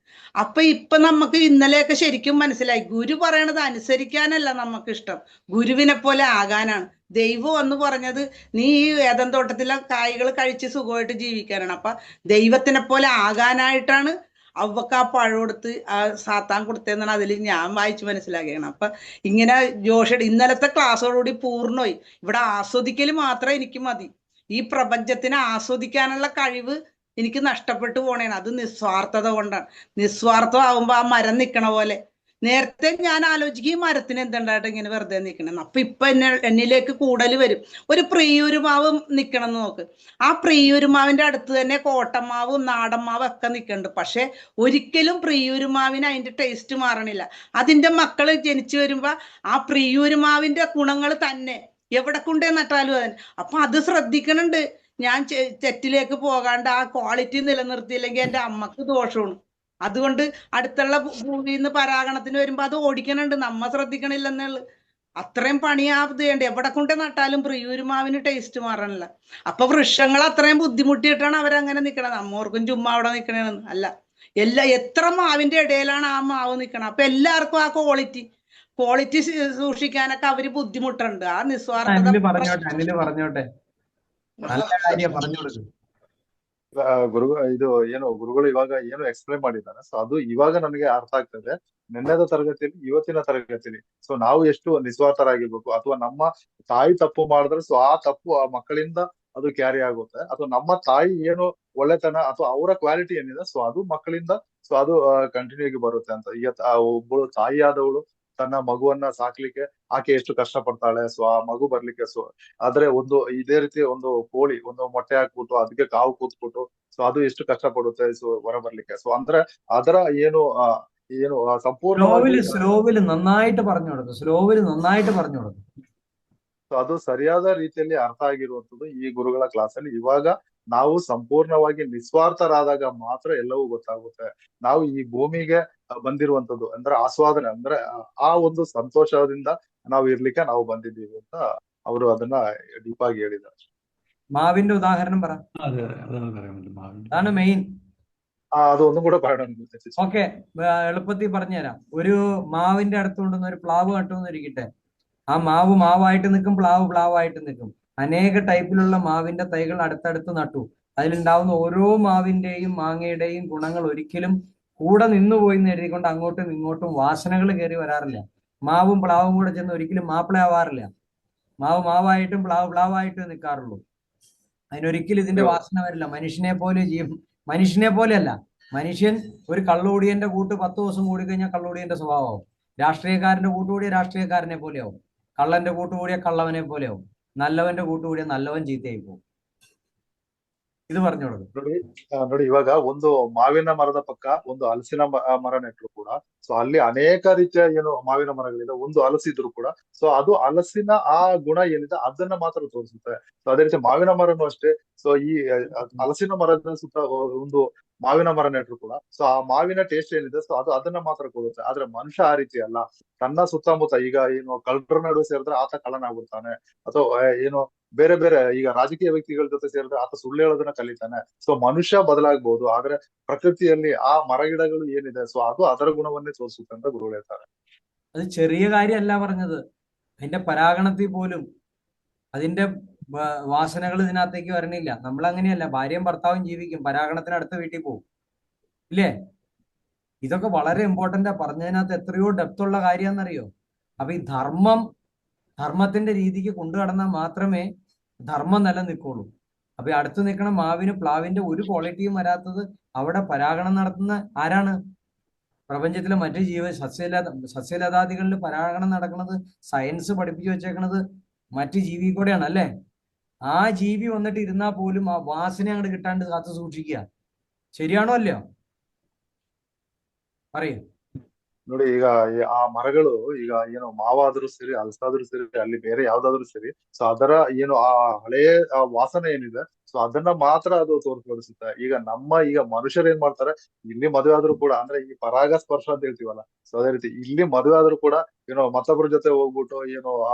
അപ്പൊ നമുക്ക് ഇന്നലെയൊക്കെ ശരിക്കും മനസ്സിലായി, ഗുരു പറയണത് അനുസരിക്കാനല്ല നമുക്ക് ഇഷ്ടം, ഗുരുവിനെ പോലെ ആകാനാണ്. ദൈവം എന്ന് പറഞ്ഞത് നീ ഈ ഏദൻ തോട്ടത്തിലെ കായ്കൾ കഴിച്ച് സുഖമായിട്ട് ജീവിക്കാനാണ്. അപ്പൊ ദൈവത്തിനെ പോലെ ആകാനായിട്ടാണ് അവക്ക് ആ പഴം കൊടുത്ത് ആ സാത്താൻ കൊടുത്തതെന്നാണ് അതിൽ ഞാൻ വായിച്ച് മനസ്സിലാക്കിയാണ്. അപ്പൊ ഇങ്ങനെ ജോഷിയുടെ ഇന്നലത്തെ ക്ലാസ്സോടുകൂടി പൂർണ്ണമായി. ഇവിടെ ആസ്വദിക്കൽ മാത്രം എനിക്ക് മതി. ഈ പ്രപഞ്ചത്തിനെ ആസ്വദിക്കാനുള്ള കഴിവ് എനിക്ക് നഷ്ടപ്പെട്ടു പോണേണ്. അത് നിസ്വാർത്ഥത കൊണ്ടാണ്. നിസ്വാർത്ഥമാകുമ്പോ ആ മരം നിക്കണ പോലെ. നേരത്തെ ഞാൻ ആലോചിക്കും, ഈ മരത്തിന് എന്തുണ്ടായിട്ട് ഇങ്ങനെ വെറുതെ നിൽക്കണെന്ന്. ഇപ്പൊ എന്നിലേക്ക് കൂടൽ വരും. ഒരു പ്രിയൂരുമാവ് നിക്കണം എന്ന് നോക്ക്. ആ പ്രിയൂരുമാവിന്റെ അടുത്ത് തന്നെ കോട്ടമാവും നാടൻ മാവും ഒക്കെ നിൽക്കുന്നുണ്ട്. പക്ഷെ ഒരിക്കലും പ്രിയൂരുമാവിന് അതിന്റെ ടേസ്റ്റ് മാറണില്ല. അതിന്റെ മക്കള് ജനിച്ചു വരുമ്പോ ആ പ്രിയൂരുമാവിന്റെ ഗുണങ്ങൾ തന്നെ എവിടെ കൊണ്ടേ നട്ടാലും അതിന്. അപ്പൊ അത് ശ്രദ്ധിക്കണുണ്ട് ഞാൻ. തെറ്റിലേക്ക് പോകാണ്ട് ആ ക്വാളിറ്റി നിലനിർത്തിയില്ലെങ്കിൽ എൻ്റെ അമ്മക്ക് ദോഷമാണ്. അതുകൊണ്ട് അടുത്തുള്ള ഭൂമിയിൽ നിന്ന് പരാഗണത്തിന് വരുമ്പോ അത് ഓടിക്കണുണ്ട്, നമ്മ ശ്രദ്ധിക്കണില്ലെന്നുള്ളു. അത്രയും പണിയാത് ചെയ്യണ്ട. എവിടെ കൊണ്ട് നട്ടാലും പ്രിയൂരുമാവിന് ടേസ്റ്റ് മാറണില്ല. അപ്പൊ വൃക്ഷങ്ങൾ അത്രയും ബുദ്ധിമുട്ടിയിട്ടാണ് അവരങ്ങനെ നിക്കണത്. നമ്മോർക്കും ചുമ്മാ അവിടെ നിക്കണേന്ന് അല്ല. എത്ര മാവിന്റെ ഇടയിലാണ് ആ മാവ് നിക്കണത്. അപ്പൊ എല്ലാവർക്കും ആ ക്വാളിറ്റി സൂക്ഷിക്കാനൊക്കെ അവര് ബുദ്ധിമുട്ടുണ്ട്. ആ നിസ്വാർത്ഥത അനില് പറഞ്ഞോട്ടെ നല്ല കാര്യം പറഞ്ഞു കൊടുക്കും. ಗುರುಗಳು ಇವಾಗ ಏನು ಎಕ್ಸ್ಪ್ಲೈನ್ ಮಾಡಿದ್ದಾರೆ, ಸೊ ಅದು ಇವಾಗ ನನಗೆ ಅರ್ಥ ಆಗ್ತದೆ. ನಿನ್ನೆದ ತರಗತಿಯಲ್ಲಿ ಇವತ್ತಿನ ತರಗತಿಯಲ್ಲಿ ಸೊ ನಾವು ಎಷ್ಟು ನಿಸ್ವಾರ್ಥರಾಗಿರ್ಬೇಕು, ಅಥವಾ ನಮ್ಮ ತಾಯಿ ತಪ್ಪು ಮಾಡಿದ್ರೆ ಸೊ ಆ ತಪ್ಪು ಆ ಮಕ್ಕಳಿಂದ ಅದು ಕ್ಯಾರಿ ಆಗುತ್ತೆ, ಅಥವಾ ನಮ್ಮ ತಾಯಿ ಏನು ಒಳ್ಳೆತನ ಅಥವಾ ಅವರ ಕ್ವಾಲಿಟಿ ಏನಿದೆ ಸೊ ಅದು ಮಕ್ಕಳಿಂದ ಸೊ ಅದು ಕಂಟಿನ್ಯೂ ಆಗಿ ಬರುತ್ತೆ ಅಂತ. ಈಗ ಒಬ್ಬಳು ತಾಯಿಯಾದವಳು ತನ್ನ ಮಗುವನ್ನ ಸಾಕ್ಲಿಕ್ಕೆ ಆಕೆ ಎಷ್ಟು ಕಷ್ಟ ಪಡ್ತಾಳೆ, ಸೊ ಆ ಮಗು ಬರ್ಲಿಕ್ಕೆ. ಸೊ ಆದ್ರೆ ಇದೇ ರೀತಿ ಒಂದು ಕೋಳಿ ಒಂದು ಮೊಟ್ಟೆ ಹಾಕ್ಬಿಟ್ಟು ಅದಕ್ಕೆ ಕಾವು ಕೂತ್ಬಿಟ್ಟು ಸೊ ಅದು ಎಷ್ಟು ಕಷ್ಟ ಪಡುತ್ತೆ ಸೊ ಹೊರ ಬರ್ಲಿಕ್ಕೆ. ಸೊ ಅಂದ್ರೆ ಅದರ ಏನು ಸಂಪೂರ್ಣವಾಗಿ സ്ലോവില് നന്നായിട്ട് പറഞ്ഞു കൊടുക്കും. ಸೊ ಅದು ಸರಿಯಾದ ರೀತಿಯಲ್ಲಿ ಅರ್ಥ ಆಗಿರುವಂತದ್ದು ಈ ಗುರುಗಳ ಕ್ಲಾಸ್ ಅಲ್ಲಿ. ಇವಾಗ ನಾವು ಸಂಪೂರ್ಣವಾಗಿ ನಿಸ್ವಾರ್ಥರಾದಾಗ ಮಾತ್ರ ಎಲ್ಲವೂ ಗೊತ್ತಾಗುತ್ತೆ. ನಾವು ಈ ಭೂಮಿಗೆ ಬಂದಿರುವಂತದ್ದು ಅಂದ್ರೆ ಆಸ್ವಾದನೆ, ಅಂದ್ರೆ ಆ ಒಂದು ಸಂತೋಷದಿಂದ ನಾವು ಇರ್ಲಿಕ್ಕೆ ನಾವು ಬಂದಿದ್ದೀವಿ ಅಂತ ಅವರು ಅದನ್ನ ಡೀಪ್ ಆಗಿ ಹೇಳಿದ್ದಾರೆ. മാവിന്റെ ഉദാഹരണം പറ. അതാണ് മെയിൻ. അത് ഒന്നും കൂടെ പറയണം. ഓക്കെ, എളുപ്പത്തിൽ പറഞ്ഞുതരാം. ഒരു മാവിന്റെ അടുത്ത് കൊണ്ടുവന്ന ഒരു പ്ലാവ് നട്ടുവന്നിരിക്കട്ടെ. ആ മാവ് മാവായിട്ട് നിൽക്കും, പ്ലാവ് പ്ലാവായിട്ട് നിൽക്കും. അനേക ടൈപ്പിലുള്ള മാവിന്റെ തൈകൾ അടുത്തടുത്ത് നട്ടു. അതിലുണ്ടാവുന്ന ഓരോ മാവിന്റെയും മാങ്ങയുടെയും ഗുണങ്ങൾ ഒരിക്കലും കൂടെ നിന്നുപോയി എന്ന് എഴുതിക്കൊണ്ട് അങ്ങോട്ടും ഇങ്ങോട്ടും വാസനകൾ കയറി വരാറില്ല. മാവും പ്ലാവും കൂടെ ചെന്ന് ഒരിക്കലും മാപ്പിളയാവാറില്ല. മാവ് മാവായിട്ടും പ്ലാവ് പ്ലാവായിട്ടും നിൽക്കാറുള്ളൂ. അതിനൊരിക്കലും ഇതിന്റെ വാസന വരില്ല. മനുഷ്യനെ പോലെയല്ല. മനുഷ്യൻ ഒരു കള്ളുകൂടിയന്റെ കൂട്ട് 10 ദിവസം കൂടി കഴിഞ്ഞാൽ കള്ളുകൂടിയന്റെ സ്വഭാവമാവും. രാഷ്ട്രീയക്കാരന്റെ കൂട്ടുകൂടിയ രാഷ്ട്രീയക്കാരനെ പോലെയാവും. കള്ളന്റെ കൂട്ടുകൂടിയ കള്ളവനെ പോലെയാവും. നല്ലവന്റെ കൂട്ടുകൂടിയ നല്ലവൻ ചീത്തയായി പോകും. ಇದು പറഞ്ഞു കൊടുക്കും. ನೋಡಿ ಇವಾಗ ಒಂದು ಮಾವಿನ ಮರದ ಪಕ್ಕ ಒಂದು ಹಲಸಿನ ಮರ ನೆಟ್ಟರು ಕೂಡ ಸೊ ಅಲ್ಲಿ ಅನೇಕ ರೀತಿಯ ಮಾವಿನ ಮರಗಳಿದೆ. ಒಂದು ಹಲಸಿದ್ರು ಕೂಡ ಸೊ ಅದು ಹಲಸಿನ ಆ ಗುಣ ಏನಿದೆ ಅದನ್ನ ಮಾತ್ರ ತೋರಿಸುತ್ತೆ. ಸೊ ಅದೇ ರೀತಿ ಮಾವಿನ ಮರನು ಅಷ್ಟೇ. ಸೊ ಈ ಹಲಸಿನ ಮರದ ಸುತ್ತ ಒಂದು ಮಾವಿನ ಮರ ನೆಟ್ಟರು ಕೂಡ ಸೊ ಆ ಮಾವಿನ ಟೇಸ್ಟ್ ಏನಿದೆ ಸೊ ಅದು ಅದನ್ನ ಮಾತ್ರ ಕೊಡುತ್ತೆ. ಆದ್ರೆ ಮನುಷ್ಯ ಆ ರೀತಿ ಅಲ್ಲ. ತನ್ನ ಸುತ್ತಮುತ್ತ ಈಗ ಕಳ್ಳರ ನಡುವೆ ಸೇರಿದ್ರೆ ಆತ ಕಳ್ಳನಾಗ್ಬಿಡ್ತಾನೆ, ಅಥವಾ ಬೇರೆ ಬೇರೆ ಈಗ ರಾಜಕೀಯ ವ್ಯಕ್ತಿಗಳ ಜೊತೆ ಸೇರಿದ್ರೆ ಆತ ಸುಳ್ಳು ಹೇಳೋದನ್ನ ಕಲಿತಾನೆ. ಸೊ ಮನುಷ್ಯ ಬದಲಾಗಬಹುದು, ಆದ್ರೆ ಪ್ರಕೃತಿಯಲ್ಲಿ ಆ മരಗಿಡಗಳು ಏನಿದೆ ಸೊ ಅದು ಅದರ ಗುಣವನ್ನೇ ತೋರಿಸುತ್ತೆ ಅಂತ ಗುರುಗಳು ಹೇಳ್ತಾರೆ. അത് ചെറിയ കാര്യമല്ല പറഞ്ഞത്. അതിന്റെ പരാഗണത്തിൽ പോലും അതിന്റെ വാസനകൾ ഇതിനകത്തേക്ക് വരണില്ല. നമ്മൾ അങ്ങനെയല്ല. ഭാര്യയും ഭർത്താവും ജീവിക്കും, പരാഗണത്തിന് അടുത്ത വീട്ടിൽ പോകും, ഇല്ലേ? ഇതൊക്കെ വളരെ ഇമ്പോർട്ടന്റാ. പറഞ്ഞതിനകത്ത് എത്രയോ ഡെപ്ത് ഉള്ള കാര്യമാണെന്നറിയോ? അപ്പൊ ഈ ധർമ്മത്തിന്റെ രീതിക്ക് കൊണ്ടുകടന്നാൽ മാത്രമേ ധർമ്മം നിലനിൽക്കുള്ളൂ. അപ്പൊ അടുത്ത് നിൽക്കണ മാവിന് പ്ലാവിന്റെ ഒരു ക്വാളിറ്റിയും വരാത്തത് അവിടെ പരാഗണം നടത്തുന്ന ആരാണ്? പ്രപഞ്ചത്തിലെ മറ്റ് സസ്യലതാദികളിൽ പരാഗണം നടക്കുന്നത് സയൻസ് പഠിപ്പിച്ചു വെച്ചേക്കണത് മറ്റ് ജീവി കൂടെയാണ് അല്ലേ? ആ ജീവി വന്നിട്ട് ഇരുന്നാൽ പോലും ആ വാസന അങ്ങോട്ട് കിട്ടാണ്ട് കാത്തു സൂക്ഷിക്കുക. ശരിയാണോ അല്ലയോ? പറയൂ. ನೋಡಿ, ಈಗ ಆ ಮರಗಳು ಈಗ ಏನು ಮಾವಾದ್ರೂ ಸರಿ, ಹಲಸಾದ್ರೂ ಸರಿ, ಅಲ್ಲಿ ಬೇರೆ ಯಾವ್ದಾದ್ರು ಸರಿ, ಸೊ ಅದರ ಏನು ಆ ಹಳೆಯ ಆ ವಾಸನೆ ಏನಿದೆ, ಸೊ ಅದನ್ನ ಮಾತ್ರ ಅದು ತೋರ್ಪಡಿಸುತ್ತೆ. ಈಗ ಮನುಷ್ಯರು ಏನ್ ಮಾಡ್ತಾರೆ, ಇಲ್ಲಿ ಮದುವೆ ಆದ್ರೂ ಕೂಡ, ಅಂದ್ರೆ ಈ ಪರಾಗ ಸ್ಪರ್ಶ ಅಂತ ಹೇಳ್ತೀವಲ್ಲ, ಸೊ ಅದೇ ರೀತಿ ಇಲ್ಲಿ ಮದುವೆ ಆದ್ರೂ ಕೂಡ ಮತ್ತೊಬ್ಬರ ಜೊತೆ ಹೋಗ್ಬಿಟ್ಟು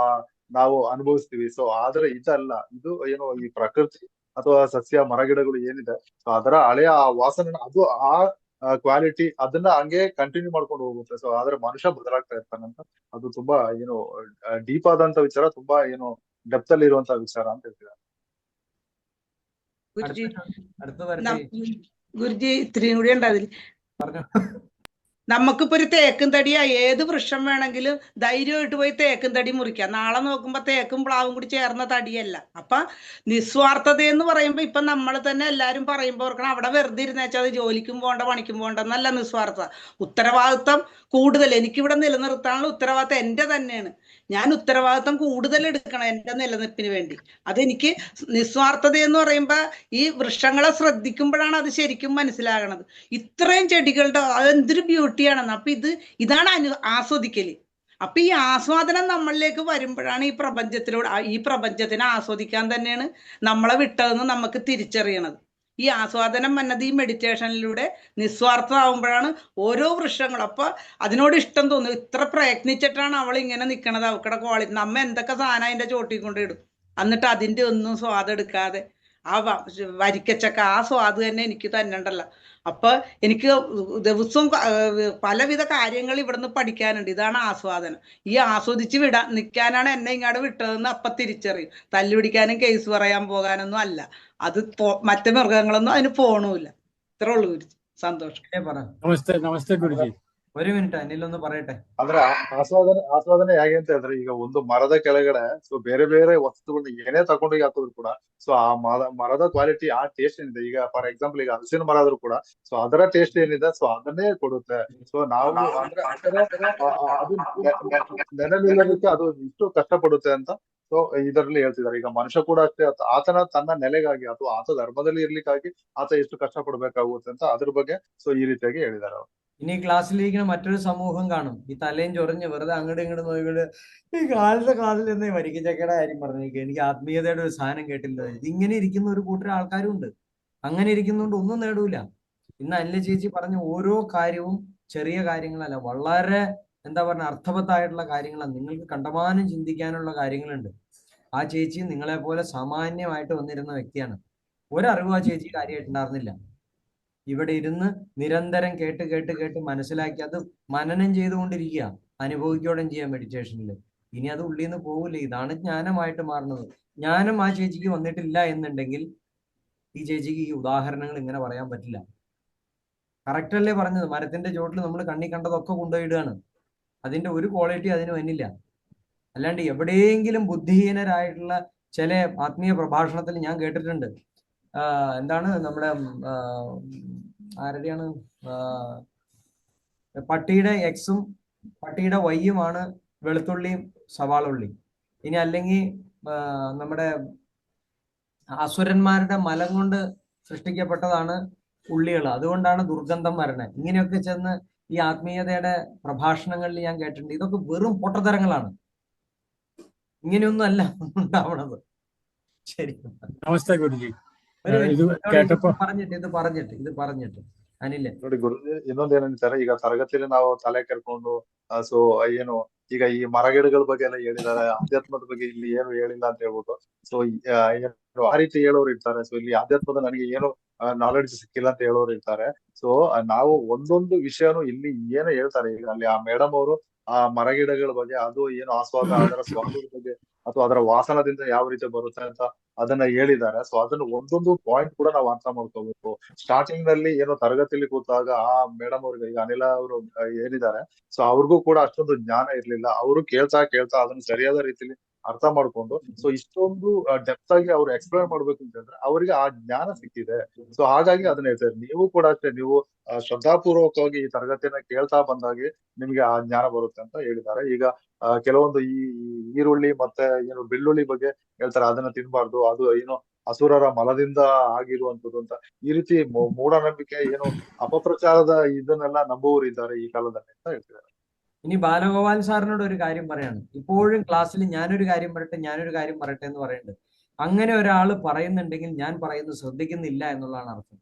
ನಾವು ಅನುಭವಿಸ್ತೀವಿ. ಸೊ ಆದ್ರೆ ಇದಲ್ಲ, ಇದು ಈ ಪ್ರಕೃತಿ ಅಥವಾ ಸಸ್ಯ ಮರಗಿಡಗಳು ಏನಿದೆ, ಸೊ ಅದರ ಹಳೆಯ ಆ ವಾಸನೆ, ಅದು ಆ ಕ್ವಾಲಿಟಿ ಅದನ್ನ ಹಂಗೆ ಕಂಟಿನ್ಯೂ ಮಾಡ್ಕೊಂಡು ಹೋಗುತ್ತೆ. ಸೊ ಆದ್ರೆ ಮನುಷ್ಯ ಬದಲಾಗ್ತಾ ಇರ್ತಾನಂತ. ಅದು ತುಂಬಾ ಡೀಪ್ ಆದಂತ ವಿಚಾರ, ತುಂಬಾ ಡೆಪ್ತ್ ಅಲ್ಲಿ ಇರುವಂತ ವಿಚಾರ ಅಂತ ಹೇಳ್ತಿದ್ದಾರೆ. ഗുരുജി അടുത്ത വരട്ടെ. ഗുരുജി ഇത്രയും കൂടി ഉണ്ട് അതിൽ. പറഞ്ഞോ. നമുക്കിപ്പോ ഒരു തേക്കും തടിയാ, ഏത് വൃക്ഷം വേണമെങ്കിലും ധൈര്യമായിട്ട് പോയി തേക്കും തടി മുറിക്കാം. നാളെ നോക്കുമ്പോ തേക്കും പ്ലാവും കൂടി ചേർന്ന തടിയല്ല. അപ്പൊ നിസ്വാർത്ഥത എന്ന് പറയുമ്പോ ഇപ്പൊ നമ്മൾ തന്നെ എല്ലാരും പറയുമ്പോ ഓർക്കണം, അവിടെ വെറുതെ ഇരുന്നേച്ചാൽ അത് ജോലിക്കും പോകണ്ട പണിക്കും പോകണ്ട എന്നല്ല നിസ്വാർത്ഥത. ഉത്തരവാദിത്വം കൂടുതൽ എനിക്കിവിടെ നിലനിർത്താനുള്ള ഉത്തരവാദിത്വം എന്റെ തന്നെയാണ്. ഞാൻ ഉത്തരവാദിത്വം കൂടുതൽ എടുക്കണം എന്റെ നിലനിൽപ്പിന് വേണ്ടി. അതെനിക്ക് നിസ്വാർത്ഥത എന്ന് പറയുമ്പോ ഈ വൃക്ഷങ്ങളെ ശ്രദ്ധിക്കുമ്പോഴാണ് അത് ശരിക്കും മനസ്സിലാകണത്. ഇത്രയും ചെടികളുടെ അതെന്തൊരു ബ്യൂട്ടിയാണെന്ന്. അപ്പൊ ഇതാണ് ആസ്വദിക്കല്. അപ്പൊ ഈ ആസ്വാദനം നമ്മളിലേക്ക് വരുമ്പോഴാണ് ഈ പ്രപഞ്ചത്തിനെ ആസ്വദിക്കാൻ തന്നെയാണ് നമ്മളെ വിട്ടതെന്ന് നമുക്ക് തിരിച്ചറിയണത്. ഈ ആസ്വാദനം വന്നത് ഈ മെഡിറ്റേഷനിലൂടെ നിസ്വാർത്ഥമാവുമ്പോഴാണ് ഓരോ വൃക്ഷങ്ങളും. അപ്പൊ അതിനോട് ഇഷ്ടം തോന്നും. ഇത്ര പ്രയത്നിച്ചിട്ടാണ് അവൾ ഇങ്ങനെ നിൽക്കണത്, അവക്കടെ ക്വാളിറ്റി. നമ്മ എന്തൊക്കെ സാധനം അതിന്റെ ചോട്ടിൽ കൊണ്ടിടും, എന്നിട്ട് അതിന്റെ ഒന്നും സ്വാദ് എടുക്കാതെ ആ വരിക്കച്ചക്ക ആ സ്വാദ് തന്നെ എനിക്ക് തന്നെ ഉണ്ടല്ലോ. അപ്പൊ എനിക്ക് ദിവസവും പലവിധ കാര്യങ്ങൾ ഇവിടുന്ന് പഠിക്കാനുണ്ട്. ഇതാണ് ആസ്വാദനം. ഈ ആസ്വദിച്ച് നിൽക്കാനാണ് എന്നെ ഇങ്ങോട്ട് വിട്ടതെന്ന് അപ്പൊ തിരിച്ചറിയും. തല്ലുപിടിക്കാനും കേസ് പറയാൻ പോകാനൊന്നും അല്ല. അത് മറ്റു മൃഗങ്ങളൊന്നും അതിന് പോണൂല്ല. ഇത്രേ ഉള്ളൂ ഗുരുജി. സന്തോഷം. നമസ്തേ നമസ്തേ ഗുരുജി. ഒരു മിനിറ്റ് അനിലൊന്ന് പറയട്ടെ. ಅಂದ್ರೆ ಆಸ್ವಾದನೆ ಹೇಗೆ ಅಂತ ಹೇಳಿದ್ರೆ, ಈಗ ಒಂದು ಮರದ ಕೆಳಗಡೆ ಸೊ ಬೇರೆ ಬೇರೆ ವಸ್ತುಗಳನ್ನ ಏನೇ ತಗೊಂಡೋಗಿ ಹಾಕಿದ್ರು ಕೂಡ, ಸೊ ಆ ಮರದ ಕ್ವಾಲಿಟಿ, ಆ ಟೇಸ್ಟ್ ಏನಿದೆ, ಈಗ ಫಾರ್ ಎಕ್ಸಾಂಪಲ್ ಈಗ ಹಲಸಿನ ಮರ ಆದ್ರೂ ಕೂಡ, ಸೊ ಅದರ ಟೇಸ್ಟ್ ಏನಿದೆ, ಸೊ ಅದನ್ನೇ ಕೊಡುತ್ತೆ. ಸೊ ನಾವು ಅಂದ್ರೆ ಅದು ನೆಲೆ ನಿಲ್ಲೋದಕ್ಕೆ ಅದು ಇಷ್ಟು ಕಷ್ಟಪಡುತ್ತೆ ಅಂತ ಸೊ ಇದರಲ್ಲಿ ಹೇಳ್ತಿದ್ದಾರೆ. ಈಗ ಮನುಷ್ಯ ಕೂಡ ಅಷ್ಟೇ, ಆತನ ತನ್ನ ನೆಲೆಗಾಗಿ ಅಥವಾ ಆತ ಧರ್ಮದಲ್ಲಿ ಇರ್ಲಿಕ್ಕಾಗಿ ಆತ ಎಷ್ಟು ಕಷ್ಟ ಪಡ್ಬೇಕಾಗುತ್ತೆ ಅಂತ ಅದ್ರ ಬಗ್ಗೆ ಸೊ ಈ ರೀತಿಯಾಗಿ ಹೇಳಿದ್ದಾರೆ ಅವರು. ഇനി ക്ലാസ്സിലിരിക്കുന്ന മറ്റൊരു സമൂഹം കാണും, ഈ തലയും ചൊറിഞ്ഞ് വെറുതെ അങ്ങോട്ടും ഇങ്ങോട്ടും നോക്കിയിട്ട് ഈ കാലത്തെ എന്നേ വരിക്കച്ചക്കയുടെ കാര്യം പറഞ്ഞേക്ക്, എനിക്ക് ആത്മീയതയുടെ ഒരു സാധനം കേട്ടില്ല. ഇതിങ്ങനെ ഇരിക്കുന്ന ഒരു കൂട്ടം ആൾക്കാരും ഉണ്ട്. അങ്ങനെ ഇരിക്കുന്നതുകൊണ്ട് ഒന്നും നേടൂല. ഇന്ന് അനില ചേച്ചി പറഞ്ഞ ഓരോ കാര്യവും ചെറിയ കാര്യങ്ങളല്ല, വളരെ എന്താ പറഞ്ഞ അർത്ഥവത്തായിട്ടുള്ള കാര്യങ്ങളാണ്. നിങ്ങൾക്ക് കണ്ടമാനം ചിന്തിക്കാനുള്ള കാര്യങ്ങളുണ്ട്. ആ ചേച്ചി നിങ്ങളെ പോലെ സാമാന്യമായിട്ട് വന്നിരുന്ന വ്യക്തിയാണ്. ഒരറിവ് ആ ചേച്ചി കാര്യമായിട്ടുണ്ടായിരുന്നില്ല. ഇവിടെ ഇരുന്ന് നിരന്തരം കേട്ട് കേട്ട് കേട്ട് മനസ്സിലാക്കി അത് മനനം ചെയ്തുകൊണ്ടിരിക്കുക, അനുഭവിക്കുകയോടും ചെയ്യാം മെഡിറ്റേഷനിൽ. ഇനി അത് ഉള്ളിൽ നിന്ന് പോകില്ല. ഇതാണ് ജ്ഞാനമായിട്ട് മാറുന്നത്. ജ്ഞാനം ആ ചേച്ചിക്ക് വന്നിട്ടില്ല എന്നുണ്ടെങ്കിൽ ഈ ചേച്ചിക്ക് ഈ ഉദാഹരണങ്ങൾ ഇങ്ങനെ പറയാൻ പറ്റില്ല. കറക്റ്റ് അല്ലേ പറഞ്ഞത്? മരത്തിന്റെ ചോട്ടിൽ നമ്മൾ കണ്ണി കണ്ടതൊക്കെ കൊണ്ടുപോയിടുകയാണ്. അതിന്റെ ഒരു ക്വാളിറ്റി അതിന് വന്നില്ല. അല്ലാണ്ട് എവിടെയെങ്കിലും ബുദ്ധിഹീനരായിട്ടുള്ള ചില ആത്മീയ പ്രഭാഷണത്തിൽ ഞാൻ കേട്ടിട്ടുണ്ട്. എന്താണ് നമ്മുടെ ആരുടെയാണ്, പട്ടിയുടെ എക്സും പട്ടിയുടെ വൈയുമാണ് വെളുത്തുള്ളിയും സവാള ഉള്ളി. ഇനി അല്ലെങ്കിൽ നമ്മുടെ അസുരന്മാരുടെ മലം കൊണ്ട് സൃഷ്ടിക്കപ്പെട്ടതാണ് ഉള്ളികൾ, അതുകൊണ്ടാണ് ദുർഗന്ധം വരണേ. ഇങ്ങനെയൊക്കെ ചെന്ന് ഈ ആത്മീയതയുടെ പ്രഭാഷണങ്ങളിൽ ഞാൻ കേട്ടിട്ടുണ്ട്. ഇതൊക്കെ വെറും പൊട്ടത്തരങ്ങളാണ്. ഇങ്ങനെയൊന്നും അല്ല ഉണ്ടാവണത്. ശരി. നമസ്തേ ഗുരുജി. ಇದು പറഞ്ഞിട്ട് ಅನಿಲ್ ನೋಡಿ ಗುರುಜಿ, ಇನ್ನೊಂದೇನಂತಾರೆ, ಈಗ ತರಗತಿಯಲ್ಲಿ ನಾವು ತಲೆ ಕೆರ್ಕೊಂಡು ಸೊ ಈಗ ಈ ಮರಗಿಡಗಳ ಬಗ್ಗೆ ಎಲ್ಲ ಹೇಳಿದ್ದಾರೆ, ಆಧ್ಯಾತ್ಮದ ಬಗ್ಗೆ ಇಲ್ಲಿ ಏನು ಹೇಳಿಲ್ಲ ಅಂತ ಹೇಳ್ಬಿಟ್ಟು ಸೊ ಆ ರೀತಿ ಹೇಳೋರು ಇರ್ತಾರೆ. ಸೊ ಇಲ್ಲಿ ಆಧ್ಯಾತ್ಮದ ನನಗೆ ಏನು ನಾಲೆಡ್ಜ್ ಸಿಕ್ಕಿಲ್ಲ ಅಂತ ಹೇಳೋರು ಇರ್ತಾರೆ. ಸೊ ನಾವು ಒಂದೊಂದು ವಿಷಯನು ಇಲ್ಲಿ ಏನು ಹೇಳ್ತಾರೆ, ಈಗ ಅಲ್ಲಿ ಆ ಮೇಡಮ್ ಅವರು ಆ ಮರಗಿಡಗಳ ಬಗ್ಗೆ, ಅದು ಏನು ಆಸ್ವಾದ, ಅದರ ಸ್ವಾದದ ಬಗ್ಗೆ ಅಥವಾ ಅದರ ವಾಸನದಿಂದ ಯಾವ ರೀತಿ ಬರುತ್ತೆ ಅಂತ ಅದನ್ನ ಹೇಳಿದ್ದಾರೆ. ಸೊ ಅದನ್ನ ಒಂದೊಂದು ಪಾಯಿಂಟ್ ಕೂಡ ನಾವು ಅರ್ಥ ಮಾಡ್ಕೋಬೇಕು. ಸ್ಟಾರ್ಟಿಂಗ್ ನಲ್ಲಿ ತರಗತಿಯಲ್ಲಿ ಕೂತಾಗ ಆ ಮೇಡಮ್ ಅವ್ರಿಗೆ, ಈಗ ಅನಿಲ ಅವರು ಹೇಳಿದ್ದಾರೆ, ಸೊ ಅವ್ರಿಗೂ ಕೂಡ ಅಷ್ಟೊಂದು ಜ್ಞಾನ ಇರ್ಲಿಲ್ಲ. ಅವರು ಕೇಳ್ತಾ ಅದನ್ನ ಸರಿಯಾದ ರೀತಿಲಿ ಅರ್ಥ ಮಾಡ್ಕೊಂಡು ಸೊ ಇಷ್ಟೊಂದು ಡೆಪ್ತ್ ಆಗಿ ಅವ್ರು ಎಕ್ಸ್ಪ್ಲೈನ್ ಮಾಡ್ಬೇಕು ಅಂತ ಹೇಳಿದ್ರೆ ಅವರಿಗೆ ಆ ಜ್ಞಾನ ಸಿಕ್ಕಿದೆ. ಸೊ ಹಾಗಾಗಿ ಅದನ್ನ ಹೇಳ್ತಾರೆ. ನೀವು ಕೂಡ ಅಷ್ಟೇ, ನೀವು ಶ್ರದ್ಧಾಪೂರ್ವಕವಾಗಿ ಈ ತರಗತಿಯನ್ನ ಕೇಳ್ತಾ ಬಂದಾಗೆ ನಿಮ್ಗೆ ಆ ಜ್ಞಾನ ಬರುತ್ತೆ ಅಂತ ಹೇಳಿದ್ದಾರೆ. ಈಗ ಕೆಲವೊಂದು ಈ ಈರುಳ್ಳಿ ಮತ್ತೆ ಏನು ಬೆಳ್ಳುಳ್ಳಿ ಬಗ್ಗೆ ಹೇಳ್ತಾರೆ, ಅದನ್ನ ತಿನ್ಬಾರ್ದು, ಅದು ಏನು ಅಸುರರ ಮಲದಿಂದ ಆಗಿರುವಂತದ್ದು ಅಂತ. ಈ ರೀತಿ ಮೂಢನಂಬಿಕೆ ಏನು അപപ്രചാರದ ಇದನ್ನೆಲ್ಲ ನಂಬುವವರು ഇದ್ದಾರೆ ഈ കാലದಲ್ಲಿ ಅಂತ ಹೇಳ್ತಿದ್ದಾರೆ. ഇനി ബാലഗോപാൽ സാറിനോട് ഒരു കാര്യം പറയാണ്. ഇപ്പോഴും ക്ലാസ്സിൽ ഞാനൊരു കാര്യം പറയട്ടെ എന്ന് പറയുന്നുണ്ട്. അങ്ങനെ ഒരാൾ പറയുന്നുണ്ടെങ്കിൽ ഞാൻ പറയുന്നത് ശ്രദ്ധിക്കുന്നില്ല എന്നുള്ളതാണ് അർത്ഥം.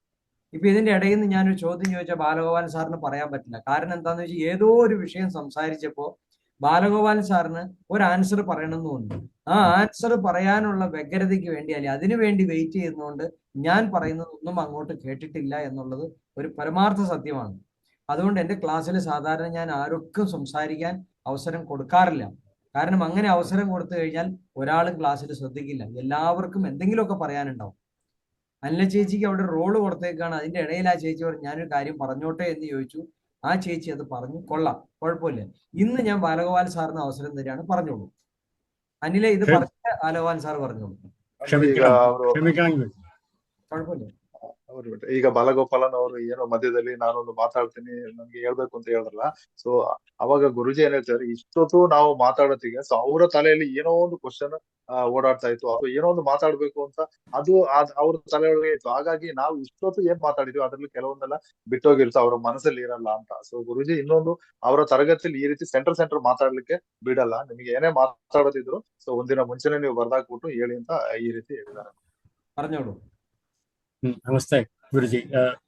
ഇപ്പൊ ഇതിന്റെ ഇടയിൽ നിന്ന് ഞാനൊരു ചോദ്യം ചോദിച്ചാൽ ബാലഗോപാൽ സാറിന് പറയാൻ പറ്റില്ല. കാരണം എന്താന്ന് വെച്ചാൽ ഏതോ ഒരു വിഷയം സംസാരിച്ചപ്പോ ബാലഗോപാൽ സാറിന് ഒരു ആൻസർ പറയണമെന്നുണ്ട്. ആ ആൻസർ പറയാനുള്ള വ്യഗ്രതയ്ക്ക് വേണ്ടി അല്ലെ അതിനു വേണ്ടി വെയിറ്റ് ചെയ്യുന്നതുകൊണ്ട് ഞാൻ പറയുന്നത് ഒന്നും അങ്ങോട്ട് കേട്ടിട്ടില്ല എന്നുള്ളത് ഒരു പരമാർത്ഥ സത്യമാണ്. അതുകൊണ്ട് എൻ്റെ ക്ലാസ്സിൽ സാധാരണ ഞാൻ ആർക്കും സംസാരിക്കാൻ അവസരം കൊടുക്കാറില്ല. കാരണം അങ്ങനെ അവസരം കൊടുത്തു കഴിഞ്ഞാൽ ഒരാളും ക്ലാസ്സിൽ ശ്രദ്ധിക്കില്ല, എല്ലാവർക്കും എന്തെങ്കിലുമൊക്കെ പറയാനുണ്ടാവും. അനില ചേച്ചിക്ക് അവിടെ റോള് കൊടുത്തേക്കാണ്. അതിന്റെ ഇടയിൽ ആ ചേച്ചി പറഞ്ഞു ഞാനൊരു കാര്യം പറഞ്ഞോട്ടെ എന്ന് ചോദിച്ചു. ആ ചേച്ചി അത് പറഞ്ഞു. കൊള്ളാം, കുഴപ്പമില്ല. ഇന്ന് ഞാൻ ബാലഗോപാൽ സാറിന് അവസരം തരികയാണ്, പറഞ്ഞോളൂ. അനില ഇത് പറഞ്ഞ ബാലഗോപാൽ സാർ പറഞ്ഞോളൂ. കുഴപ്പമില്ല. ಈಗ ಬಾಲಗೋಪಾಲನ್ ಅವರು ಏನೋ ಮಧ್ಯದಲ್ಲಿ ನಾನೊಂದು ಮಾತಾಡ್ತೀನಿ ನನ್ಗೆ ಹೇಳ್ಬೇಕು ಅಂತ ಹೇಳಿದ್ರಲ್ಲ, ಸೊ ಅವಾಗ ಗುರುಜಿ ಏನ್ ಹೇಳ್ತಾರೆ, ಇಷ್ಟೊತ್ತು ನಾವು ಮಾತಾಡೋತ್ತಿಗೆ ಸೊ ಅವರ ತಲೆಯಲ್ಲಿ ಏನೋ ಒಂದು ಕ್ವಶನ್ ಓಡಾಡ್ತಾ ಇತ್ತು, ಅಥವಾ ಏನೋ ಒಂದು ಮಾತಾಡ್ಬೇಕು ಅಂತ ಅದು ಅವ್ರ ತಲೆಯೊಳಗೆ ಇತ್ತು. ಹಾಗಾಗಿ ನಾವು ಇಷ್ಟೊತ್ತು ಏನ್ ಮಾತಾಡಿದ್ವಿ ಅದ್ರಲ್ಲಿ ಕೆಲವೊಂದೆಲ್ಲ ಬಿಟ್ಟೋಗಿರುತ್ತೆ, ಅವ್ರ ಮನಸ್ಸಲ್ಲಿ ಇರಲ್ಲ ಅಂತ. ಸೊ ಗುರುಜಿ ಇನ್ನೊಂದು ಅವರ ತರಗತಿಯಲ್ಲಿ ಈ ರೀತಿ ಸೆಂಟರ್ ಮಾತಾಡ್ಲಿಕ್ಕೆ ಬಿಡಲ್ಲ. ನಿಮ್ಗೆ ಏನೇ ಮಾತಾಡೋದಿದ್ರು ಸೊ ಒಂದಿನ ಮುಂಚೆನೆ ನೀವು ಬರ್ದಾಕ್ಬಿಟ್ಟು ಹೇಳಿ ಅಂತ ಈ ರೀತಿ ಹೇಳಿದ್ದಾರೆ. പറഞ്ഞോളൂ. നമസ്തേ ഗുരുജി.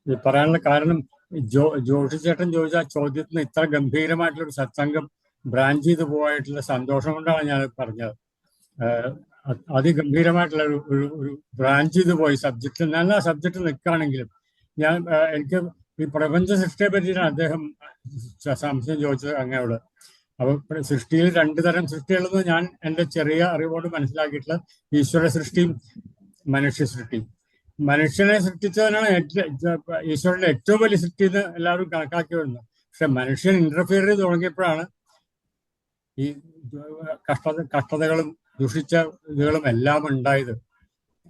ഇത് പറയാനുള്ള കാരണം ജോഷി ചേട്ടൻ ചോദിച്ച ആ ചോദ്യത്തിന് ഇത്ര ഗംഭീരമായിട്ടുള്ള ഒരു സത്സംഗം ബ്രാഞ്ച് ചെയ്ത് പോയിട്ടുള്ള സന്തോഷം കൊണ്ടാണ് ഞാൻ പറഞ്ഞത്. അതിഗംഭീരമായിട്ടുള്ള ഒരു ബ്രാഞ്ച് ചെയ്ത് പോയി സബ്ജക്റ്റ്. ഞാൻ ആ സബ്ജക്റ്റ് നിൽക്കുകയാണെങ്കിലും ഞാൻ എനിക്ക് ഈ പ്രപഞ്ച സൃഷ്ടിയെ പറ്റിയിട്ടാണ് അദ്ദേഹം സംശയം ചോദിച്ചത് അങ്ങയോട്. അപ്പൊ സൃഷ്ടിയിൽ രണ്ടു തരം സൃഷ്ടികളെന്ന് ഞാൻ എൻ്റെ ചെറിയ അറിവോട് മനസ്സിലാക്കിയിട്ടുള്ള ഈശ്വര സൃഷ്ടിയും മനുഷ്യ സൃഷ്ടിയും. മനുഷ്യനെ സൃഷ്ടിച്ചതിനാണ് ഈശ്വരന്റെ ഏറ്റവും വലിയ സൃഷ്ടി എന്ന് എല്ലാവരും കണക്കാക്കി വരുന്നത്. പക്ഷെ മനുഷ്യൻ ഇന്റർഫിയർ ചെയ്ത് തുടങ്ങിയപ്പോഴാണ് ഈ കഷ്ടതകളും ദുഷിച്ച ഇതുകളും എല്ലാം ഉണ്ടായത്.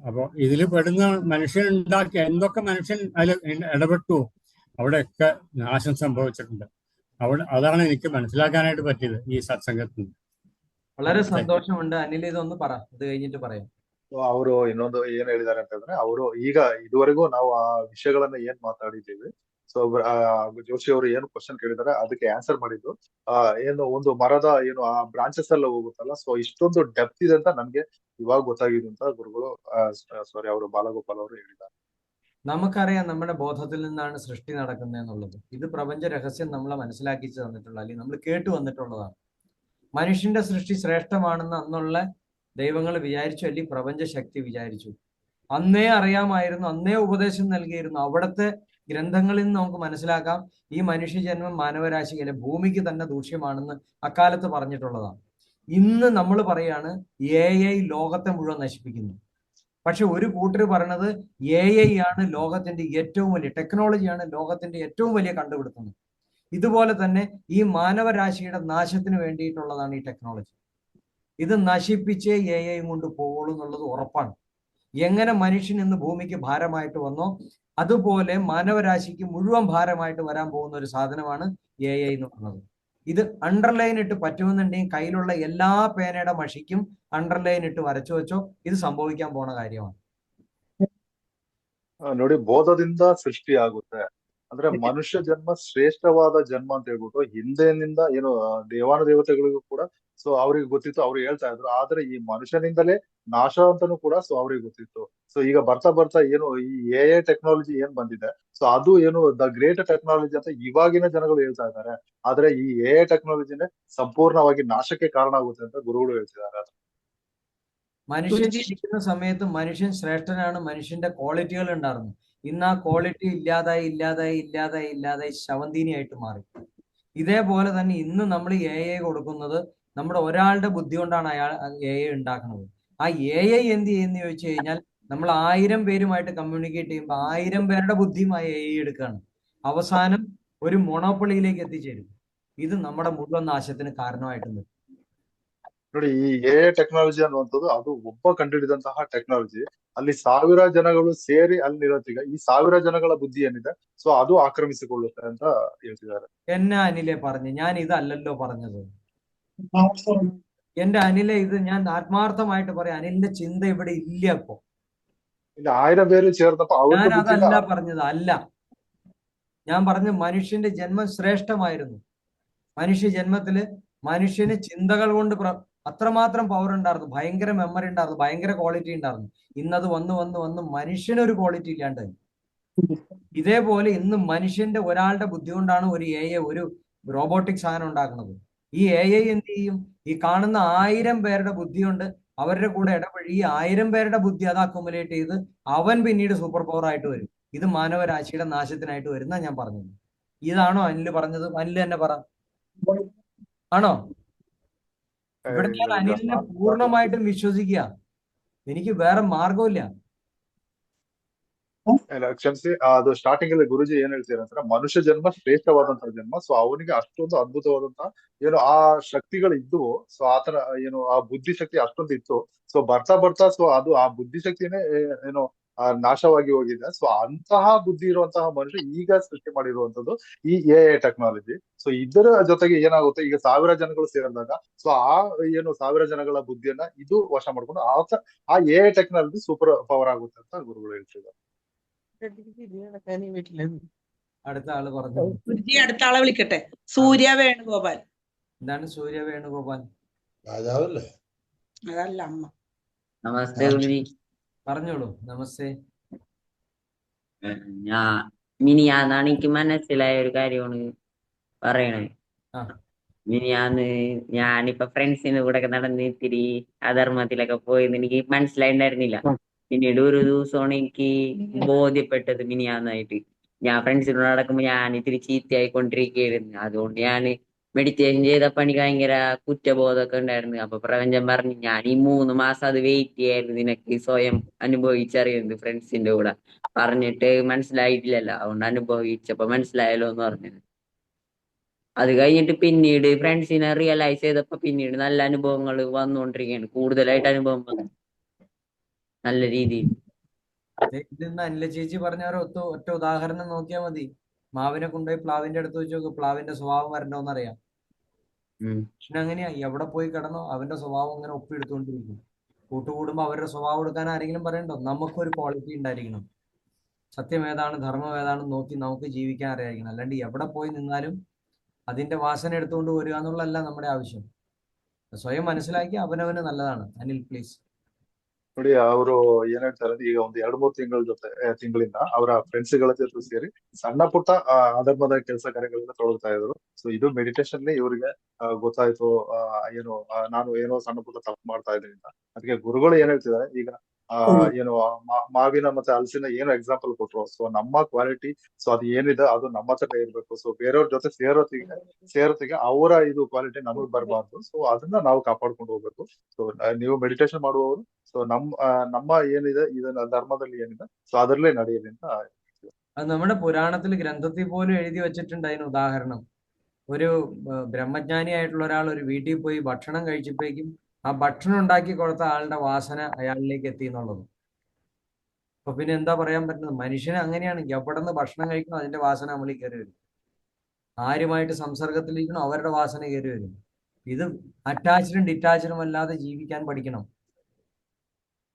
അപ്പോൾ ഇതിൽ പെടുന്ന മനുഷ്യൻ ഉണ്ടാക്കിയ എന്തൊക്കെ മനുഷ്യൻ അതിൽ ഇടപെട്ടുവോ അവിടെയൊക്കെ നാശം സംഭവിച്ചിട്ടുണ്ട്. അതാണ് എനിക്ക് മനസ്സിലാക്കാനായിട്ട് പറ്റിയത് ഈ സത്സംഗത്തിൽ. വളരെ സന്തോഷമുണ്ട്. അനിൽ ഇതൊന്ന് പറ, അത് കഴിഞ്ഞിട്ട് പറയാം. ಅವರು ಇನ್ನೊಂದು ಏನ್ ಹೇಳಿದ್ದಾರೆ ಅಂತಂದ್ರೆ, ಅವರು ಈಗ ಇದುವರೆಗೂ ನಾವು ಆ ವಿಷಯಗಳನ್ನ ಏನ್ ಮಾತಾಡಿದ್ದೀವಿ, ಸೊ ಜೋಶಿ ಅವರು ಏನು ಕ್ವಶನ್ ಕೇಳಿದ್ದಾರೆ ಅದಕ್ಕೆ ಆನ್ಸರ್ ಮಾಡಿದ್ದು ಏನು ಒಂದು ಮರದ ಏನು ಆ ಬ್ರಾಂಚಸ್ ಎಲ್ಲ ಹೋಗುತ್ತಲ್ಲ, ಸೊ ಇಷ್ಟೊಂದು ಡೆಪ್ತ್ ಇದೆ ಅಂತ ನನ್ಗೆ ಇವಾಗ ಗೊತ್ತಾಗಿದೆ ಅಂತ ಗುರುಗಳು ಸಾರಿ ಅವರು ബാലഗോപാൽ ಅವರು ಹೇಳಿದ್ದಾರೆ. നമുക്കറിയാം നമ്മുടെ ബോധത്തിൽ നിന്നാണ് സൃഷ്ടി നടക്കുന്നത് എന്നുള്ളത്. ഇത് പ്രപഞ്ച രഹസ്യം നമ്മളെ മനസ്സിലാക്കിച്ച് തന്നിട്ടുള്ള, അല്ലെങ്കിൽ നമ്മൾ കേട്ടു വന്നിട്ടുള്ളതാണ്. മനുഷ്യന്റെ സൃഷ്ടി ശ്രേഷ്ഠമാണെന്ന് അന്നുള്ള ദൈവങ്ങൾ വിചാരിച്ചു, അല്ലെങ്കിൽ പ്രപഞ്ച ശക്തി വിചാരിച്ചു. അന്നേ അറിയാമായിരുന്നു, അന്നേ ഉപദേശം നൽകിയിരുന്നു. അവിടുത്തെ ഗ്രന്ഥങ്ങളിൽ നിന്ന് നമുക്ക് മനസ്സിലാക്കാം ഈ മനുഷ്യജന്മം മാനവരാശിയിലെ ഭൂമിക്ക് തന്നെ ദൂഷ്യമാണെന്ന് അക്കാലത്ത് പറഞ്ഞിട്ടുള്ളതാണ്. ഇന്ന് നമ്മൾ പറയാണ് AI ലോകത്തെ മുഴുവൻ നശിപ്പിക്കുന്നു. പക്ഷെ ഒരു കൂട്ടർ പറയണത് AI ആണ് ലോകത്തിന്റെ ഏറ്റവും വലിയ ടെക്നോളജിയാണ്, ലോകത്തിന്റെ ഏറ്റവും വലിയ കണ്ടുപിടുത്തം. ഇതുപോലെ തന്നെ ഈ മാനവരാശിയുടെ നാശത്തിന് വേണ്ടിയിട്ടുള്ളതാണ് ഈ ടെക്നോളജി. ഇത് നശിപ്പിച്ചേ AI കൊണ്ട് പോകുള്ളൂ എന്നുള്ളത് ഉറപ്പാണ്. എങ്ങനെ മനുഷ്യൻ ഇന്ന് ഭൂമിക്ക് ഭാരമായിട്ട് വന്നോ അതുപോലെ മാനവരാശിക്ക് മുഴുവൻ ഭാരമായിട്ട് വരാൻ പോകുന്ന ഒരു സാധനമാണ് AI എന്ന് പറയുന്നത്. ഇത് അണ്ടർലൈൻ ഇട്ട് പറ്റുമെന്നുണ്ടെങ്കിൽ കയ്യിലുള്ള എല്ലാ പേനയുടെ മഷിക്കും അണ്ടർലൈൻ ഇട്ട് വരച്ചു വെച്ചോ, ഇത് സംഭവിക്കാൻ പോണ കാര്യമാണ്. ನೋಡಿ, ಬೋಧದಿಂದ ಸೃಷ್ಟಿ ಆಗುತ್ತೆ ಅಂದ್ರೆ ಮನುಷ್ಯ ಜನ್ಮ ಶ್ರೇಷ್ಠವಾದ ಜನ್ಮ ಅಂತ ಹೇಳ್ಬಿಟ್ಟು ಹಿಂದೆನಿಂದ ಏನು ದೇವಾನುದೇವತೆಗಳಿಗೂ ಕೂಡ ಸೊ ಅವ್ರಿಗೆ ಗೊತ್ತಿತ್ತು, ಅವ್ರು ಹೇಳ್ತಾ ಇದ್ರು. ಆದ್ರೆ ಈ ಮನುಷ್ಯನಿಂದಲೇ ನಾಶ ಅಂತಾನೂ ಕೂಡ ಸೊ ಅವ್ರಿಗೆ ಗೊತ್ತಿತ್ತು. ಸೊ ಈಗ ಬರ್ತಾ ಏನು ಈ AI ಟೆಕ್ನಾಲಜಿ ಏನ್ ಬಂದಿದೆ, ಸೊ ಅದು ಏನು ದ ಗ್ರೇಟ್ ಟೆಕ್ನಾಲಜಿ ಅಂತ ಇವಾಗಿನ ಜನಗಳು ಹೇಳ್ತಾ ಇದ್ದಾರೆ. ಆದ್ರೆ ಈ AI ಟೆಕ್ನಾಲಜಿನೇ ಸಂಪೂರ್ಣವಾಗಿ ನಾಶಕ್ಕೆ ಕಾರಣ ಆಗುತ್ತೆ ಅಂತ ಗುರುಗಳು ಹೇಳ್ತಿದ್ದಾರೆ. മനുഷ്യൻ ഇരിക്കുന്ന സമയത്ത് മനുഷ്യൻ ശ്രേഷ്ഠനാണ്, മനുഷ്യന്റെ ക്വാളിറ്റികൾ ഉണ്ടായിരുന്നു. ഇന്ന് ആ ക്വാളിറ്റി ഇല്ലാതായി ശവന്തീനിയായിട്ട് മാറി. ഇതേപോലെ തന്നെ ഇന്ന് നമ്മൾ AI കൊടുക്കുന്നത് നമ്മുടെ ഒരാളുടെ ബുദ്ധി കൊണ്ടാണ് അയാൾ AI ഉണ്ടാക്കുന്നത്. ആ AI എന്ത് ചെയ്യുന്ന ചോദിച്ചു കഴിഞ്ഞാൽ നമ്മൾ 1000 പേരുമായിട്ട് കമ്മ്യൂണിക്കേറ്റ് ചെയ്യുമ്പോൾ 1000 പേരുടെ ബുദ്ധിയും ആ AI എടുക്കുകയാണ്. അവസാനം ഒരു മൊണോപ്പൊളിയിലേക്ക് എത്തിച്ചേരും. ഇത് നമ്മുടെ മുഴുവൻ നാശത്തിന് കാരണമായിട്ടുണ്ട്. ನೋಡಿ ಈ ಎ ಟೆಕ್ನಾಲಜಿ ಅನ್ನುವಂಥದ್ದು ಅದು ಒಬ್ಬ ಕಂಡುಹಿಡಿದಂತಹ ಟೆಕ್ನಾಲಜಿ. ಅಲ್ಲಿ ಸಾವಿರ ಜನಗಳು ಸೇರಿ ಅಲ್ಲಿರೋದೀಗ ಈ ಸಾವಿರ ಜನಗಳ ಬುದ್ಧಿ ಏನಿದೆ ಸೊ ಅದು ಆಕ್ರಮಿಸಿಕೊಳ್ಳುತ್ತೆ ಅಂತ ಹೇಳ್ತಿದ್ದಾರೆ. എന്നെ അനിലെ പറഞ്ഞു, ഞാൻ ഇതല്ലല്ലോ പറഞ്ഞത്. എന്റെ അനിലെ, ഇത് ഞാൻ ആത്മാർത്ഥമായിട്ട് പറയാം, അനിലിന്റെ ചിന്ത ഇവിടെ ഇല്ല ഇപ്പൊ. ഇല്ല, 1000 പേര് ചേർന്നപ്പോ ഞാൻ അവരുടെ ബുദ്ധിയില് അതല്ല പറഞ്ഞത്, അല്ല. ഞാൻ പറഞ്ഞു മനുഷ്യന്റെ ജന്മം ശ്രേഷ്ഠമായിരുന്നു. മനുഷ്യ ജന്മത്തില് മനുഷ്യന് ചിന്തകൾ കൊണ്ട് അത്രമാത്രം പവർ ഉണ്ടായിരുന്നു, ഭയങ്കര മെമ്മറി ഉണ്ടായിരുന്നു, ഭയങ്കര ക്വാളിറ്റി ഉണ്ടായിരുന്നു. ഇന്നത് വന്ന് വന്ന് വന്ന് മനുഷ്യനൊരു ക്വാളിറ്റി ഇല്ലാണ്ടായി. ഇതേപോലെ ഇന്ന് മനുഷ്യന്റെ ഒരാളുടെ ബുദ്ധി കൊണ്ടാണ് ഒരു AI, ഒരു റോബോട്ടിക് സാധനം ഉണ്ടാക്കുന്നത്. ഈ AI എന്ത് ചെയ്യും? ഈ കാണുന്ന 1000 പേരുടെ ബുദ്ധി കൊണ്ട് അവരുടെ കൂടെ ഇടപഴകി ഈ 1000 പേരുടെ ബുദ്ധി അത് അക്യുമുലേറ്റ് ചെയ്ത് അവൻ പിന്നീട് സൂപ്പർ പവർ ആയിട്ട് വരും. ഇത് മാനവരാശിയുടെ നാശത്തിനായിട്ട് വരുന്ന ഞാൻ പറഞ്ഞത്. ഇതാണോ അനിൽ പറഞ്ഞത്? അനിൽ തന്നെ പറ, ആണോ? ഇവിടെ ഞാൻ അനിലിനെ പൂർണ്ണമായിട്ടും വിശ്വസിക്കുക, എനിക്ക് വേറെ മാർഗമില്ല. ಇಲ್ಲ, ಕ್ಷಮಿಸಿ, ಅದು ಸ್ಟಾರ್ಟಿಂಗ್ ಅಲ್ಲಿ ಗುರುಜಿ ಏನ್ ಹೇಳ್ತೀರ ಅಂದ್ರೆ ಮನುಷ್ಯ ಜನ್ಮ ಶ್ರೇಷ್ಠವಾದಂತಹ ಜನ್ಮ. ಸೊ ಅವನಿಗೆ ಅಷ್ಟೊಂದು ಅದ್ಭುತವಾದಂತಹ ಏನು ಆ ಶಕ್ತಿಗಳು ಇದ್ವು. ಸೊ ಆತನ ಏನು ಆ ಬುದ್ಧಿಶಕ್ತಿ ಅಷ್ಟೊಂದು ಇತ್ತು. ಸೊ ಬರ್ತಾ ಬರ್ತಾ ಸೊ ಅದು ಆ ಬುದ್ಧಿಶಕ್ತಿನೇ ಏನು ನಾಶವಾಗಿ ಹೋಗಿದೆ. ಸೊ ಅಂತಹ ಬುದ್ಧಿ ಇರುವಂತಹ ಮನುಷ್ಯ ಈಗ ಸೃಷ್ಟಿ ಮಾಡಿರುವಂತದ್ದು ಈ ಎ ಟೆಕ್ನಾಲಜಿ. ಸೊ ಇದರ ಜೊತೆಗೆ ಏನಾಗುತ್ತೆ, ಈಗ 1000 ಜನಗಳು ಸೇರಿದಾಗ ಸೊ ಆ ಏನು 1000 ಜನಗಳ ಬುದ್ಧಿಯನ್ನ ಇದು ವಶ ಮಾಡ್ಕೊಂಡು ಆ ಎ ಟೆಕ್ನಾಲಜಿ ಸೂಪರ್ ಪವರ್ ಆಗುತ್ತೆ ಅಂತ ಗುರುಗಳು ಹೇಳ್ತಿದ್ದಾರೆ. അടുത്ത ആള് പറഞ്ഞു. ഗുരുജി അടുത്ത ആളെ വിളിക്കട്ടെ. സൂര്യ വേണുഗോപാൽ. എന്താണ് സൂര്യ വേണുഗോപാൽ? രാജാവല്ലേ? അതല്ല, അമ്മ. നമസ്തേ ഗുരുജി. പറഞ്ഞോളൂ. നമസ്തേ. മിനിയാന്നാണ് എനിക്ക് മനസ്സിലായ ഒരു കാര്യമാണ് പറയണത്. ആ. മിനിയാന്ന് ഞാനിപ്പോ ഫ്രണ്ട്സിന്റെ കൂടെ ഒക്കെ നടന്ന് ഇത്തിരി അധർമ്മത്തിലൊക്കെ പോയെന്ന് എനിക്ക് മനസ്സിലായിട്ടുണ്ടായിരുന്നില്ല. പിന്നീട് ഒരു ദിവസമാണ് എനിക്ക് ബോധ്യപ്പെട്ടത് മിനിയാന്നായിട്ട്. ഞാൻ ഫ്രണ്ട്സിനോട് നടക്കുമ്പോ ഞാൻ ഇത്തിരി ചീത്തയായിക്കൊണ്ടിരിക്കുകയായിരുന്നു. അതുകൊണ്ട് ഞാൻ മെഡിറ്റേഷൻ ചെയ്തപ്പോ എനിക്ക് ഭയങ്കര കുറ്റബോധമൊക്കെ ഉണ്ടായിരുന്നു. അപ്പൊ പ്രപഞ്ചം പറഞ്ഞു, ഞാൻ ഈ 3 മാസം അത് വെയിറ്റ് ചെയ്യായിരുന്നു നിനക്ക് സ്വയം അനുഭവിച്ചറിയുന്നത്. ഫ്രണ്ട്സിന്റെ കൂടെ പറഞ്ഞിട്ട് മനസ്സിലായിട്ടില്ലല്ലോ, അതുകൊണ്ട് അനുഭവിച്ചപ്പോ മനസ്സിലായല്ലോ എന്ന് പറഞ്ഞത്. അത് കഴിഞ്ഞിട്ട് പിന്നീട് ഫ്രണ്ട്സിനെ റിയലൈസ് ചെയ്തപ്പോ പിന്നീട് നല്ല അനുഭവങ്ങൾ വന്നുകൊണ്ടിരിക്കുകയാണ്, കൂടുതലായിട്ട് അനുഭവം വന്നു നല്ല രീതിയിൽ. ഇതിന്ന് അനില ചേച്ചി പറഞ്ഞ ഒറ്റ ഉദാഹരണം നോക്കിയാൽ മതി. മാവിനെ കൊണ്ടുപോയി പ്ലാവിന്റെ അടുത്ത് വെച്ച് നോക്ക്, പ്ലാവിന്റെ സ്വഭാവം വരണ്ടോന്നറിയാം. പക്ഷെ അങ്ങനെയാ, എവിടെ പോയി കിടന്നോ അവന്റെ സ്വഭാവം അങ്ങനെ ഒപ്പിയെടുത്തുകൊണ്ടിരിക്കും. കൂട്ടുകൂടുമ്പോ അവരുടെ സ്വഭാവം എടുക്കാൻ ആരെങ്കിലും പറയണ്ടോ? നമുക്കൊരു ക്വാളിറ്റി ഉണ്ടായിരിക്കണം. സത്യം ഏതാണ്, ധർമ്മം ഏതാണെന്ന് നോക്കി നമുക്ക് ജീവിക്കാൻ അറിയായിരിക്കണം. അല്ലാണ്ട് എവിടെ പോയി നിന്നാലും അതിന്റെ വാസന എടുത്തുകൊണ്ട് വരിക എന്നുള്ളതല്ല നമ്മുടെ ആവശ്യം. സ്വയം മനസ്സിലാക്കി ಅವನವನು നല്ലതാണ്. ಅನಿಲ್ ಪ್ಲೀಸ್. ನೋಡಿ, ಅವರು ಏನ್ ಹೇಳ್ತಾರೆ ಅಂದ್ರೆ ಈಗ ಒಂದು 2-3 ತಿಂಗಳಿಂದ ಅವರ ಫ್ರೆಂಡ್ಸ್ ಗಳ ಜೊತೆ ಸೇರಿ ಸಣ್ಣ ಪುಟ್ಟ ಅಧರ್ಮದ ಕೆಲಸ ಕಾರ್ಯಗಳನ್ನ ತೊಡಗ್ತಾ ಇದ್ರು. ಸೊ ಇದು ಮೆಡಿಟೇಷನ್ ಇವರಿಗೆ ಗೊತ್ತಾಯ್ತು, ಏನು ನಾನು ಏನೋ ಸಣ್ಣ ಪುಟ್ಟ ತಪ್ಪು ಮಾಡ್ತಾ ಇದ್ದೀನಿ ಅಂತ. ಅದಕ್ಕೆ ಗುರುಗಳು ಏನ್ ಹೇಳ್ತಿದ್ದಾರೆ, ಈಗ ಏನು ಮಾವಿನ ಮತ್ತೆ ಹಲಸಿನ ಏನು ಎಕ್ಸಾಂಪಲ್ ಕೊಟ್ರು. ಸೊ ನಮ್ಮ ಕ್ವಾಲಿಟಿ ಸೊ ಅದು ಏನಿದೆ ಅದು ನಮ್ಮ ಹತ್ರ ಇರ್ಬೇಕು. ಸೊ ಬೇರೆಯವ್ರ ಜೊತೆ ಸೇರೋತಿಗೆ ಅವರ ಇದು ಕ್ವಾಲಿಟಿ ನಮಗ್ ಬರಬಾರ್ದು. ಸೊ ಅದನ್ನ ನಾವು ಕಾಪಾಡ್ಕೊಂಡು ಹೋಗ್ಬೇಕು. ಸೊ ನೀವು ಮೆಡಿಟೇಷನ್ ಮಾಡುವವರು ಸೊ ನಮ್ಮ ಏನಿದೆ ಇದನ್ನ ധർമ്മದಲ್ಲಿ ಏನಿದೆ ಸೊ ಅದರಲ್ಲೇ ನಡೆಯಲಿ ಅಂತ. അത് നമ്മുടെ പുരാണത്തിൽ ഗ്രന്ഥത്തിൽ പോലും എഴുതി വെച്ചിട്ടുണ്ട് അതിന് ഉദാഹരണം. ഒരു ബ്രഹ്മജ്ഞാനിയായിട്ടുള്ള ഒരാൾ ഒരു വീട്ടിൽ പോയി ഭക്ഷണം കഴിച്ചപ്പോഴേക്കും ആ ഭക്ഷണം ഉണ്ടാക്കി കൊടുത്ത ആളുടെ വാസന അയാളിലേക്ക് എത്തി എന്നുള്ളത്. അപ്പൊ പിന്നെ എന്താ പറയാൻ പറ്റുന്നത്? മനുഷ്യന് അങ്ങനെയാണ്, എവിടെ നിന്ന് ഭക്ഷണം കഴിക്കണം അതിന്റെ വാസന നമ്മളിൽ കയറി വരും. ആരുമായിട്ട് സംസർഗത്തിലിരിക്കണം അവരുടെ വാസന കയറി വരും. ഇത് അറ്റാച്ച്ഡും ഡിറ്റാച്ച്ഡും അല്ലാതെ ജീവിക്കാൻ പഠിക്കണം.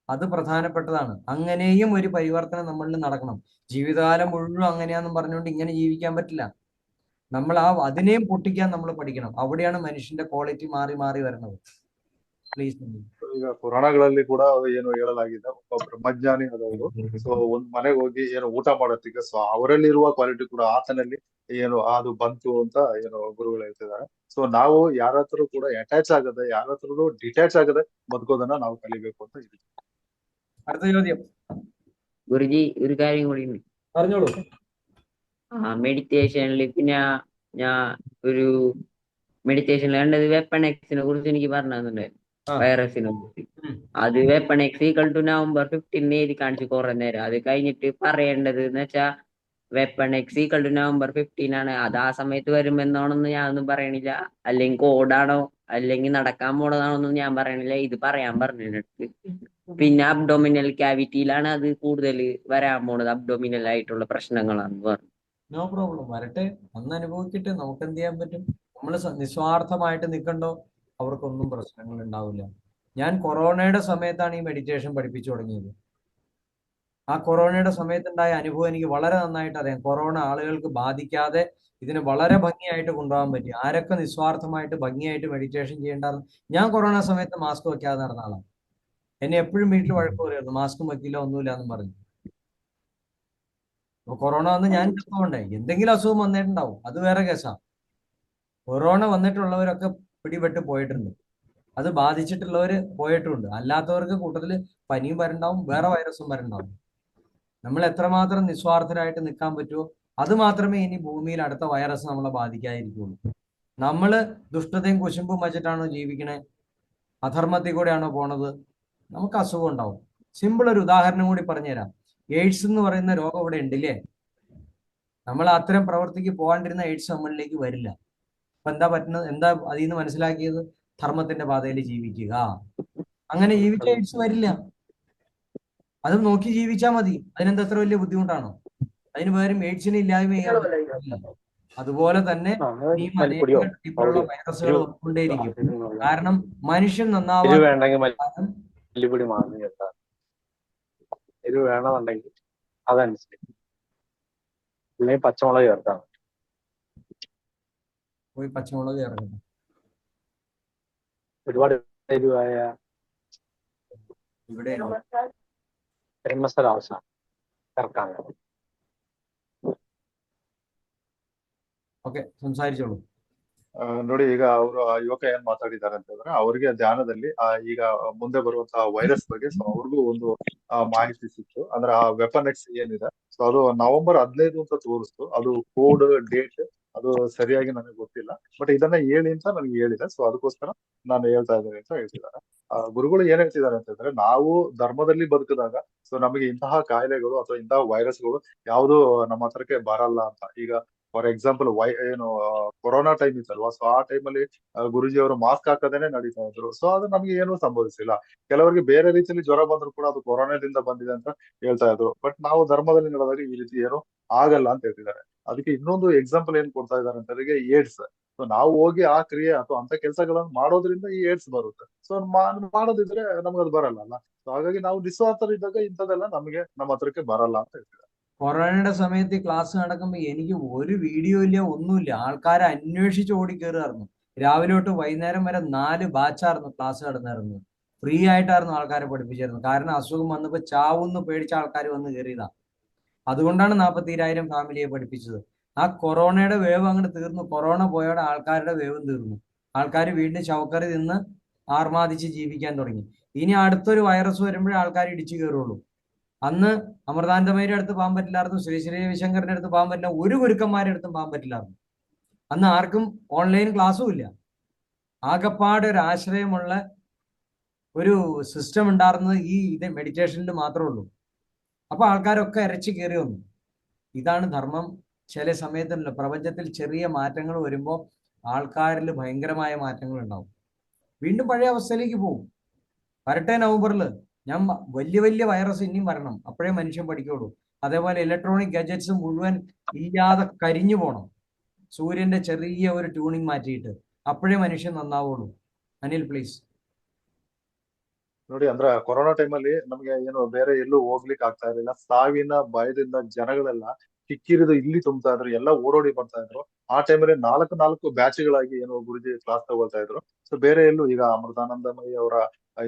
അത് പ്രധാനപ്പെട്ടതാണ്. അങ്ങനെയും ഒരു പരിവർത്തനം നമ്മളിൽ നടക്കണം. ജീവിതകാലം മുഴുവൻ അങ്ങനെയാണെന്നും പറഞ്ഞുകൊണ്ട് ഇങ്ങനെ ജീവിക്കാൻ പറ്റില്ല. നമ്മൾ അതിനെയും പൊട്ടിക്കാൻ നമ്മൾ പഠിക്കണം. അവിടെയാണ് മനുഷ്യന്റെ ക്വാളിറ്റി മാറി മാറി വരുന്നത്. പ്ലീസ്. ಈಗ ಪುರಾಣಗಳಲ್ಲಿ ಕೂಡ ಏನು ಹೇಳಲಾಗಿದೆ, ಒಬ್ಬ ಬ್ರಹ್ಮಜ್ಞಾನಿ ಆದವರು ಸೊ ಒಂದ್ ಮನೆಗೆ ಹೋಗಿ ಏನು ಊಟ ಮಾಡೋತ್ತಿಗೆ ಸೊ ಅವರಲ್ಲಿರುವ ಕ್ವಾಲಿಟಿ ಕೂಡ ಆತನಲ್ಲಿ ಏನು ಅದು ಬಂತು ಅಂತ ಏನು ಗುರುಗಳು ಹೇಳ್ತಿದ್ದಾರೆ. ಸೊ ನಾವು ಯಾರ ಹತ್ರ ಕೂಡ ಅಟ್ಯಾಚ್ ಆಗದೆ, ಯಾರ ಹತ್ರ ಡಿಟ್ಯಾಚ್ ಆಗದೆ ಬದುಕೋದನ್ನ ನಾವು ಕಲಿಬೇಕು ಅಂತ ಇದೆ. അടുത്ത ചോദ്യം. ഗുരുജി ഒരു കാര്യം കൂടി ഉണ്ട്. പറഞ്ഞോളൂ. മെഡിറ്റേഷനിൽ പിന്നെ ഞാൻ ഒരു മെഡിറ്റേഷനിൽ കണ്ടത് വെപ്പൺ എക്സിനെ കുറിച്ച് എനിക്ക് പറഞ്ഞു തന്നിട്ടുണ്ടായിരുന്നു. വൈറസിനെ കുറിച്ച്. അത് weapon X equal to November 15 എഴുതി കാണിച്ചു കുറെ നേരം. അത് കഴിഞ്ഞിട്ട് പറയേണ്ടത് എന്ന് വെച്ചാ weapon X equal to November 15 ആണ്. അത് ആ സമയത്ത് വരുമെന്നാണെന്ന് ഞാനൊന്നും പറയണില്ല. അല്ലെങ്കിൽ കോഡാണോ അല്ലെങ്കിൽ നടക്കാൻ പോണതാണെന്നും ഞാൻ പറയണില്ല, ഇത് പറയാൻ പറഞ്ഞിട്ട്. പിന്നെ അബ്ഡോമിനൽ ക്യാവിറ്റിയിലാണ് അത് കൂടുതൽ വരാൻ പോണത്, അബ്ഡോമിനൽ ആയിട്ടുള്ള പ്രശ്നങ്ങളാന്ന് പറഞ്ഞു. നോ പ്രോബ്ലം, വരട്ടെ, അന്ന് അനുഭവിക്കട്ടെ, നമുക്ക് എന്ത് ചെയ്യാൻ പറ്റും? നമ്മൾ നിസ്വാർത്ഥമായിട്ട് നിൽക്കണ്ടോ, അവർക്കൊന്നും പ്രശ്നങ്ങൾ ഉണ്ടാവില്ല. ഞാൻ കൊറോണയുടെ സമയത്താണ് ഈ മെഡിറ്റേഷൻ പഠിപ്പിച്ചു തുടങ്ങിയത്. ആ കൊറോണയുടെ സമയത്തുണ്ടായ അനുഭവം എനിക്ക് വളരെ നന്നായിട്ട് അറിയാം. കൊറോണ ആളുകൾക്ക് ബാധിക്കാതെ ഇതിനെ വളരെ ഭംഗിയായിട്ട് കൊണ്ടുപോകാൻ പറ്റി. ആരൊക്കെ നിസ്വാർത്ഥമായിട്ട് ഭംഗിയായിട്ട് മെഡിറ്റേഷൻ ചെയ്യേണ്ടായിരുന്നു. ഞാൻ കൊറോണ സമയത്ത് മാസ്ക് വെക്കാതെ നടന്ന ആളാണ്. എന്നെ എപ്പോഴും വീട്ടിൽ വഴക്ക് പറയുമായിരുന്നു, മാസ്കും വെക്കില്ല ഒന്നുമില്ല എന്നും പറഞ്ഞു. അപ്പൊ കൊറോണ വന്ന് ഞാൻ ചത്തോണ്ടേ, എന്തെങ്കിലും അസുഖം വന്നിട്ടുണ്ടാവും, അത് വേറെ കേസാണ്. കൊറോണ വന്നിട്ടുള്ളവരൊക്കെ പിടിപെട്ട് പോയിട്ടുണ്ട്, അത് ബാധിച്ചിട്ടുള്ളവർ പോയിട്ടുണ്ട്. അല്ലാത്തവർക്ക് കൂട്ടത്തിൽ പനിയും വരണ്ടാവും, വേറെ വൈറസും വരണ്ടാവും. നമ്മൾ എത്രമാത്രം നിസ്വാർത്ഥരായിട്ട് നിൽക്കാൻ പറ്റുമോ അത് മാത്രമേ ഇനി ഭൂമിയിൽ അടുത്ത വൈറസ് നമ്മളെ ബാധിക്കാതിരിക്കുള്ളൂ. നമ്മൾ ദുഷ്ടതയും കുശുമ്പും വെച്ചിട്ടാണോ ജീവിക്കണേ, അധർമ്മത്തിൽ കൂടെയാണോ പോണത്, നമുക്ക് അസുഖം ഉണ്ടാവും. സിമ്പിൾ ഒരു ഉദാഹരണം കൂടി പറഞ്ഞുതരാം. എയ്ഡ്സ് എന്ന് പറയുന്ന രോഗം ഇവിടെ ഉണ്ടില്ലേ? നമ്മൾ അത്തരം പ്രവൃത്തിക്ക് പോകാണ്ടിരുന്ന എയ്ഡ്സ് നമ്മളിലേക്ക് വരില്ല. അപ്പൊ എന്താ പറ്റുന്നത്? എന്താ അതിൽ നിന്ന് മനസ്സിലാക്കിയത്? ധർമ്മത്തിന്റെ പാതയിൽ ജീവിക്കുക. അങ്ങനെ ജീവിച്ച എയ്ഡ്സ് വരില്ല. അത് നോക്കി ജീവിച്ചാൽ മതി. അതിനെന്താ അത്ര വലിയ ബുദ്ധിമുട്ടാണോ? അതിന് പകരം എയ്ഡ്സിനെ ഇല്ലായ്മ ചെയ്യാൻ പറ്റില്ല. അതുപോലെ തന്നെ ഈ അനേക ടൈപ്പിലുള്ള വൈറസുകൾ വന്നുകൊണ്ടേയിരിക്കും. കാരണം മനുഷ്യൻ നന്നാവാൻ മല്ലിപ്പൊടി മാങ്ങ ചേർത്താൽ എരിവ് വേണമെന്നുണ്ടെങ്കിൽ അതനുസരിച്ച്, അല്ലെങ്കിൽ പച്ചമുളക് ചേർത്താൽ പോയി പച്ചമുളക് ഇറങ്ങും. ഒരുപാട് എരിവായ ഇവിടെ ഗരം മസാല ആവശ്യം ചേർക്കാൻ. ಓಕೆ, ಸಂಸಾರಿಸೋಳು. ನೋಡಿ, ಈಗ ಅವರು ಯುವಕ ಏನ್ ಮಾತಾಡಿದ್ದಾರೆ ಅಂತ ಹೇಳಿದ್ರೆ, ಅವರಿಗೆ ಧ್ಯಾನದಲ್ಲಿ ಈಗ ಮುಂದೆ ಬರುವಂತಹ ವೈರಸ್ ಬಗ್ಗೆ ಸೊ ಅವ್ರಿಗೂ ಒಂದು ಮಾಹಿತಿ ಸಿಕ್ತು. ಅಂದ್ರೆ ಆ ವೆಪನ್ ಎಕ್ಸ್ ಏನಿದೆ ಸೊ ಅದು ನವೆಂಬರ್ 15 ಅಂತ ತೋರಿಸ್ತು. ಅದು ಕೋಡ್ ಡೇಟ್ ಅದು ಸರಿಯಾಗಿ ನನಗೆ ಗೊತ್ತಿಲ್ಲ, ಬಟ್ ಇದನ್ನ ಹೇಳಿ ಅಂತ ನನಗೆ ಹೇಳಿದೆ. ಸೊ ಅದಕ್ಕೋಸ್ಕರ ನಾನು ಹೇಳ್ತಾ ಇದ್ದೇನೆ ಅಂತ ಹೇಳ್ತಿದ್ದಾರೆ. ಗುರುಗಳು ಏನ್ ಹೇಳ್ತಿದ್ದಾರೆ ಅಂತ ಹೇಳಿದ್ರೆ, ನಾವು ಧರ್ಮದಲ್ಲಿ ಬದುಕಿದಾಗ ಸೊ ನಮಗೆ ಇಂತಹ ಕಾಯಿಲೆಗಳು ಅಥವಾ ಇಂತಹ ವೈರಸ್ಗಳು ಯಾವುದು ನಮ್ಮ ಹತ್ರಕ್ಕೆ ಬರಲ್ಲ ಅಂತ. ಈಗ ಫಾರ್ ಎಕ್ಸಾಂಪಲ್ ಕೊರೋನಾ ಟೈಮ್ ಇತ್ತಲ್ವಾ, ಸೊ ಆ ಟೈಮಲ್ಲಿ ಗುರುಜಿ ಅವರು ಮಾಸ್ಕ್ ಹಾಕದೇನೆ ನಡೀತಾ ಇದ್ರು. ಸೊ ಅದು ನಮ್ಗೆ ಏನೂ ಸಂಭವಿಸಿಲ್ಲ. ಕೆಲವರಿಗೆ ಬೇರೆ ರೀತಿಯಲ್ಲಿ ಜ್ವರ ಬಂದ್ರು ಕೂಡ ಅದು ಕೊರೋನಾದಿಂದ ಬಂದಿದೆ ಅಂತ ಹೇಳ್ತಾ ಇದ್ರು. ಬಟ್ ನಾವು ಧರ್ಮದಲ್ಲಿ ನಡೆದಾಗ ಈ ರೀತಿ ಏನು ಆಗಲ್ಲ ಅಂತ ಹೇಳ್ತಿದ್ದಾರೆ. ಅದಕ್ಕೆ ಇನ್ನೊಂದು ಎಕ್ಸಾಂಪಲ್ ಏನ್ ಕೊಡ್ತಾ ಇದ್ದಾರೆ ಅಂತಂದ್ರೆ ಏಡ್ಸ್. ಸೊ ನಾವು ಹೋಗಿ ಆ ಕ್ರಿಯೆ ಅಥವಾ ಅಂತ ಕೆಲಸಗಳನ್ನು ಮಾಡೋದ್ರಿಂದ ಈ ಏಡ್ಸ್ ಬರುತ್ತೆ. ಸೊ ಮಾಡೋದಿದ್ರೆ ನಮ್ಗೆ ಅದು ಬರಲ್ಲ ಅಲ್ಲ. ಸೊ ಹಾಗಾಗಿ ನಾವು നിസ്വാർത്ഥರಿದ್ದಾಗ ಇಂಥದೆಲ್ಲ ನಮ್ಮ ಹತ್ರಕ್ಕೆ ಬರಲ್ಲ ಅಂತ ಹೇಳ್ತಿದ್ದಾರೆ. കൊറോണയുടെ സമയത്ത് ഈ ക്ലാസ് നടക്കുമ്പോൾ എനിക്ക് ഒരു വീഡിയോ ഇല്ല, ഒന്നുമില്ല. ആൾക്കാരെ അന്വേഷിച്ച് ഓടിക്കയറുമായിരുന്നു. രാവിലെ തൊട്ട് വൈകുന്നേരം വരെ 4 ബാച്ചായിരുന്നു ക്ലാസ് നടന്നിരുന്നത്. ഫ്രീ ആയിട്ടായിരുന്നു ആൾക്കാരെ പഠിപ്പിച്ചിരുന്നത്. കാരണം അസുഖം വന്നപ്പോൾ ചാവുന്ന് പേടിച്ച ആൾക്കാർ വന്ന് കയറിയതാ. അതുകൊണ്ടാണ് 42,000 ഫാമിലിയെ പഠിപ്പിച്ചത്. ആ കൊറോണയുടെ വേവ് അങ്ങോട്ട് തീർന്നു. കൊറോണ പോയോടെ ആൾക്കാരുടെ വേവും തീർന്നു. ആൾക്കാർ വീണ്ടും ശവക്കറി നിന്ന് ആർമാദിച്ച് ജീവിക്കാൻ തുടങ്ങി. ഇനി അടുത്തൊരു വൈറസ് വരുമ്പോഴേ ആൾക്കാർ ഇടിച്ചു കയറുള്ളൂ. അന്ന് അമൃതാനന്ദമയുടെ അടുത്ത് പോകാൻ പറ്റില്ലായിരുന്നു, ശ്രീ ശ്രീ രവിശങ്കറിന്റെ അടുത്ത് പോകാൻ പറ്റില്ല, ഒരു ഗുരുക്കന്മാരുടെ അടുത്തും പോകാൻ പറ്റില്ലായിരുന്നു. അന്ന് ആർക്കും ഓൺലൈൻ ക്ലാസ്സും ഇല്ല. ആകപ്പാട് ഒരു ആശ്രയമുള്ള ഒരു സിസ്റ്റം ഉണ്ടായിരുന്നത് ഇത് മെഡിറ്റേഷനിൽ മാത്രമേ ഉള്ളൂ. അപ്പൊ ആൾക്കാരൊക്കെ ഇരച്ചു കയറി വന്നു. ഇതാണ് ധർമ്മം. ചില സമയത്തുണ്ടല്ലോ, പ്രപഞ്ചത്തിൽ ചെറിയ മാറ്റങ്ങൾ വരുമ്പോൾ ആൾക്കാരിൽ ഭയങ്കരമായ മാറ്റങ്ങൾ ഉണ്ടാവും. വീണ്ടും പഴയ അവസ്ഥയിലേക്ക് പോകും. വരട്ടെ, നവംബറിൽ ഞാൻ വലിയ വലിയ വൈറസ് ഇനിയും വരണം, അപ്പോഴേ മനുഷ്യൻ പഠിക്കുള്ളൂ. അതേപോലെ ഇലക്ട്രോണിക് ഗാഡ്ജറ്റ്സ് മുഴുവൻ ഇല്ലാതെ കരിഞ്ഞു പോകണം, സൂര്യന്റെ ചെറിയ ഒരു ട്യൂണിങ് മാറ്റിയിട്ട്, അപ്പോഴേ മനുഷ്യൻ നന്നാവുള്ളൂ. അനിൽ പ്ലീസ്. ನೋಡಿ, ಅಂದ್ರೆ ಕೊರೋನಾ ಟೈಮಲ್ಲಿ ನಮ್ಗೆ ಏನು ಬೇರೆ ಎಲ್ಲೂ ಹೋಗ್ಲಿಕ್ಕೆ ಆಗ್ತಾ ಇರಲಿಲ್ಲ. ಸಾವಿನ ಭಯದಿಂದ ಜನಗಳೆಲ್ಲ ಕಿಕ್ಕಿರಿದು ಇಲ್ಲಿ ತುಂಬ್ತಾ ಇದ್ರು, ಎಲ್ಲ ಓಡೋಡಿ ಬರ್ತಾ ಇದ್ರು. ಆ ಟೈಮಲ್ಲಿ 4 ಬ್ಯಾಚ್ಗಳಾಗಿ ಏನು ಗುರುಜಿ ಕ್ಲಾಸ್ ತಗೊಳ್ತಾ ಇದ್ರು. ಸೊ ಬೇರೆ ಎಲ್ಲೂ ಈಗ ಅಮೃತಾನಂದಮಯಿ ಅವರ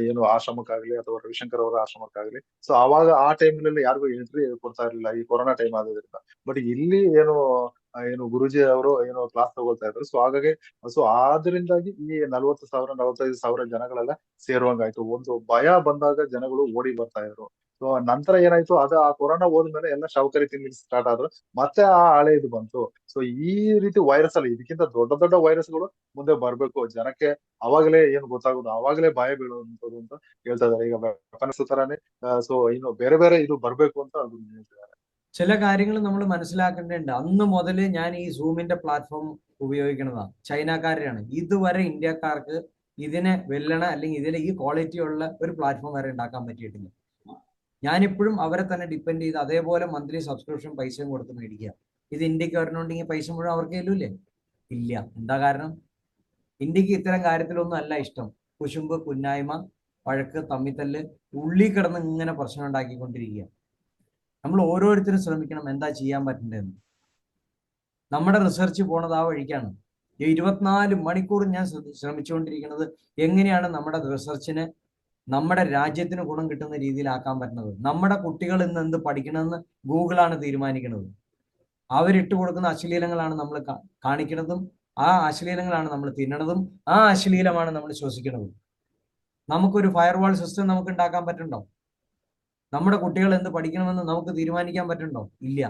ಏನು ಆಶ್ರಮಕ್ಕಾಗ್ಲಿ ಅಥವಾ ರವಿಶಂಕರ್ ಅವರ ಆಶ್ರಮಕ್ಕಾಗ್ಲಿ ಸೊ ಅವಾಗ ಆ ಟೈಮ್ನಲ್ಲಿ ಯಾರಿಗೂ ಎಂಟ್ರಿ ಕೊಡ್ತಾ ಇರ್ಲಿಲ್ಲ, ಈ ಕೊರೋನಾ ಟೈಮ್ ಆದ್ರಿಂದ. ಬಟ್ ಇಲ್ಲಿ ಏನು ಗುರುಜಿ ಅವರು ಏನು ಕ್ಲಾಸ್ ತಗೊಳ್ತಾ ಇದ್ರು. ಸೊ ಹಾಗಾಗಿ ಸೊ ಆದ್ರಿಂದಾಗಿ ಈ 40,000 45,000 ಜನಗಳೆಲ್ಲ ಸೇರುವಂಗಾಯ್ತು. ಒಂದು ಭಯ ಬಂದಾಗ ಜನಗಳು ಓಡಿ ಬರ್ತಾ ಇದ್ರು. ಸೊ ನಂತರ ಏನಾಯ್ತು, ಆ ಕೊರೋನಾ ಹೋದ್ಮೇಲೆ ಎಲ್ಲ ಶವಕರಿ ತಿನ್ಲಿಕ್ಕೆ ಸ್ಟಾರ್ಟ್ ಆದ್ರು. ಮತ್ತೆ ಆ ಹಳೆ ಇದು ಬಂತು. ಸೊ ಈ ರೀತಿ ವೈರಸ್ ಅಲ್ಲ, ಇದಕ್ಕಿಂತ ದೊಡ್ಡ ದೊಡ್ಡ ವೈರಸ್ಗಳು ಮುಂದೆ ಬರ್ಬೇಕು. ಜನಕ್ಕೆ ಅವಾಗಲೇ ಏನು ಗೊತ್ತಾಗೋದು, ಅವಾಗಲೇ ಭಯ ಬೀಳುವಂಥದ್ದು ಅಂತ ಹೇಳ್ತಾ ಇದ್ದಾರೆ. ಈಗ ವೆಪನ್ಸ್ ತರಾನೇ ಸೊ ಇನ್ನು ಬೇರೆ ಬೇರೆ ಇದು ಬರ್ಬೇಕು ಅಂತ ಅದು ಹೇಳ್ತಿದ್ದಾರೆ. ചില കാര്യങ്ങൾ നമ്മൾ മനസ്സിലാക്കേണ്ടതുണ്ട്. അന്ന് മുതൽ ഞാൻ ഈ സൂമിന്റെ പ്ലാറ്റ്ഫോം ഉപയോഗിക്കുന്നതാണ്, ചൈനക്കാരാണ്. ഇതുവരെ ഇന്ത്യക്കാർക്ക് ഇതിനെ വെല്ലണ അല്ലെങ്കിൽ ഇതിൽ ഈ ക്വാളിറ്റി ഉള്ള ഒരു പ്ലാറ്റ്ഫോം വരെ ഉണ്ടാക്കാൻ പറ്റിയിട്ടില്ല. ഞാനിപ്പോഴും അവരെ തന്നെ ഡിപ്പെൻഡ് ചെയ്ത് അതേപോലെ മന്ത്ലി സബ്സ്ക്രിപ്ഷൻ പൈസയും കൊടുത്ത് മേടിക്കുക. ഇത് ഇന്ത്യക്ക് വരണമെങ്കിൽ പൈസ മുഴുവൻ അവർക്ക് ചെല്ലൂലേ? ഇല്ല. എന്താ കാരണം? ഇന്ത്യക്ക് ഇത്തരം കാര്യത്തിലൊന്നും അല്ല ഇഷ്ടം. കുശുമ്പ്, കുന്നായ്മ, വഴക്ക്, തമ്മിത്തല്ല്, ഉള്ളി കിടന്ന് ഇങ്ങനെ പ്രശ്നം ഉണ്ടാക്കിക്കൊണ്ടിരിക്കുക. നമ്മൾ ഓരോരുത്തരും ശ്രമിക്കണം എന്താ ചെയ്യാൻ പറ്റേണ്ടതെന്ന്. നമ്മുടെ റിസർച്ച് പോണത് ആ വഴിക്കാണ്. ഈ 24 മണിക്കൂർ ഞാൻ ശ്രമിച്ചുകൊണ്ടിരിക്കുന്നത് എങ്ങനെയാണ് നമ്മുടെ റിസർച്ചിനെ നമ്മുടെ രാജ്യത്തിന് ഗുണം കിട്ടുന്ന രീതിയിലാക്കാൻ പറ്റുന്നത്. നമ്മുടെ കുട്ടികൾ ഇന്ന് എന്ത് പഠിക്കണമെന്ന് ഗൂഗിളാണ് തീരുമാനിക്കുന്നത്. അവരിട്ട് കൊടുക്കുന്ന അശ്ലീലങ്ങളാണ് നമ്മൾ കാണിക്കുന്നതും, ആ അശ്ലീലങ്ങളാണ് നമ്മൾ തിന്നണതും, ആ അശ്ലീലമാണ് നമ്മൾ ശ്വസിക്കുന്നതും. നമുക്കൊരു ഫയർവാൾ സിസ്റ്റം നമുക്ക് ഉണ്ടാക്കാൻ പറ്റുന്നുണ്ടോ? നമ്മുടെ കുട്ടികൾ എന്ത് പഠിക്കണമെന്ന് നമുക്ക് തീരുമാനിക്കാൻ പറ്റുന്നുണ്ടോ? ഇല്ല.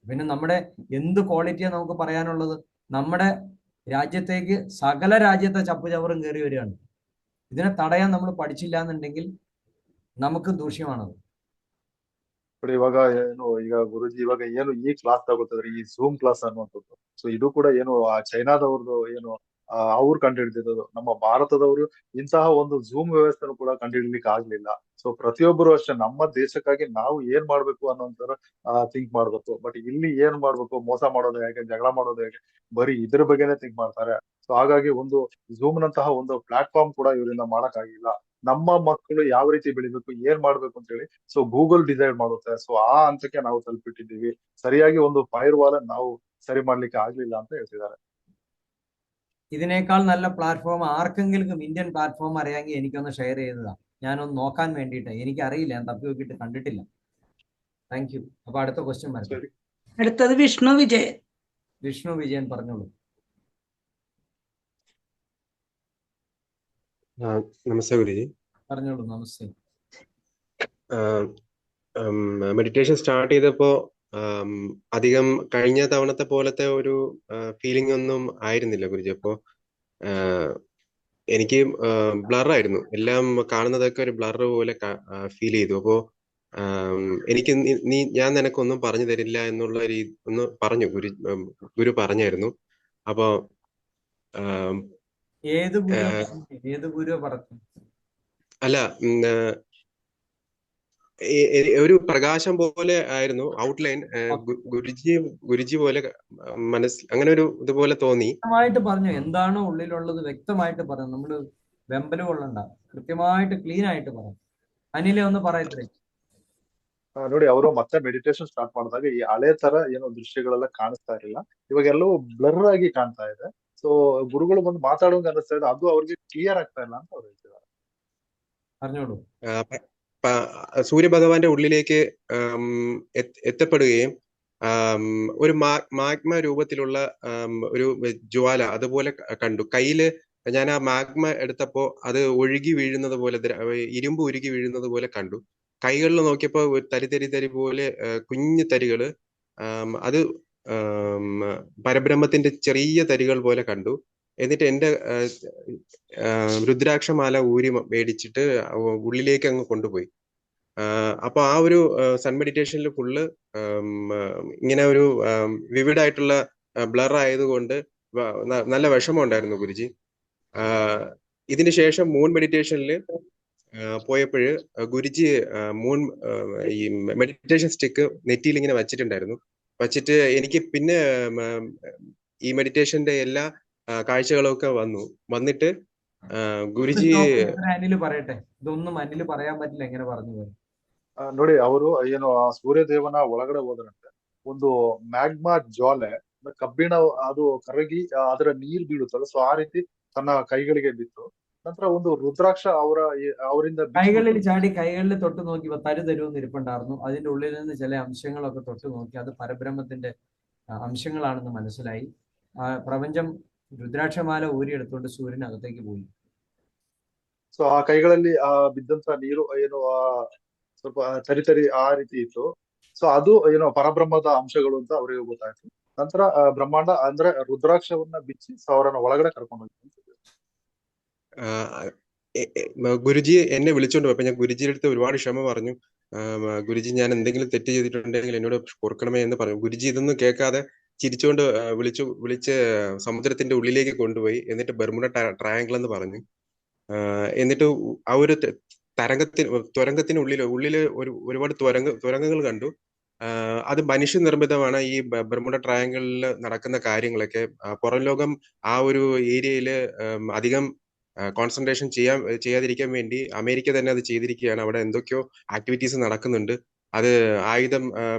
പിന്നെ നമ്മുടെ എന്ത് ക്വാളിറ്റിയാണ് നമുക്ക് പറയാനുള്ളത്? നമ്മുടെ രാജ്യത്തേക്ക് സകല രാജ്യത്തെ ചപ്പുചവറും കയറി വരികയാണ്. ಇದನ್ನ ತಡೆಯಲು നമ്മൾ പഠിച്ചിಲ್ಲ എന്നുണ്ടെങ്കിൽ നമുക്ക് ದೂಷ್ಯಮಾನದು. ಇವಾಗ ಏನು ಈಗ ಗುರುಜಿ ಇವಾಗ ಏನು ಈ ಕ್ಲಾಸ್ ತಗೋತಿದ್ರೆ ಈ ಝೂಮ್ ಕ್ಲಾಸ್ ಅನ್ನುವಂಥದ್ದು, ಸೊ ಇದು ಕೂಡ ಏನು ಆ ಚೈನಾದವ್ರದ್ದು ಏನು ಅವ್ರು ಕಂಡುಹಿಡಿದಿರೋದು. ನಮ್ಮ ಭಾರತದವರು ಇಂತಹ ಒಂದು ಝೂಮ್ ವ್ಯವಸ್ಥೆನೂ ಕೂಡ ಕಂಡುಹಿಡಿಲಿಕ್ಕೆ ಆಗ್ಲಿಲ್ಲ. ಸೊ ಪ್ರತಿಯೊಬ್ಬರು ಅಷ್ಟೇ ನಮ್ಮ ದೇಶಕ್ಕಾಗಿ ನಾವು ಏನ್ ಮಾಡ್ಬೇಕು ಅನ್ನೋಂತರ ಥಿಂಕ್ ಮಾಡ್ಬೇಕು. ಬಟ್ ಇಲ್ಲಿ ಏನ್ ಮಾಡ್ಬೇಕು, ಮೋಸ ಮಾಡೋದು ಹೇಗೆ, ಜಗಳ ಮಾಡೋದು ಹೇಗೆ, ಬರೀ ಇದ್ರ ಬಗ್ಗೆನೆ ಥಿಂಕ್ ಮಾಡ್ತಾರೆ. ಸೊ ಹಾಗಾಗಿ ಒಂದು ಝೂಮ್ ನಂತಹ ಒಂದು ಪ್ಲಾಟ್ಫಾರ್ಮ್ ಕೂಡ ಇವರಿಂದ ಮಾಡಕ್ಕಾಗಿಲ್ಲ. ನಮ್ಮ ಮಕ್ಕಳು ಯಾವ ರೀತಿ ಬೆಳಿಬೇಕು, ಏನ್ ಮಾಡ್ಬೇಕು ಅಂತ ಹೇಳಿ ಸೊ ಗೂಗಲ್ ಡಿಸೈಡ್ ಮಾಡುತ್ತೆ. ಸೊ ಆ ಹಂತಕ್ಕೆ ನಾವು ತಲುಪಿಟ್ಟಿದ್ದೀವಿ. ಸರಿಯಾಗಿ ಒಂದು ಫೈರ್ ವಾಲ್ ನಾವು ಸರಿ ಮಾಡ್ಲಿಕ್ಕೆ ಆಗ್ಲಿಲ್ಲ ಅಂತ ಹೇಳ್ತಿದ್ದಾರೆ. ഇതിനേക്കാൾ നല്ല പ്ലാറ്റ്ഫോം ആർക്കെങ്കിലും ഇന്ത്യൻ പ്ലാറ്റ്ഫോം അറിയാമെങ്കിൽ എനിക്കൊന്ന് ഷെയർ ചെയ്തതാ. ഞാനൊന്ന് നോക്കാൻ വേണ്ടിയിട്ട്. എനിക്കറിയില്ല, ഞാൻ തപ്പി നോക്കിയിട്ട് കണ്ടിട്ടില്ല. Thank you. അപ്പൊ അടുത്ത ക്വസ്റ്റ്യൻ വരട്ടെ. അടുത്തത് വിഷ്ണു വിജയൻ. വിഷ്ണു വിജയൻ പറഞ്ഞോളൂ. നമസ്തേ ഗുരുജി. പറഞ്ഞോളൂ. നമസ്തേ. മെഡിറ്റേഷൻ സ്റ്റാർട്ട് ചെയ്തപ്പോ അധികം കഴിഞ്ഞ തവണത്തെ പോലത്തെ ഒരു ഫീലിംഗ് ഒന്നും ആയിരുന്നില്ല ഗുരുജി. അപ്പോ എനിക്ക് ബ്ലറായിരുന്നു, എല്ലാം കാണുന്നതൊക്കെ ഒരു ബ്ലർ പോലെ ഫീൽ ചെയ്തു. അപ്പോ എനിക്ക് ഞാൻ നിനക്കൊന്നും പറഞ്ഞു തരില്ല എന്നുള്ള ഒന്ന് പറഞ്ഞു ഗുരു പറഞ്ഞായിരുന്നു. അപ്പോ ഏത് ഗുരു പറഞ്ഞു? അല്ല, ഒരു പ്രകാശം പോലെ ആയിരുന്നു ഔട്ട്ലൈൻ. ഗുരുജി പോലെ അങ്ങനെ ഒരു ഇതുപോലെ തോന്നി. വ്യക്തമായിട്ട് പറഞ്ഞു എന്താണോ ഉള്ളിലുള്ളത്, വ്യക്തമായിട്ട് പറഞ്ഞു. നമ്മള് വെമ്പല് കൊള്ളണ്ട, കൃത്യമായിട്ട് ക്ലീൻ ആയിട്ട് പറഞ്ഞു. ಅನಿಲೆ ಒಂದು പറയട്ടെ. ನೋಡಿ, ಅವರು ಮತ್ತೆ ಮೆಡಿಟೇಷನ್ ಸ್ಟಾರ್ಟ್ ಮಾಡಿದಾಗ ಈ ಹಳೆ ತರ ಏನೋ ದೃಶ್ಯಗಳೆಲ್ಲ ಕಾಣಿಸ್ತಾ ಇರಲಿಲ್ಲ. ಇವಾಗ ಎಲ್ಲವೂ ಬ್ಲರ್ ಆಗಿ ಕಾಣ್ತಾ ಇದೆ. ಸೊ ಗುರುಗಳು ಬಂದು ಮಾತಾಡುವಂಗ ಅನಿಸ್ತಾ ಇದೆ, ಅದು ಅವ್ರಿಗೆ ಕ್ಲಿಯರ್ ಆಗ್ತಾ ಇಲ್ಲ ಅಂತ ಅವ್ರು ಹೇಳ್ತಿದ್ದಾರೆ. പറഞ്ഞോളൂ. സൂര്യഭഗവാന്റെ ഉള്ളിലേക്ക് എത്തപ്പെടുകയും ഒരു മാഗ്മ രൂപത്തിലുള്ള ഒരു ജ്വാല അതുപോലെ കണ്ടു. കയ്യില് ഞാൻ ആ മാഗ്മ എടുത്തപ്പോ അത് ഒഴുകി വീഴുന്നത് പോലെ, ഇരുമ്പ് ഉരുകി വീഴുന്നത് പോലെ കണ്ടു. കൈകളിൽ നോക്കിയപ്പോ തരി പോലെ കുഞ്ഞു തരികള്, അത് പരബ്രഹ്മത്തിന്റെ ചെറിയ തരികൾ പോലെ കണ്ടു. എന്നിട്ട് എന്റെ രുദ്രാക്ഷമാല ഊരി മേടിച്ചിട്ട് ഉള്ളിലേക്ക് അങ്ങ് കൊണ്ടുപോയി. അപ്പൊ ആ ഒരു സൺ മെഡിറ്റേഷനിൽ ഫുള്ള് ഇങ്ങനെ ഒരു വിവിഡായിട്ടുള്ള ബ്ലർ ആയതുകൊണ്ട് നല്ല വിഷമം ഉണ്ടായിരുന്നു ഗുരുജി. ഇതിന് ശേഷം മൂൺ മെഡിറ്റേഷനിൽ പോയപ്പോഴ് ഗുരുജി ഈ മെഡിറ്റേഷൻ സ്റ്റിക്ക് നെറ്റിയിൽ ഇങ്ങനെ വച്ചിട്ട് എനിക്ക് പിന്നെ ഈ മെഡിറ്റേഷന്റെ എല്ലാ കാഴ്ചകളൊക്കെ വന്നിട്ട് ഗുരുജി ಅನಿಲ್ പറയട്ടെ. ഇതൊന്നും അനിൽ പറയാൻ പറ്റില്ല, എങ്ങനെ പറഞ്ഞു പോയി. ನೋಡಿ, ಅವರು ಏನು ಆ ಸೂರ್ಯದೇವನ ಒಳಗಡೆ ಹೋದ್ರಂತೆ. ಒಂದು ಮ್ಯಾಗ್ಮಾ ಜ್ವಾಲೆ, ಕಬ್ಬಿಣ ಅದು ಕರಗಿ ಅದರ ನೀರ್ ಬೀಳುತ್ತಲ್ಲ, ಸೊ ಆ ರೀತಿ ತನ್ನ ಕೈಗಳಿಗೆ ಬಿತ್ತು. ನಂತರ ಒಂದು ರುದ್ರಾಕ್ಷ ಅವರಿಂದ കൈകളിൽ ചാടി കൈകളിൽ തൊട്ട് നോക്കി തരുമെന്ന് ഇരിപ്പുണ്ടായിരുന്നു. അതിന്റെ ഉള്ളിൽ നിന്ന് ചില അംശങ്ങളൊക്കെ തൊട്ട് നോക്കി, അത് പരബ്രഹ്മത്തിന്റെ അംശങ്ങളാണെന്ന് മനസ്സിലായി. പ്രപഞ്ചം രുദ്രാക്ഷമാല ഊരിയെടുത്തുകൊണ്ട് സൂര്യനകത്തേക്ക് പോയി. ಸೊ ಆ ಕೈಗಳಲ್ಲಿ ಬಿದ್ದಂತ ನೀರು ಏನು ಸ್ವಲ್ಪ ತರಿ ಆ ರೀತಿ ಇತ್ತು. ಸೊ ಅದು ಏನೋ ಪರಬ್ರಹ್ಮದ ಅಂಶಗಳು ಅಂತ ಅವರಿಗೆ ಗೊತ್ತಾಯ್ತು. ನಂತರ ಬ್ರಹ್ಮಾಂಡ ಅಂದ್ರೆ ರುದ್ರಾಕ್ಷವನ್ನ ಬಿಚ್ಚಿ ಅವರನ್ನ ಒಳಗಡೆ കർಕೊಂಡು ಹೋಗ್ತಾರೆ. ഗുരുജി എന്നെ വിളിച്ചോണ്ട് പോയപ്പോ ഞാൻ ഗുരുജിയുടെ അടുത്ത് ഒരുപാട് ക്ഷമ പറഞ്ഞു. ഗുരുജി, ഞാൻ എന്തെങ്കിലും തെറ്റ് ചെയ്തിട്ടുണ്ടെങ്കിൽ എന്നോട് പൊറുക്കണമേ എന്ന് പറഞ്ഞു. ഗുരുജി ഇതൊന്നും കേൾക്കാതെ ചിരിച്ചുകൊണ്ട് വിളിച്ച് സമുദ്രത്തിന്റെ ഉള്ളിലേക്ക് കൊണ്ടുപോയി. എന്നിട്ട് ബർമുഡ ട്രയാങ്കിൾ എന്ന് പറഞ്ഞു. എന്നിട്ട് ആ ഒരു തുരങ്കത്തിന് ഉള്ളില് ഒരുപാട് തുരങ്കങ്ങൾ കണ്ടു. അത് മനുഷ്യനിർമ്മിതമാണ്. ഈ ബർമുഡ ട്രയാങ്കിളിൽ നടക്കുന്ന കാര്യങ്ങളൊക്കെ പുറം ലോകം ആ ഒരു ഏരിയയിൽ അധികം കോൺസെൻട്രേഷൻ ചെയ്യാതിരിക്കാൻ വേണ്ടി അമേരിക്ക തന്നെ അത് ചെയ്തിരിക്കുകയാണ്. അവിടെ എന്തൊക്കെയോ ആക്ടിവിറ്റീസ് നടക്കുന്നുണ്ട്. അത് ആയുധം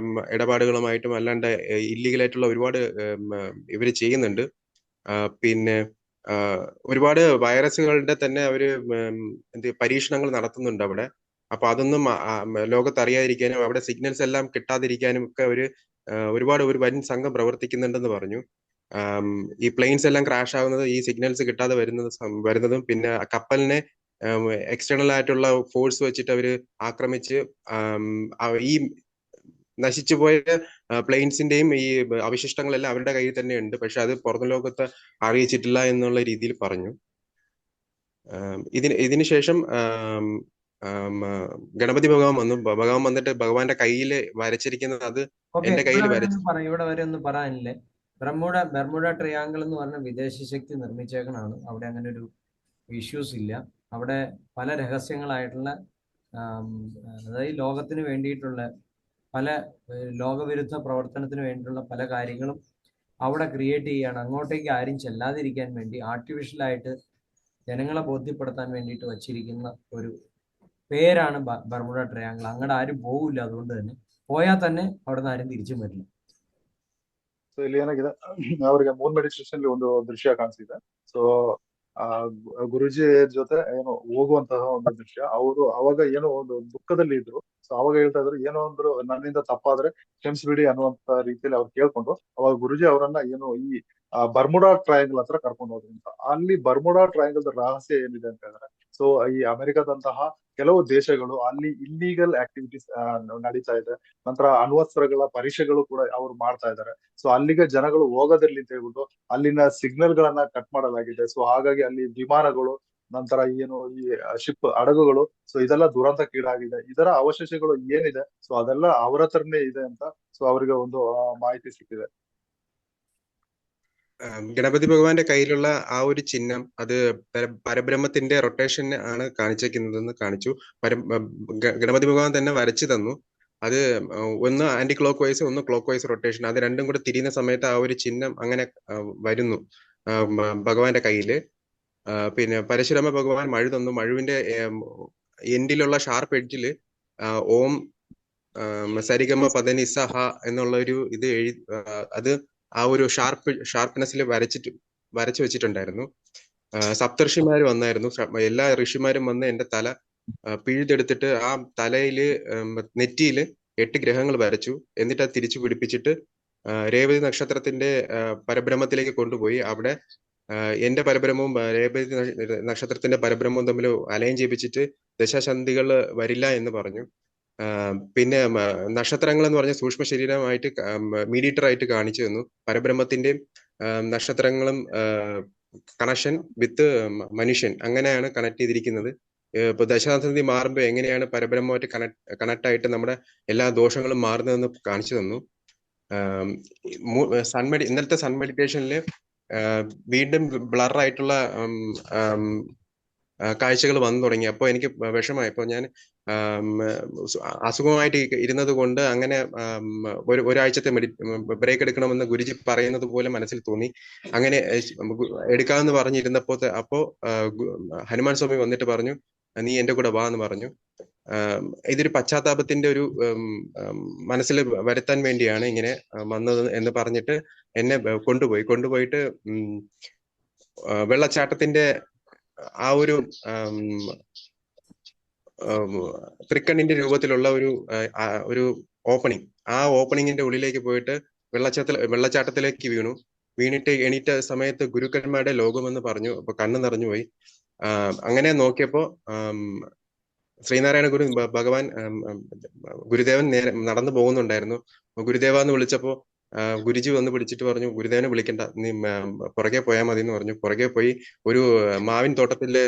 ഇടപാടുകളുമായിട്ടും അല്ലാണ്ട് ഇല്ലീഗലായിട്ടുള്ള ഒരുപാട് ഇവര് ചെയ്യുന്നുണ്ട്. പിന്നെ ഒരുപാട് വൈറസുകളുടെ തന്നെ അവര് പരീക്ഷണങ്ങൾ നടത്തുന്നുണ്ട് അവിടെ. അപ്പൊ അതൊന്നും ലോകത്ത് അറിയാതിരിക്കാനും അവിടെ സിഗ്നൽസ് എല്ലാം കിട്ടാതിരിക്കാനും ഒക്കെ ഒരു വൻ സംഘം പ്രവർത്തിക്കുന്നുണ്ടെന്ന് പറഞ്ഞു. ഈ പ്ലെയിൻസ് എല്ലാം ക്രാഷ് ആവുന്നത് ഈ സിഗ്നൽസ് കിട്ടാതെ വരുന്നതും പിന്നെ കപ്പലിനെ എക്സ്റ്റേണൽ ആയിട്ടുള്ള ഫോഴ്സ് വെച്ചിട്ട് അവര് ആക്രമിച്ച് ഈ നശിച്ചുപോയ പ്ലെയിൻസിന്റെയും ഈ അവശിഷ്ടങ്ങളെല്ലാം അവരുടെ കയ്യിൽ തന്നെ ഉണ്ട്. പക്ഷെ അത് പുറം ലോകത്ത് അറിയിച്ചിട്ടില്ല എന്നുള്ള രീതിയിൽ പറഞ്ഞു. ഇതിന് ശേഷം ഗണപതി ഭഗവാൻ വന്നു. ഭഗവാൻ വന്നിട്ട് ഭഗവാന്റെ കയ്യിൽ വരച്ചിരിക്കുന്നത് അത് എന്റെ കയ്യിൽ ഇവിടെ വരെ ഒന്നും പറയാനില്ലേ. ബർമുഡ ട്രയാങ്കിൾ എന്ന് പറഞ്ഞ വിദേശ ശക്തി നിർമ്മിച്ചേക്കണാണ്. അവിടെ അങ്ങനെ ഒരു ഇഷ്യൂസ് ഇല്ല. അവിടെ പല രഹസ്യങ്ങളായിട്ടുള്ള അതായത് ലോകത്തിന് വേണ്ടിയിട്ടുള്ള പല ലോകവിരുദ്ധ പ്രവർത്തനത്തിന് വേണ്ടിയിട്ടുള്ള പല കാര്യങ്ങളും അവിടെ ക്രിയേറ്റ് ചെയ്യുകയാണ്. അങ്ങോട്ടേക്ക് ആരും ചെല്ലാതിരിക്കാൻ വേണ്ടി ആർട്ടിഫിഷ്യലായിട്ട് ജനങ്ങളെ ബോധ്യപ്പെടുത്താൻ വേണ്ടിയിട്ട് വച്ചിരിക്കുന്ന ഒരു പേരാണ് ബർമുഡ ട്രയാങ്കിൾ. അങ്ങോട്ട് ആരും പോകില്ല. അതുകൊണ്ട് തന്നെ പോയാൽ തന്നെ അവിടെ നിന്ന് ಆരും ತಿರುಚಿ ಬರಲಿಲ್ಲ. ಸೊ ಇಲ್ಲಿ ಏನಾಗಿದೆ, ಅವರಿಗೆ ಮೂನ್ ಮೆಡಿಟೇಷನ್ ಒಂದು ದೃಶ್ಯ ಕಾಣಿಸಿದೆ. ಸೊ ಗುರುಜಿ ಜೊತೆ ಏನೋ ಹೋಗುವಂತಹ ಒಂದು ದೃಶ್ಯ. ಅವರು ಅವಾಗ ಏನೋ ಒಂದು ದುಃಖದಲ್ಲಿ ಇದ್ರು. ಸೊ ಅವಾಗ ಹೇಳ್ತಾ ಇದ್ರು, ಏನೋ ಅಂದ್ರು ನನ್ನಿಂದ ತಪ್ಪಾದ್ರೆ ಕ್ಷಮಿಸ್ಬಿಡಿ ಅನ್ನುವಂತ ರೀತಿಯಲ್ಲಿ ಅವ್ರು ಕೇಳ್ಕೊಂಡು ಅವಾಗ ಗುರುಜಿ ಅವರನ್ನ ಏನೋ ಈ ಬರ್ಮುಡಾ ಟ್ರಯಾಂಗಲ್ ಹತ್ರ ಕರ್ಕೊಂಡು ಹೋದ್ರು ಅಂತ. ಅಲ್ಲಿ ಬರ್ಮುಡಾ ಟ್ರಯಾಂಗಲ್ ರಹಸ್ಯ ಏನಿದೆ ಅಂತ ಹೇಳಿದ್ರೆ, ಸೊ ಈ ಅಮೆರಿಕದಂತಹ ಕೆಲವು ದೇಶಗಳು ಅಲ್ಲಿ ಇಲ್ಲೀಗಲ್ ಆಕ್ಟಿವಿಟೀಸ್ ನಡೀತಾ ಇದೆ. ನಂತರ ಅಣ್ವಸ್ತ್ರಗಳ ಪರೀಕ್ಷೆಗಳು ಕೂಡ ಅವ್ರು ಮಾಡ್ತಾ ಇದ್ದಾರೆ. ಸೊ ಅಲ್ಲಿಗೆ ಜನಗಳು ಹೋಗೋದಿರ್ಲಿ ಅಂತ ಹೇಳ್ಬಿಟ್ಟು ಅಲ್ಲಿನ ಸಿಗ್ನಲ್ ಗಳನ್ನ ಕಟ್ ಮಾಡಲಾಗಿದೆ. ಸೊ ಹಾಗಾಗಿ ಅಲ್ಲಿ ವಿಮಾನಗಳು, ನಂತರ ಏನು ಈ ಶಿಪ್ ಹಡಗುಗಳು, ಸೊ ಇದೆಲ್ಲ ದುರಂತಕ್ಕೀಡಾಗಿದೆ. ಇದರ ಅವಶೇಷಗಳು ಏನಿದೆ, ಸೊ ಅದೆಲ್ಲ ಅವರ ಹತ್ರನೇ ಇದೆ ಅಂತ ಸೊ ಅವರಿಗೆ ಒಂದು ಮಾಹಿತಿ ಸಿಕ್ಕಿದೆ. ഗണപതി ഭഗവാന്റെ കയ്യിലുള്ള ആ ഒരു ചിഹ്നം അത് പരബ്രഹ്മത്തിന്റെ റൊട്ടേഷൻ ആണ് കാണിച്ചേക്കുന്നതെന്ന് കാണിച്ചു. ഗണപതി ഭഗവാൻ തന്നെ വരച്ചു തന്നു. അത് ഒന്ന് ആന്റി ക്ലോക്ക് വൈസ്, ഒന്ന് ക്ലോക്ക് വൈസ് റൊട്ടേഷൻ. അത് രണ്ടും കൂടെ തിരിയുന്ന സമയത്ത് ആ ഒരു ചിഹ്നം അങ്ങനെ വരുന്നു ഭഗവാന്റെ കയ്യില്. പിന്നെ പരശുരാമ ഭഗവാൻ മഴു തന്നു. മഴുവിന്റെ എൻഡിലുള്ള ഷാർപ്പ് എഡ്ജില് ഓം സരിഗമ പദനി സഹ എന്നുള്ള ഒരു ഇത് അത് ആ ഒരു ഷാർപ്നെസ്സിൽ വരച്ചു വെച്ചിട്ടുണ്ടായിരുന്നു. സപ്തർഷിമാര് വന്നായിരുന്നു. എല്ലാ ഋഷിമാരും വന്ന് എന്റെ തല പിഴുതെടുത്തിട്ട് ആ തലയില് നെറ്റിയില് 8 ഗ്രഹങ്ങൾ വരച്ചു. എന്നിട്ട് അത് തിരിച്ചു പിടിപ്പിച്ചിട്ട് രേവതി നക്ഷത്രത്തിന്റെ പരബ്രഹ്മത്തിലേക്ക് കൊണ്ടുപോയി. അവിടെ എന്റെ പരബ്രഹ്മവും രേവതി നക്ഷത്രത്തിന്റെ പരബ്രഹ്മവും തമ്മിൽ അലൈൻ ചെയ്യിപ്പിച്ചിട്ട് ദശാശാന്തികൾ വരില്ല എന്ന് പറഞ്ഞു. പിന്നെ നക്ഷത്രങ്ങൾ എന്ന് പറഞ്ഞ സൂക്ഷ്മ ശരീരമായിട്ട് മീഡിയേറ്റർ ആയിട്ട് കാണിച്ചു തന്നു. പരബ്രഹ്മത്തിന്റെയും നക്ഷത്രങ്ങളും കണക്ഷൻ വിത്ത് മനുഷ്യൻ അങ്ങനെയാണ് കണക്ട് ചെയ്തിരിക്കുന്നത്. ഇപ്പൊ ദശാസന്ധി മാറുമ്പോൾ എങ്ങനെയാണ് പരബ്രഹ്മമായിട്ട് കണക്ട് ആയിട്ട് നമ്മുടെ എല്ലാ ദോഷങ്ങളും മാറുന്നതെന്ന് കാണിച്ചു തന്നു. ഇന്നലത്തെ സൺ മെഡിറ്റേഷനിൽ വീണ്ടും ബ്ലർ ആയിട്ടുള്ള കാഴ്ചകൾ വന്നു തുടങ്ങി. അപ്പോൾ എനിക്ക് വിഷമമായപ്പോൾ ഞാൻ അസുഖമായിട്ട് ഇരുന്നത് കൊണ്ട് അങ്ങനെ ഒരാഴ്ചത്തെ ബ്രേക്ക് എടുക്കണമെന്ന് ഗുരുജി പറയുന്നത് പോലെ മനസ്സിൽ തോന്നി. അങ്ങനെ എടുക്കാമെന്ന് പറഞ്ഞിരുന്നപ്പോ ഹനുമാൻ സ്വാമി വന്നിട്ട് പറഞ്ഞു, നീ എന്റെ കൂടെ വാ എന്ന് പറഞ്ഞു. ഇതൊരു പശ്ചാത്താപത്തിന്റെ ഒരു മനസ്സിൽ വരുത്താൻ വേണ്ടിയാണ് ഇങ്ങനെ വന്നത് എന്ന് പറഞ്ഞിട്ട് എന്നെ കൊണ്ടുപോയിട്ട് വെള്ളച്ചാട്ടത്തിന്റെ ആ തൃക്കണ്ണിന്റെ രൂപത്തിലുള്ള ഒരു ഓപ്പണിങ്, ആ ഓപ്പണിങ്ങിന്റെ ഉള്ളിലേക്ക് പോയിട്ട് വെള്ളച്ചാട്ടത്തിലേക്ക് വീണിട്ട് എണീറ്റ സമയത്ത് ഗുരുക്കന്മാരുടെ ലോകമെന്ന് പറഞ്ഞു. അപ്പൊ കണ്ണ് നിറഞ്ഞുപോയി. അങ്ങനെ നോക്കിയപ്പോ ശ്രീനാരായണ ഗുരു ഭഗവാൻ ഗുരുദേവൻ നേരെ നടന്നു പോകുന്നുണ്ടായിരുന്നു. ഗുരുദേവ എന്ന് വിളിച്ചപ്പോ ഗുരുജി വന്ന് വിളിച്ചിട്ട് പറഞ്ഞു, ഗുരുദേവനെ വിളിക്കണ്ട, നീ പുറകെ പോയാൽ മതി എന്ന് പറഞ്ഞു. പുറകെ പോയി ഒരു മാവിൻ തോട്ടത്തില്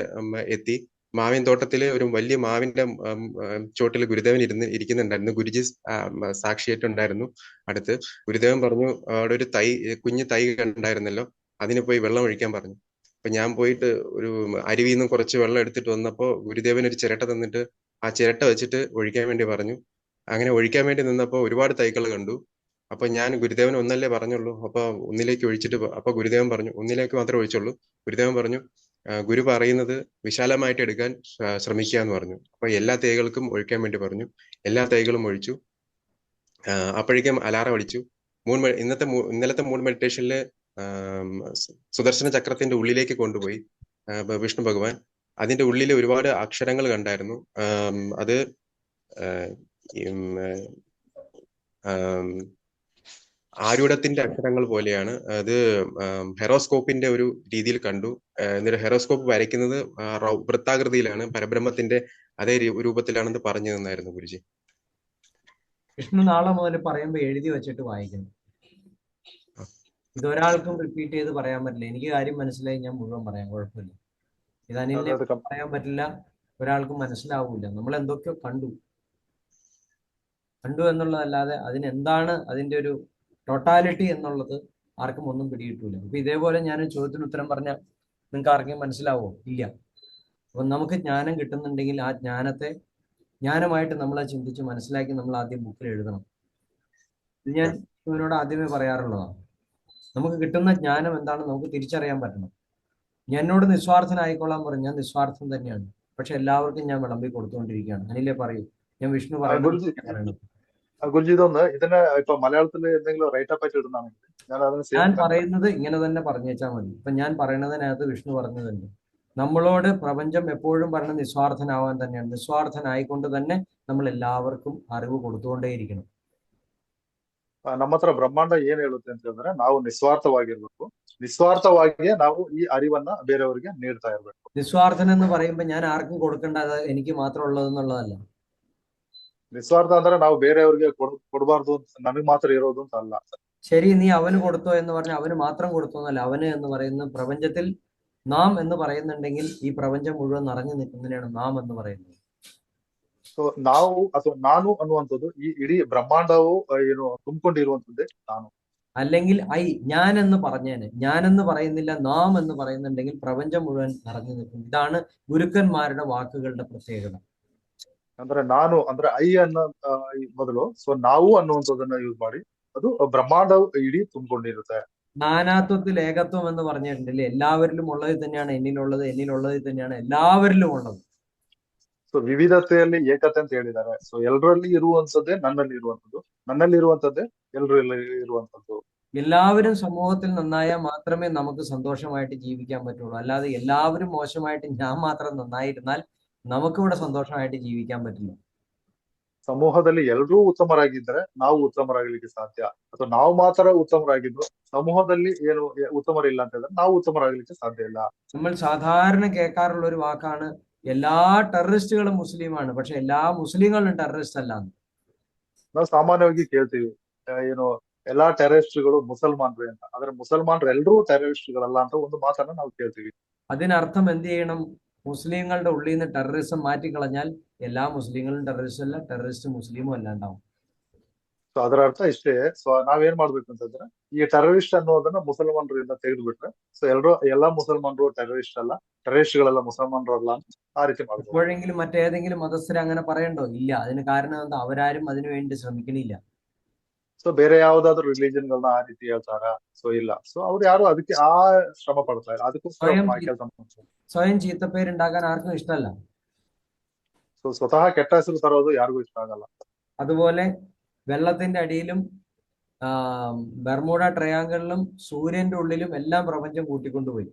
എത്തി. മാവിൻ തോട്ടത്തില് ഒരു വലിയ മാവിന്റെ ചോട്ടിൽ ഗുരുദേവൻ ഇരിക്കുന്നുണ്ടായിരുന്നു. ഗുരുജി സാക്ഷിയായിട്ടുണ്ടായിരുന്നു അടുത്ത്. ഗുരുദേവൻ പറഞ്ഞു അവിടെ ഒരു കുഞ്ഞു തൈ കണ്ടായിരുന്നല്ലോ, അതിന് പോയി വെള്ളം ഒഴിക്കാൻ പറഞ്ഞു. അപ്പൊ ഞാൻ പോയിട്ട് ഒരു അരുവിയിൽ നിന്ന് കുറച്ച് വെള്ളം എടുത്തിട്ട് വന്നപ്പോ ഗുരുദേവൻ ഒരു ചിരട്ട തന്നിട്ട് ആ ചിരട്ട വെച്ചിട്ട് ഒഴിക്കാൻ വേണ്ടി പറഞ്ഞു. അങ്ങനെ ഒഴിക്കാൻ വേണ്ടി നിന്നപ്പോ ഒരുപാട് തൈകൾ കണ്ടു. അപ്പൊ ഞാൻ ഗുരുദേവൻ ഒന്നല്ലേ പറഞ്ഞുള്ളൂ, അപ്പൊ ഒന്നിലേക്ക് ഒഴിച്ചിട്ട് അപ്പൊ ഗുരുദേവൻ പറഞ്ഞു ഒന്നിലേക്ക് മാത്രമേ ഒഴിച്ചുള്ളൂ. ഗുരുദേവൻ പറഞ്ഞു ഗുരു പറയുന്നത് വിശാലമായിട്ട് എടുക്കാൻ ശ്രമിക്കുക എന്ന് പറഞ്ഞു. അപ്പൊ എല്ലാ തൈകൾക്കും ഒഴിക്കാൻ വേണ്ടി പറഞ്ഞു. എല്ലാ തൈകളും ഒഴിച്ചു. അപ്പോഴേക്കും അലാറം അടിച്ചു. ഇന്നലത്തെ മൂൺ മെഡിറ്റേഷനില് സുദർശന ചക്രത്തിന്റെ ഉള്ളിലേക്ക് കൊണ്ടുപോയി വിഷ്ണു ഭഗവാൻ. അതിന്റെ ഉള്ളിൽ ഒരുപാട് അക്ഷരങ്ങൾ കണ്ടായിരുന്നു. അത് ആരൂഢത്തിന്റെ അക്ഷരങ്ങൾ പോലെയാണ്. അത് ഹെറോസ്കോപ്പിന്റെ ഒരു രീതിയിൽ കണ്ടു. എന്നിട്ട് ഹെറോസ്കോപ്പ് വരയ്ക്കുന്നത് വൃത്താകൃതിയിലാണ്, പരബ്രഹ്മത്തിന്റെ അതേ രൂപത്തിലാണെന്ന് പറഞ്ഞു തന്നായിരുന്നു ഗുരുജി. വിഷ്ണു നാളെ മുതൽ പറയുമ്പോൾ എഴുതി വെച്ചിട്ട് വായിക്കണം. ഇതൊരാൾക്കും റിപ്പീറ്റ് ചെയ്ത് പറയാൻ പറ്റില്ല. എനിക്ക് കാര്യം മനസ്സിലായി, ഞാൻ മുഴുവൻ പറയാം, കുഴപ്പമില്ല. ഇത് അനിലിനെ പറയാൻ പറ്റില്ല, ഒരാൾക്കും മനസ്സിലാവൂല. നമ്മൾ എന്തൊക്കെയോ കണ്ടു എന്നുള്ളതല്ലാതെ അതിനെന്താണ് അതിന്റെ ഒരു ടോട്ടാലിറ്റി എന്നുള്ളത് ആർക്കും ഒന്നും പിടികിട്ടൂല. അപ്പൊ ഇതേപോലെ ഞാൻ ചോദ്യത്തിന് ഉത്തരം പറഞ്ഞാൽ നിങ്ങൾക്ക് ആർക്കും മനസ്സിലാവോ? ഇല്ല. അപ്പൊ നമുക്ക് ജ്ഞാനം കിട്ടുന്നുണ്ടെങ്കിൽ ആ ജ്ഞാനമായിട്ട് നമ്മളെ ചിന്തിച്ച് മനസ്സിലാക്കി നമ്മൾ ആദ്യം ബുക്കിൽ എഴുതണം. ഇത് ഞാൻ ഇവനോട് ആദ്യമേ പറയാറുള്ളതാണ്. നമുക്ക് കിട്ടുന്ന ജ്ഞാനം എന്താണെന്ന് നമുക്ക് തിരിച്ചറിയാൻ പറ്റണം. എന്നോട് നിസ്വാർത്ഥനായിക്കൊള്ളാൻ പറഞ്ഞു, ഞാൻ നിസ്വാർത്ഥം തന്നെയാണ്. പക്ഷെ എല്ലാവർക്കും ഞാൻ വിളമ്പി കൊടുത്തുകൊണ്ടിരിക്കുകയാണ്. അനിലേ പറയൂ, ഞാൻ വിഷ്ണു പറയുന്നത്. ഗുരുജി ഇതൊന്ന് ഇതിനെ ഇപ്പൊ മലയാളത്തിൽ എന്തെങ്കിലും റൈറ്റപ്പ് ആയിട്ട് ഇടുന്നാണെങ്കിൽ ഞാൻ പറയുന്നത് ഇങ്ങനെ തന്നെ പറഞ്ഞേച്ചാൽ മതി. ഇപ്പൊ ഞാൻ പറയുന്നതിനകത്ത് വിഷ്ണു പറഞ്ഞതുണ്ട്, നമ്മളോട് പ്രപഞ്ചം എപ്പോഴും പറഞ്ഞ നിസ്വാർത്ഥനാവാൻ തന്നെയാണ്. നിസ്വാർത്ഥനായിക്കൊണ്ട് തന്നെ നമ്മൾ എല്ലാവർക്കും അറിവ് കൊടുത്തുകൊണ്ടേയിരിക്കണം. ನಮ್ಮ ಹತ್ರ ಬ್ರಹ್ಮಾಂಡ ಏನ್ ಹೇಳುತ್ತೆ ಅಂತ ಹೇಳಿದ್ರೆ ನಾವು ನಿಸ್ವಾರ್ಥವಾಗಿರ್ಬೇಕು. ನಿಸ್ವಾರ್ಥವಾಗಿಯೇ ನಾವು ಈ ಅರಿವನ್ನ ಬೇರೆಯವರಿಗೆ ನೀಡ್ತಾ ಇರ್ಬೇಕು. നിസ്വാർത്ഥൻ എന്ന് പറയുമ്പോൾ ഞാൻ ആർക്കും കൊടുക്കേണ്ട, അത് എനിക്ക് മാത്രം ഉള്ളതെന്നുള്ളതല്ല. ನಿಸ್ವಾರ್ಥ ಅಂದ್ರೆ ನಾವು ಬೇರೆಯವರಿಗೆ ಕೊಡಬಾರ್ದು, ನಮಗೆ ಮಾತ್ರ ಇರೋದು ಅಂತ ಅಲ್ಲ. ശരി, നീ അവന് കൊടുത്തോ എന്ന് പറഞ്ഞാൽ അവന് മാത്രം കൊടുത്തോ എന്നല്ല. അവന് എന്ന് പറയുന്ന പ്രപഞ്ചത്തിൽ നാം എന്ന് പറയുന്നുണ്ടെങ്കിൽ ഈ പ്രപഞ്ചം മുഴുവൻ നിറഞ്ഞു നിൽക്കുന്നതിനാണ് നാം എന്ന് പറയുന്നത്. ಸೊ ನಾವು ಅಥವಾ ನಾನು ಅನ್ನುವಂಥದ್ದು ಈ ಇಡೀ ಬ್ರಹ್ಮಾಂಡವು ಏನು ತುಂಬಿಕೊಂಡಿರುವಂತದ್ದೇ ನಾನು. അല്ലെങ്കിൽ ഞാൻ എന്ന് പറഞ്ഞേനെ. ഞാൻ എന്ന് പറയുന്നില്ല, നാം എന്ന് പറയുന്നുണ്ടെങ്കിൽ പ്രപഞ്ചം മുഴുവൻ നിറഞ്ഞു നിൽക്കും. ഇതാണ് ഗുരുക്കന്മാരുടെ വാക്കുകളുടെ പ്രത്യേകത. ಅಂದ್ರೆ ನಾನು ಅಂದ್ರೆ ಅನ್ನೋ ಮೊದಲು ಸೊ ನಾವು ಅನ್ನುವಂಥದ್ದನ್ನ ಯೂಸ್ ಮಾಡಿ ಅದು ಬ್ರಹ്ಮಾಂಡವು ಇಡೀ ತುಂಬಿಕೊಂಡಿರುತ್ತೆ. നാനാത്വത്തിൽ ഏകത്വം എന്ന് പറഞ്ഞിട്ടുണ്ടല്ലേ, എല്ലാവരിലും ഉള്ളത് തന്നെയാണ് എന്നിലുള്ളത്, എന്നിലുള്ളത് തന്നെയാണ് എല്ലാവരിലും ഉള്ളത്. ಸೊ ವಿವಿಧತೆಯಲ್ಲಿ ಏಕತೆ ಅಂತ ಹೇಳಿದ್ದಾರೆ. ಸೊ ಎಲ್ಲರಲ್ಲಿ ಇರುವಂತದ್ದೇ ನನ್ನಲ್ಲಿ ಇರುವಂತದ್ದು, ನನ್ನಲ್ಲಿ ಇರುವಂತದ್ದೇ ಎಲ್ಲರಲ್ಲಿ ಇರುವಂತದ್ದು. എല്ലാവരും സമൂഹത്തിൽ നന്നായാൽ മാത്രമേ നമുക്ക് സന്തോഷമായിട്ട് ജീവിക്കാൻ പറ്റുള്ളൂ. അല്ലാതെ എല്ലാവരും മോശമായിട്ട് ഞാൻ മാത്രം നന്നായിരുന്നാൽ നമുക്ക് ഇവിടെ സന്തോഷമായിട്ട് ജീവിക്കാൻ പറ്റില്ല. ಸಮೂಹದಲ್ಲಿ ಎಲ್ಲರೂ ಉತ್ತಮರಾಗಿದ್ದರೆ ನಾವು ಉತ್ತಮರಾಗಲಿಕ್ಕೆ ಸಾಧ್ಯ. ಅಥವಾ ನಾವು ಮಾತ್ರ ಉತ್ತಮರಾಗಿದ್ದು സമൂഹದಲ್ಲಿ ಏನು ಉತ್ತಮರಿಲ್ಲ ಅಂತ ಹೇಳಿದ್ರೆ ನಾವು ಉತ್ತಮರಾಗಲಿಕ್ಕೆ ಸಾಧ್ಯ ಇಲ್ಲ. നമ്മൾ സാധാരണ കേൾക്കാറുള്ള ഒരു വാക്കാണ് എല്ലാ ടെററിസ്റ്റുകളും മുസ്ലിമാണ്, പക്ഷെ എല്ലാ മുസ്ലിങ്ങളും ടെററിസ്റ്റ് അല്ല. ನಾವು ಸಾಮಾನ್ಯವಾಗಿ ಕೇಳ್ತೀವಿ ಏನು ಎಲ್ಲಾ ಟೆರರಿಸ್ಟ್ಗಳು ಮುಸಲ್ಮಾನ್ರೆ ಅಂತ. ಆದ್ರೆ ಮುಸಲ್ಮಾನ್ರು ಎಲ್ಲರೂ ಟೆರರಿಸ್ಟ್ಗಳಲ್ಲ ಅಂತ ಒಂದು ಮಾತನ್ನ ನಾವು ಕೇಳ್ತೀವಿ. അതിനർത്ഥം എന്ത് ചെയ്യണം? മുസ്ലിങ്ങളുടെ ഉള്ളിൽ നിന്ന് ടെററിസം മാറ്റിക്കളഞ്ഞാൽ എല്ലാ മുസ്ലിങ്ങളും ടെററിസ്റ്റ് അല്ല, ടെററിസ്റ്റ് മുസ്ലിമും അല്ലാണ്ടാവും. ಸೊ ಅದರ ಅರ್ಥ ಇಷ್ಟೇ. ಸೊ ನಾವೇನ್ ಮಾಡ್ಬೇಕು ಅಂತಂದ್ರೆ ಈ ಟೆರರಿಸ್ಟ್ ಅನ್ನೋದನ್ನ ಮುಸಲ್ಮಾನರಿಂದ ತೆಗೆದುಬಿಟ್ರೆ ಸೊ ಎಲ್ಲಾ ಮುಸಲ್ಮಾನರು ಟೆರರಿಸ್ಟ್ ಅಲ್ಲ, ಟೆರರಿಸ್ಟ್ಗಳೆಲ್ಲ ಮುಸಲ್ಮಾನರು ಅಲ್ಲ, ആ ರೀತಿ ಮಾಡ್ಬೇಕು. എപ്പോഴെങ്കിലും മറ്റേതെങ്കിലും മതസ്ഥരെ അങ്ങനെ പറയണ്ടോ? ഇല്ല. അതിന് കാരണം എന്താ? അവരാരും അതിനു വേണ്ടി ശ്രമിക്കണില്ല. ಸೊ ಬೇರೆ ಯಾವ್ದಾದ್ರು ರಿಲಿಜನ್ಗಳನ್ನ ಆ ರೀತಿ ಹೇಳ್ತಾರ? ಸೊ ಇಲ್ಲ. ಸೊ ಅವ್ರು ಯಾರು ಅದಕ್ಕೆ ಆ ಶ್ರಮ ಪಡ್ತಾ ಇಲ್ಲ. ಅದಕ್ಕೋಸ್ಕರ സ്വയം ചീത്തപ്പേരുണ്ടാക്കാൻ ആർക്കും ഇഷ്ടമല്ല. ಸೊ ಸ್ವತಃ ಕೆಟ್ಟ ಹೆಸರು ತರೋದು ಯಾರಿಗೂ ಇಷ್ಟ ಆಗಲ್ಲ. അതുപോലെ വെള്ളത്തിന്റെ അടിയിലും ബർമൂഡ ട്രയാങ്കിളിലും സൂര്യന്റെ ഉള്ളിലും എല്ലാം പ്രപഞ്ചം കൂട്ടിക്കൊണ്ടുപോയി.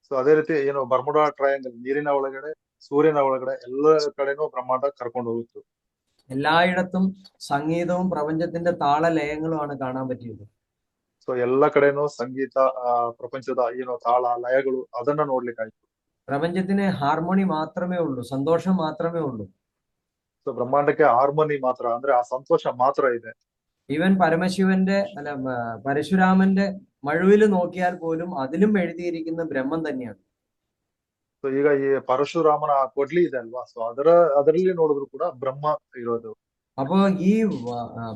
ಸೊ ಅದೇ ರೀತಿ ಏನು ಬರ್ಮುಡಾ ಟ್ರಯಾಂಗಲ್ ನೀರಿನ ಒಳಗಡೆ, ಸೂರ್ಯನ ಒಳಗಡೆ ಎಲ್ಲ ಕಡೆನೂ ಬ್ರಹ್ಮಾಂಡ ಕರ್ಕೊಂಡು ಹೋಗಿತ್ತು. എല്ലായിടത്തും സംഗീതവും പ്രപഞ്ചത്തിന്റെ താളലയങ്ങളുമാണ് കാണാൻ പറ്റിയത്. ಸೊ ಎಲ್ಲ ಕಡೆನೂ ಸಂಗೀತ, ಪ್ರಪಂಚದ ಏನು ತಾಳ ಲಯಗಳು ಅದನ್ನ ನೋಡ್ಲಿಕ್ಕಾಯ್ತು. പ്രപഞ്ചത്തിന് ഹാർമോണി മാത്രമേ ഉള്ളൂ, സന്തോഷം മാത്രമേ ഉള്ളൂ. ಸೊ ಬ್ರಹ್ಮಾಂಡಕ್ಕೆ ಹಾರ್ಮೋನಿ ಮಾತ್ರ, ಅಂದ್ರೆ ಆ ಸಂತೋಷ ಮಾತ್ರ ಇದೆ. ഈവൻ പരമശിവന്റെ പരശുരാമന്റെ മഴുവിൽ നോക്കിയാൽ പോലും അതിലും എഴുതിയിരിക്കുന്ന ബ്രഹ്മം തന്നെയാണ്. ಸೊ ಈಗ ಈ ಪರಶುರಾಮನ ಆ ಕೊಡ್ಲಿ ಇದೆ ಅಲ್ವಾ, ಸೊ ಅದರಲ್ಲಿ ನೋಡಿದ್ರು ಕೂಡ ಬ್ರಹ್ಮ ಇರೋದು. അപ്പോ ഈ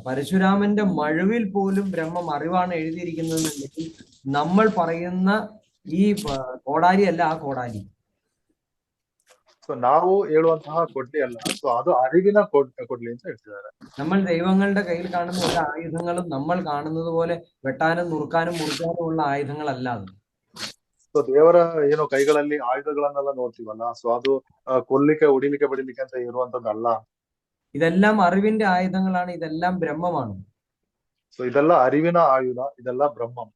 പരശുരാമന്റെ മഴവിൽ പോലും ബ്രഹ്മം അറിവാണ് എഴുതിയിരിക്കുന്നതെന്നുണ്ടെങ്കിൽ നമ്മൾ പറയുന്ന ഈ കോടാലി അല്ല ആ കോടാലി. ಸೊ ನಾವು ಹೇಳುವಂತಹ ಕೊಡ್ಲಿ ಅಲ್ಲ, ಸೊ ಅದು ಅರಿವಿನ ಕೊಡ್ಲಿ ಅಂತ ಹೇಳ್ತಿದ್ದಾರೆ. നമ്മൾ ദൈവങ്ങളുടെ കയ്യിൽ കാണുന്ന ഒരു ആയുധങ്ങളും നമ്മൾ കാണുന്നത് പോലെ വെട്ടാനും നുറുക്കാനും മുറിക്കാനും ഉള്ള ആയുധങ്ങളല്ല അത്. ಸೊ ದೇವರ ಏನೋ ಕೈಗಳಲ್ಲಿ ಆಯುಧಗಳನ್ನೆಲ್ಲ ನೋಡ್ತೀವಲ್ಲ, ಸೊ ಅದು ಕೊಲ್ಲಿಕ್ಕೆ, ಹೊಡಿಲಿಕ್ಕೆ, ಬಡಿಲಿಕ್ಕೆ ಅಂತ ಇರುವಂತದ್ದಲ್ಲ. ഇതെല്ലാം അറിവിന്റെ ആയുധങ്ങളാണ്, ഇതെല്ലാം ബ്രഹ്മമാണ്. ಸೊ ಇದೆಲ್ಲ ಅರಿವಿನ ಆಯುಧ, ಇದೆಲ್ಲ ಬ್ರಹ್ಮಂ.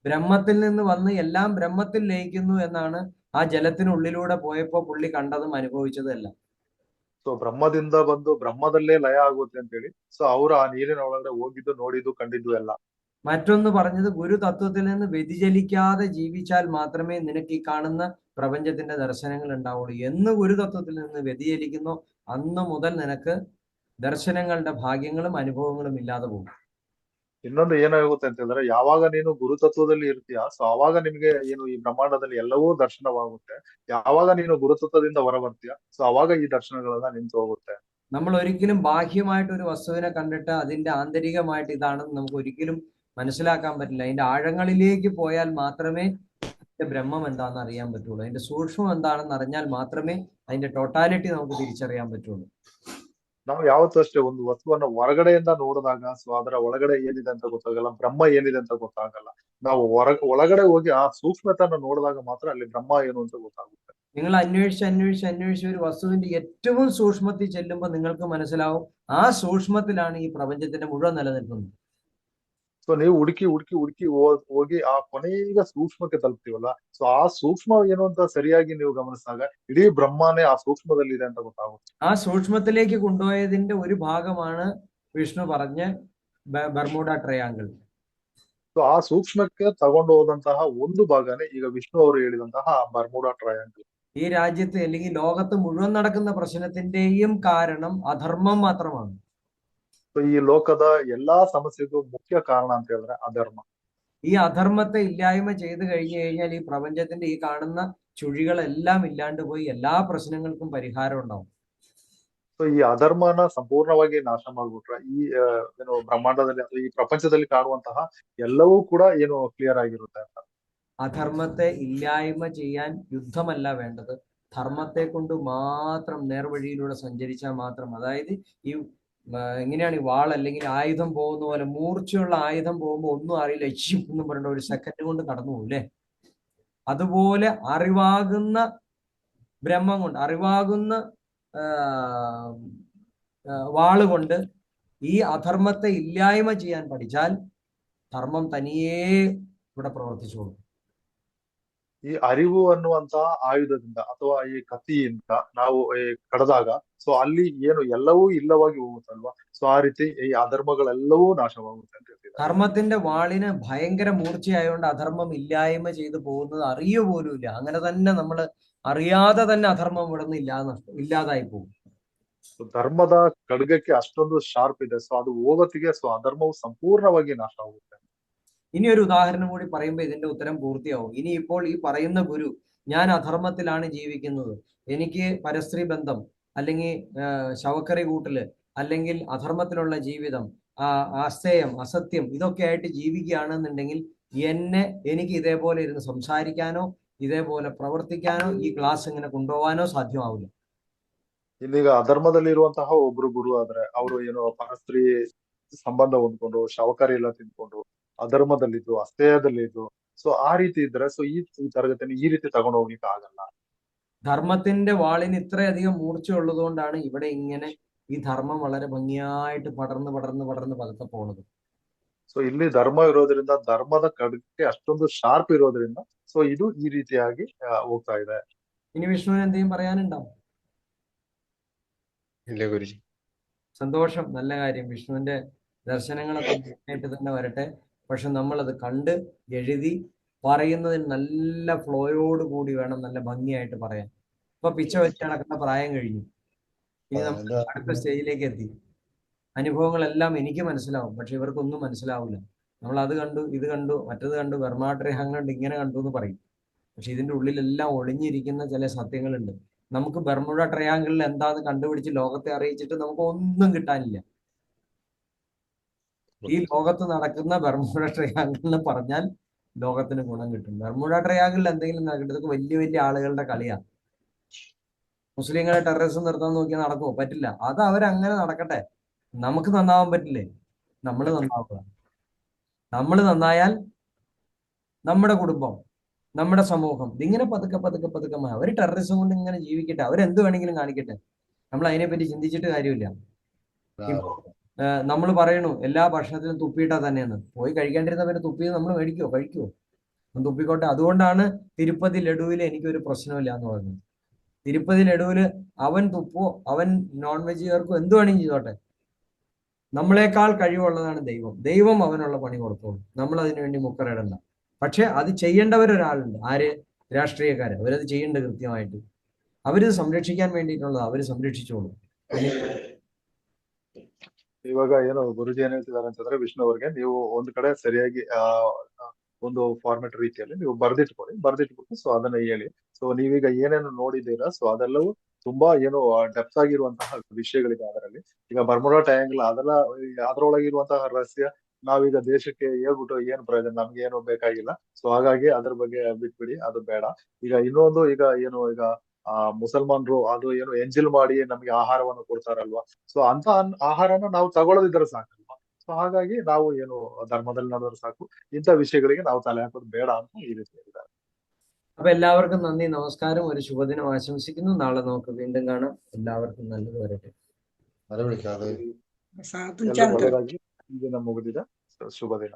ബ്രഹ്മത്തിൽ നിന്ന് വന്ന് എല്ലാം ബ്രഹ്മത്തിൽ ലയിക്കുന്നു എന്നാണ് ആ ജലത്തിനുള്ളിലൂടെ പോയപ്പോ പുള്ളി കണ്ടതും അനുഭവിച്ചതും എല്ലാം. ಸೊ ಬ್ರಹ್ಮದಿಂದ ಬಂದು ಬ್ರಹ್ಮದಲ್ಲೇ ಲಯ ಆಗುತ್ತೆ ಅಂತ ಹೇಳಿ, ಸೊ ಅವರು ಆ ನೀರಿನ ಒಳಗಡೆ ಹೋಗಿದ್ದು, ನೋಡಿದ್ದು, ಕಂಡಿದ್ದು ಎಲ್ಲ. മറ്റൊന്ന് പറഞ്ഞത്, ഗുരു തത്വത്തിൽ നിന്ന് വ്യതിചലിക്കാതെ ജീവിച്ചാൽ മാത്രമേ നിനക്ക് ഈ കാണുന്ന പ്രപഞ്ചത്തിന്റെ ദർശനങ്ങൾ ഉണ്ടാവുള്ളൂ. എന്ന് ഗുരു തത്വത്തിൽ നിന്ന് വ്യതിചലിക്കുന്നോ അന്ന് മുതൽ നിനക്ക് ദർശനങ്ങളുടെ ഭാഗ്യങ്ങളും അനുഭവങ്ങളും ഇല്ലാതെ പോകും. ಇನ್ನೊಂದು ಏನಾಗುತ್ತೆ ಅಂತ ಹೇಳಿದ್ರೆ, ಯಾವಾಗ ನೀನು ಗುರುತತ್ವದಲ್ಲಿ ಇರ್ತೀಯ, ಸೊ ಅವಾಗ ನಿಮ್ಗೆ ಏನು ಈ ಬ್ರಹ್ಮಾಂಡದಲ್ಲಿ ಎಲ್ಲವೂ ದರ್ಶನವಾಗುತ್ತೆ. ಯಾವಾಗ ನೀನು ಗುರುತತ್ವದಿಂದ ಹೊರ ಬರ್ತೀಯ, ಸೊ ಅವಾಗ ಈ ದರ್ಶನಗಳೆಲ್ಲ ನಿಂತು ಹೋಗುತ್ತೆ. നമ്മൾ ഒരിക്കലും ബാഹ്യമായിട്ട് ഒരു വസ്തുവിനെ കണ്ടിട്ട് അതിന്റെ ആന്തരികമായിട്ട് ഇതാണെന്ന് നമുക്ക് ഒരിക്കലും മനസ്സിലാക്കാൻ പറ്റില്ല. അതിന്റെ ആഴങ്ങളിലേക്ക് പോയാൽ മാത്രമേ അതിന്റെ ബ്രഹ്മം എന്താണെന്ന് അറിയാൻ പറ്റുള്ളൂ. അതിന്റെ സൂക്ഷ്മം എന്താണെന്ന് അറിഞ്ഞാൽ മാത്രമേ അതിന്റെ ടോട്ടാലിറ്റി നമുക്ക് തിരിച്ചറിയാൻ പറ്റുള്ളൂ. ನಾವು ಯಾವತ್ತೂ ಅಷ್ಟೇ ಒಂದು ವಸ್ತುವನ್ನ ಹೊರಗಡೆಯಿಂದ ನೋಡಿದಾಗ, ಸೊ ಅದರ ಒಳಗಡೆ ಏನಿದೆ ಅಂತ ಗೊತ್ತಾಗಲ್ಲ, ಬ್ರಹ್ಮ ಏನಿದೆ ಅಂತ ಗೊತ್ತಾಗಲ್ಲ. ನಾವು ಒಳಗಡೆ ಹೋಗಿ ಆ ಸೂಕ್ಷ್ಮತೆಯನ್ನ ನೋಡಿದಾಗ ಮಾತ್ರ ಅಲ್ಲಿ ಬ್ರಹ್ಮ ಏನು ಅಂತ ಗೊತ್ತಾಗುತ್ತೆ. നിങ്ങൾ അന്വേഷിച്ച് ഒരു വസ്തുവിന്റെ ഏറ്റവും സൂക്ഷ്മത്തിൽ ചെല്ലുമ്പോൾ നിങ്ങൾക്ക് മനസ്സിലാവും ആ സൂക്ഷ്മത്തിലാണ് ഈ പ്രപഞ്ചത്തിന്റെ മുഴുവൻ നിലനിൽക്കുന്നത്. ಸೊ ನೀವು ಹುಡುಕಿ ಹೋಗಿ ಆ ಕೊನೆಯ ಸೂಕ್ಷ್ಮಕ್ಕೆ ತಲುಪ್ತೀವಲ್ಲ, ಸೊ ಆ ಸೂಕ್ಷ್ಮ ಏನು ಅಂತ ಸರಿಯಾಗಿ ನೀವು ಗಮನಿಸಿದಾಗ ಇಡೀ ಬ್ರಹ್ಮನೇ ಆ ಸೂಕ್ಷ್ಮದಲ್ಲಿ ಇದೆ ಅಂತ ಗೊತ್ತಾಗುತ್ತೆ. ആ സൂക്ഷ്മത്തിലേക്ക് കൊണ്ടുപോയതിന്റെ ഒരു ഭാഗമാണ് വിഷ്ണു പറഞ്ഞ ബർമുഡ ട്രയാങ്കിൾ. ಸೊ ಆ ಸೂಕ್ಷ್ಮಕ್ಕೆ ತಗೊಂಡು ಹೋದಂತಹ ಒಂದು ಭಾಗನೇ ಈಗ ವಿಷ್ಣು ಅವರು ಹೇಳಿದಂತಹ ಬರ್ಮುಡಾ ಟ್ರಯಾಂಗಲ್. ഈ രാജ്യത്ത് അല്ലെങ്കിൽ ലോകത്ത് മുഴുവൻ നടക്കുന്ന പ്രശ്നത്തിന്റെയും കാരണം അധർമ്മം മാത്രമാണ്. ಸೊ ಈ ಲೋಕದ ಎಲ್ಲಾ ಸಮಸ್ಯೆಗೂ ಮುಖ್ಯ ಕಾರಣ ಅಂತ ಹೇಳಿದ್ರೆ ಅಧರ್ಮ. ഈ അധർമ്മത്തെ ഇല്ലായ്മ ചെയ്തു കഴിഞ്ഞു കഴിഞ്ഞാൽ ഈ പ്രപഞ്ചത്തിന്റെ ഈ കാണുന്ന ചുഴികളെല്ലാം ഇല്ലാണ്ട് പോയി എല്ലാ പ്രശ്നങ്ങൾക്കും പരിഹാരം ഉണ്ടാവും. ಸೊ ಈ ಅಧರ್ಮನ ಸಂಪೂರ್ಣವಾಗಿ ನಾಶ ಮಾಡ್ಬಿಟ್ರೆ ಈ ಏನು ಬ್ರಹ್ಮಾಂಡದಲ್ಲಿ ಅಥವಾ ಈ ಪ್ರಪಂಚದಲ್ಲಿ ಕಾಣುವಂತಹ ಎಲ್ಲವೂ ಕೂಡ ಏನು ಕ್ಲಿಯರ್ ಆಗಿರುತ್ತೆ ಅಂತ. അധർമ്മത്തെ ഇല്ലായ്മ ചെയ്യാൻ യുദ്ധമല്ല വേണ്ടത്, ധർമ്മത്തെ കൊണ്ട് മാത്രം നേർവഴിയിലൂടെ സഞ്ചരിച്ചാൽ മാത്രം. അതായത് ഈ എങ്ങനെയാണ് ഈ വാൾ അല്ലെങ്കിൽ ആയുധം പോകുന്ന പോലെ, മൂർച്ചയുള്ള ആയുധം പോകുമ്പോൾ ഒന്നും അറിയില്ല, എന്നും പറഞ്ഞ ഒരു സെക്കൻഡ് കൊണ്ട് കടന്നു പോകും അല്ലേ? അതുപോലെ അറിവാകുന്ന ബ്രഹ്മം കൊണ്ട്, അറിവാകുന്ന വാളുകൊണ്ട് ഈ അധർമ്മത്തെ ഇല്ലായ്മ ചെയ്യാൻ പഠിച്ചാൽ ധർമ്മം തനിയേ ഇവിടെ പ്രവർത്തിച്ചോളും. ಈ ಅರಿವು ಅನ್ನುವಂತಹ ಆಯುಧದಿಂದ ಅಥವಾ ಈ ಕತ್ತಿಯಿಂದ ನಾವು ಕಡದಾಗ, ಸೊ ಅಲ್ಲಿ ಏನು ಎಲ್ಲವೂ ಇಲ್ಲವಾಗಿ ಹೋಗುತ್ತಲ್ವಾ, ಸೊ ಆ ರೀತಿ ಈ ಅಧರ್ಮಗಳೆಲ್ಲವೂ ನಾಶವಾಗುತ್ತೆ ಅಂತ ಹೇಳ್ತಿದ್ದಾರೆ. ധർമ്മത്തിന്റെ വാളിന് ഭയങ്കര മൂർച്ചയായതുകൊണ്ട് അധർമ്മം ഇല്ലായ്മ ചെയ്തു പോകുന്നത് അറിയുക പോലുമില്ല. അങ്ങനെ തന്നെ നമ്മൾ അറിയാതെ തന്നെ അധർമ്മം ഇവിടെ നിന്ന് ഇല്ലാതായി പോകും. ಧರ್ಮದ ಖಡ್ಗಕ್ಕೆ ಅಷ್ಟೊಂದು ಶಾರ್ಪ್ ಇದೆ, ಸೊ ಅದು ಹೋಗೋತ್ತಿಗೆ ಸೊ ಅಧರ್ಮವು ಸಂಪೂರ್ಣವಾಗಿ ನಾಶ ಆಗುತ್ತೆ. ഇനി ഒരു ഉദാഹരണം കൂടി പറയുമ്പോൾ ഇതിന്റെ ഉത്തരം പൂർത്തിയാവും. ഇനി ഇപ്പോൾ ഈ പറയുന്ന ഗുരു, ഞാൻ അധർമ്മത്തിലാണ് ജീവിക്കുന്നത്, എനിക്ക് പരസ്ത്രീ ബന്ധം അല്ലെങ്കിൽ ശവക്കറി കൂട്ടല് അല്ലെങ്കിൽ അധർമ്മത്തിലുള്ള ജീവിതം, അസ്തേയം, അസത്യം, ഇതൊക്കെ ആയിട്ട് ജീവിക്കുകയാണെന്നുണ്ടെങ്കിൽ എനിക്ക് ഇതേപോലെ ഇരുന്ന് സംസാരിക്കാനോ ഇതേപോലെ പ്രവർത്തിക്കാനോ ഈ ക്ലാസ് ഇങ്ങനെ കൊണ്ടുപോകാനോ സാധ്യമാവില്ല. ಇಲ್ಲಿಗ ಅಧರ್ಮದಲ್ಲಿ ಇರುವಂತಹ ಒಬ್ರು ಗುರು ಆದ್ರೆ ಅವರು ಏನೋ ಪರಸ್ತ್ರೀ ಸಂಬಂಧ ಹೊಂದ್ಕೊಂಡು ಶಾವಕಾರಿ ಎಲ್ಲ ತಿಂದ್ಕೊಂಡು ಅಧರ್ಮದಲ್ಲಿದ್ದು, ಅಸ್ಥೇಯದಲ್ಲಿದ್ದು, ಸೊ ಆ ರೀತಿ ಇದ್ರೆ ಸೊ ಈ ತರಗತಿಯನ್ನು ಈ ರೀತಿ ತಗೊಂಡು ಹೋಗ್ಲಿಕ್ಕೆ ಆಗಲ್ಲ. ധർമ്മത്തിന്റെ വാളിന് ഇത്രയധികം മൂർച്ച ഉള്ളതുകൊണ്ടാണ് ഇവിടെ ഇങ്ങനെ ഈ ധർമ്മം വളരെ ഭംഗിയായിട്ട് പടർന്ന് പതുക്കെ പോണത്. ಸೊ ಇಲ್ಲಿ ಧರ್ಮ ಇರೋದ್ರಿಂದ, ಧರ್ಮದ ಖಡ್ಗಕ್ಕೆ ಅಷ್ಟೊಂದು ಶಾರ್ಪ್ ಇರೋದ್ರಿಂದ ಸೊ ಇದು ಈ ರೀತಿಯಾಗಿ ಹೋಗ್ತಾ ಇದೆ. ഇനി വിഷ്ണുവിന് എന്തെങ്കിലും പറയാനുണ്ടാവും? ഇല്ല ഗുരുജി. സന്തോഷം, നല്ല കാര്യം. വിഷ്ണുവിന്റെ ദർശനങ്ങളൊക്കെ ആയിട്ട് തന്നെ വരട്ടെ. പക്ഷെ നമ്മളത് കണ്ട് എഴുതി പറയുന്നതിന് നല്ല ഫ്ലോയോട് കൂടി വേണം, നല്ല ഭംഗിയായിട്ട് പറയാൻ. ഇപ്പൊ പിച്ച വെച്ച് നടക്കുന്ന പ്രായം കഴിഞ്ഞു, ഇനി നമ്മൾ അടുത്ത സ്റ്റേജിലേക്ക് എത്തി. അനുഭവങ്ങളെല്ലാം എനിക്ക് മനസ്സിലാവും, പക്ഷെ ഇവർക്കൊന്നും മനസ്സിലാവില്ല. നമ്മൾ അത് കണ്ടു, ഇത് കണ്ടു, മറ്റത് കണ്ടു, ബർമാ ട്രയാങ്കിൾ കണ്ടു, ഇങ്ങനെ കണ്ടു എന്ന് പറയും. പക്ഷെ ഇതിന്റെ ഉള്ളിലെല്ലാം ഒളിഞ്ഞിരിക്കുന്ന ചില സത്യങ്ങളുണ്ട്. നമുക്ക് ബർമുഡ ട്രയാങ്കിളിൽ എന്താന്ന് കണ്ടുപിടിച്ച് ലോകത്തെ അറിയിച്ചിട്ട് നമുക്ക് ഒന്നും കിട്ടാനില്ല. ഈ ലോകത്ത് നടക്കുന്ന ബർമുഡ ട്രയാങ്കിളിന് പറഞ്ഞാൽ ലോകത്തിന് ഗുണം കിട്ടും. ബർമുഡ ട്രയാങ്കിളിൽ എന്തെങ്കിലും നടക്കുന്നത് വലിയ വലിയ ആളുകളുടെ കളിയാണ്. മുസ്ലിങ്ങളെ ടെററിസം നിർത്താൻ നോക്കിയാൽ നടക്കുമോ? പറ്റില്ല. അത് അവരങ്ങനെ നടക്കട്ടെ. നമുക്ക് നന്നാവാൻ പറ്റില്ലേ? നമ്മൾ നന്നാവുക. നമ്മൾ നന്നായാൽ നമ്മുടെ കുടുംബം, നമ്മുടെ സമൂഹം ഇതിങ്ങനെ പതുക്കെ പതുക്കെ പതുക്കെ അവർ ടെററിസം കൊണ്ട് ഇങ്ങനെ ജീവിക്കട്ടെ. അവരെന്ത് വേണമെങ്കിലും കാണിക്കട്ടെ. നമ്മൾ അതിനെപ്പറ്റി ചിന്തിച്ചിട്ട് കാര്യമില്ല. നമ്മൾ പറയണു എല്ലാ ഭക്ഷണത്തിലും തുപ്പിയിട്ടാ തന്നെയെന്ന്. പോയി കഴിക്കാണ്ടിരുന്നവരെ തുപ്പിയത് നമ്മൾ കഴിക്കുമോ? തുപ്പിക്കോട്ടെ. അതുകൊണ്ടാണ് തിരുപ്പതി ലഡുവിൽ എനിക്കൊരു പ്രശ്നമില്ല എന്ന് പറഞ്ഞത്. തിരുപ്പതി ലഡുവില് അവൻ തുപ്പോ, അവൻ നോൺ വെജ് ചേർക്കോ, എന്ത് വേണമെങ്കിൽ ചെയ്തോട്ടെ. നമ്മളെക്കാൾ കഴിവുള്ളതാണ് ദൈവം. ദൈവം അവനുള്ള പണി കൊടുത്തോളൂ. നമ്മൾ അതിനു വേണ്ടി മുക്കറിടണ്ട. പക്ഷെ അത് ചെയ്യേണ്ടവരൊരാളുണ്ട്. ആര്? രാഷ്ട്രീയക്കാര്. ಅವರದು ചെയ്യേണ്ടത് കൃത്യമായിട്ട്. അവരിത് സംരക്ഷിക്കാൻ വേണ്ടിയിട്ടുള്ളത് അവര് ಸಂರಕ್ಷಿಸೋಳು. ಇವಾಗ ಏನು ಗುರುಜಿ ಏನ್ ಹೇಳ್ತಿದ್ದಾರೆ ಅಂತಂದ್ರೆ ವಿಷ್ಣು ಅವ್ರಿಗೆ ನೀವು ಒಂದ್ ಕಡೆ ಸರಿಯಾಗಿ ಒಂದು ಫಾರ್ಮೆಟ್ ರೀತಿಯಲ್ಲಿ ನೀವು ಬರ್ದಿಟ್ಬಿಟ್ಟು ಸೊ ಅದನ್ನ ಹೇಳಿ. ಸೊ ನೀವೀಗ ಏನೇನು ನೋಡಿದ್ದೀರಾ ಸೊ ಅದೆಲ್ಲವೂ ತುಂಬಾ ಏನು ಡೆಪ್ತ್ ಆಗಿರುವಂತಹ ವಿಷಯಗಳಿದೆ ಅದರಲ್ಲಿ. ಈಗ ಬರ್ಮುಡಾ ಟ್ರಯಾಂಗಲ್ ಅದೆಲ್ಲ ಅದ್ರೊಳಗಿರುವಂತಹ ರಹಸ್ಯ ನಾವೀಗ ದೇಶಕ್ಕೆ ಹೇಳ್ಬಿಟ್ಟು ಏನ್ ಪ್ರಯೋಜನ, ನಮ್ಗೆ ಏನು ಬೇಕಾಗಿಲ್ಲ. ಸೊ ಹಾಗಾಗಿ ಅದ್ರ ಬಗ್ಗೆ ಬಿಟ್ಬಿಡಿ, ಅದು ಬೇಡ. ಈಗ ಇನ್ನೊಂದು ಈಗ ಏನು ಈಗ ಮುಸಲ್ಮಾನರು ಅದು ಏನು ಎಂಜಿಲ್ ಮಾಡಿ ನಮ್ಗೆ ಆಹಾರವನ್ನು ಕೊಡ್ತಾರಲ್ವಾ, ಸೊ ಅಂತ ಆಹಾರನ ನಾವು ತಗೊಳ್ಳೋದಿದ್ರೆ ಸಾಕಲ್ವಾ. ಸೊ ಹಾಗಾಗಿ ನಾವು ಏನು ಧರ್ಮದಲ್ಲಿ ನಡೆದ್ರೆ ಸಾಕು, ಇಂಥ ವಿಷಯಗಳಿಗೆ ನಾವು ತಲೆ ಹಾಕೋದು ಬೇಡ ಅಂತ ಈ ರೀತಿ ಹೇಳಿದ್ದಾರೆ. അപ്പൊ എല്ലാവർക്കും നന്ദി, നമസ്കാരം. ഒരു ശുഭദിനം ആശംസിക്കുന്നു. നാളെ നമുക്ക് വീണ്ടും കാണാം. എല്ലാവർക്കും നല്ലത് വരട്ടെ. ಎಲ್ಲ ಒಳ್ಳೆದಾಗಿ ಈ ದಿನ ಮುಗಿದಿದೆ. ಶುಭ ದಿನ.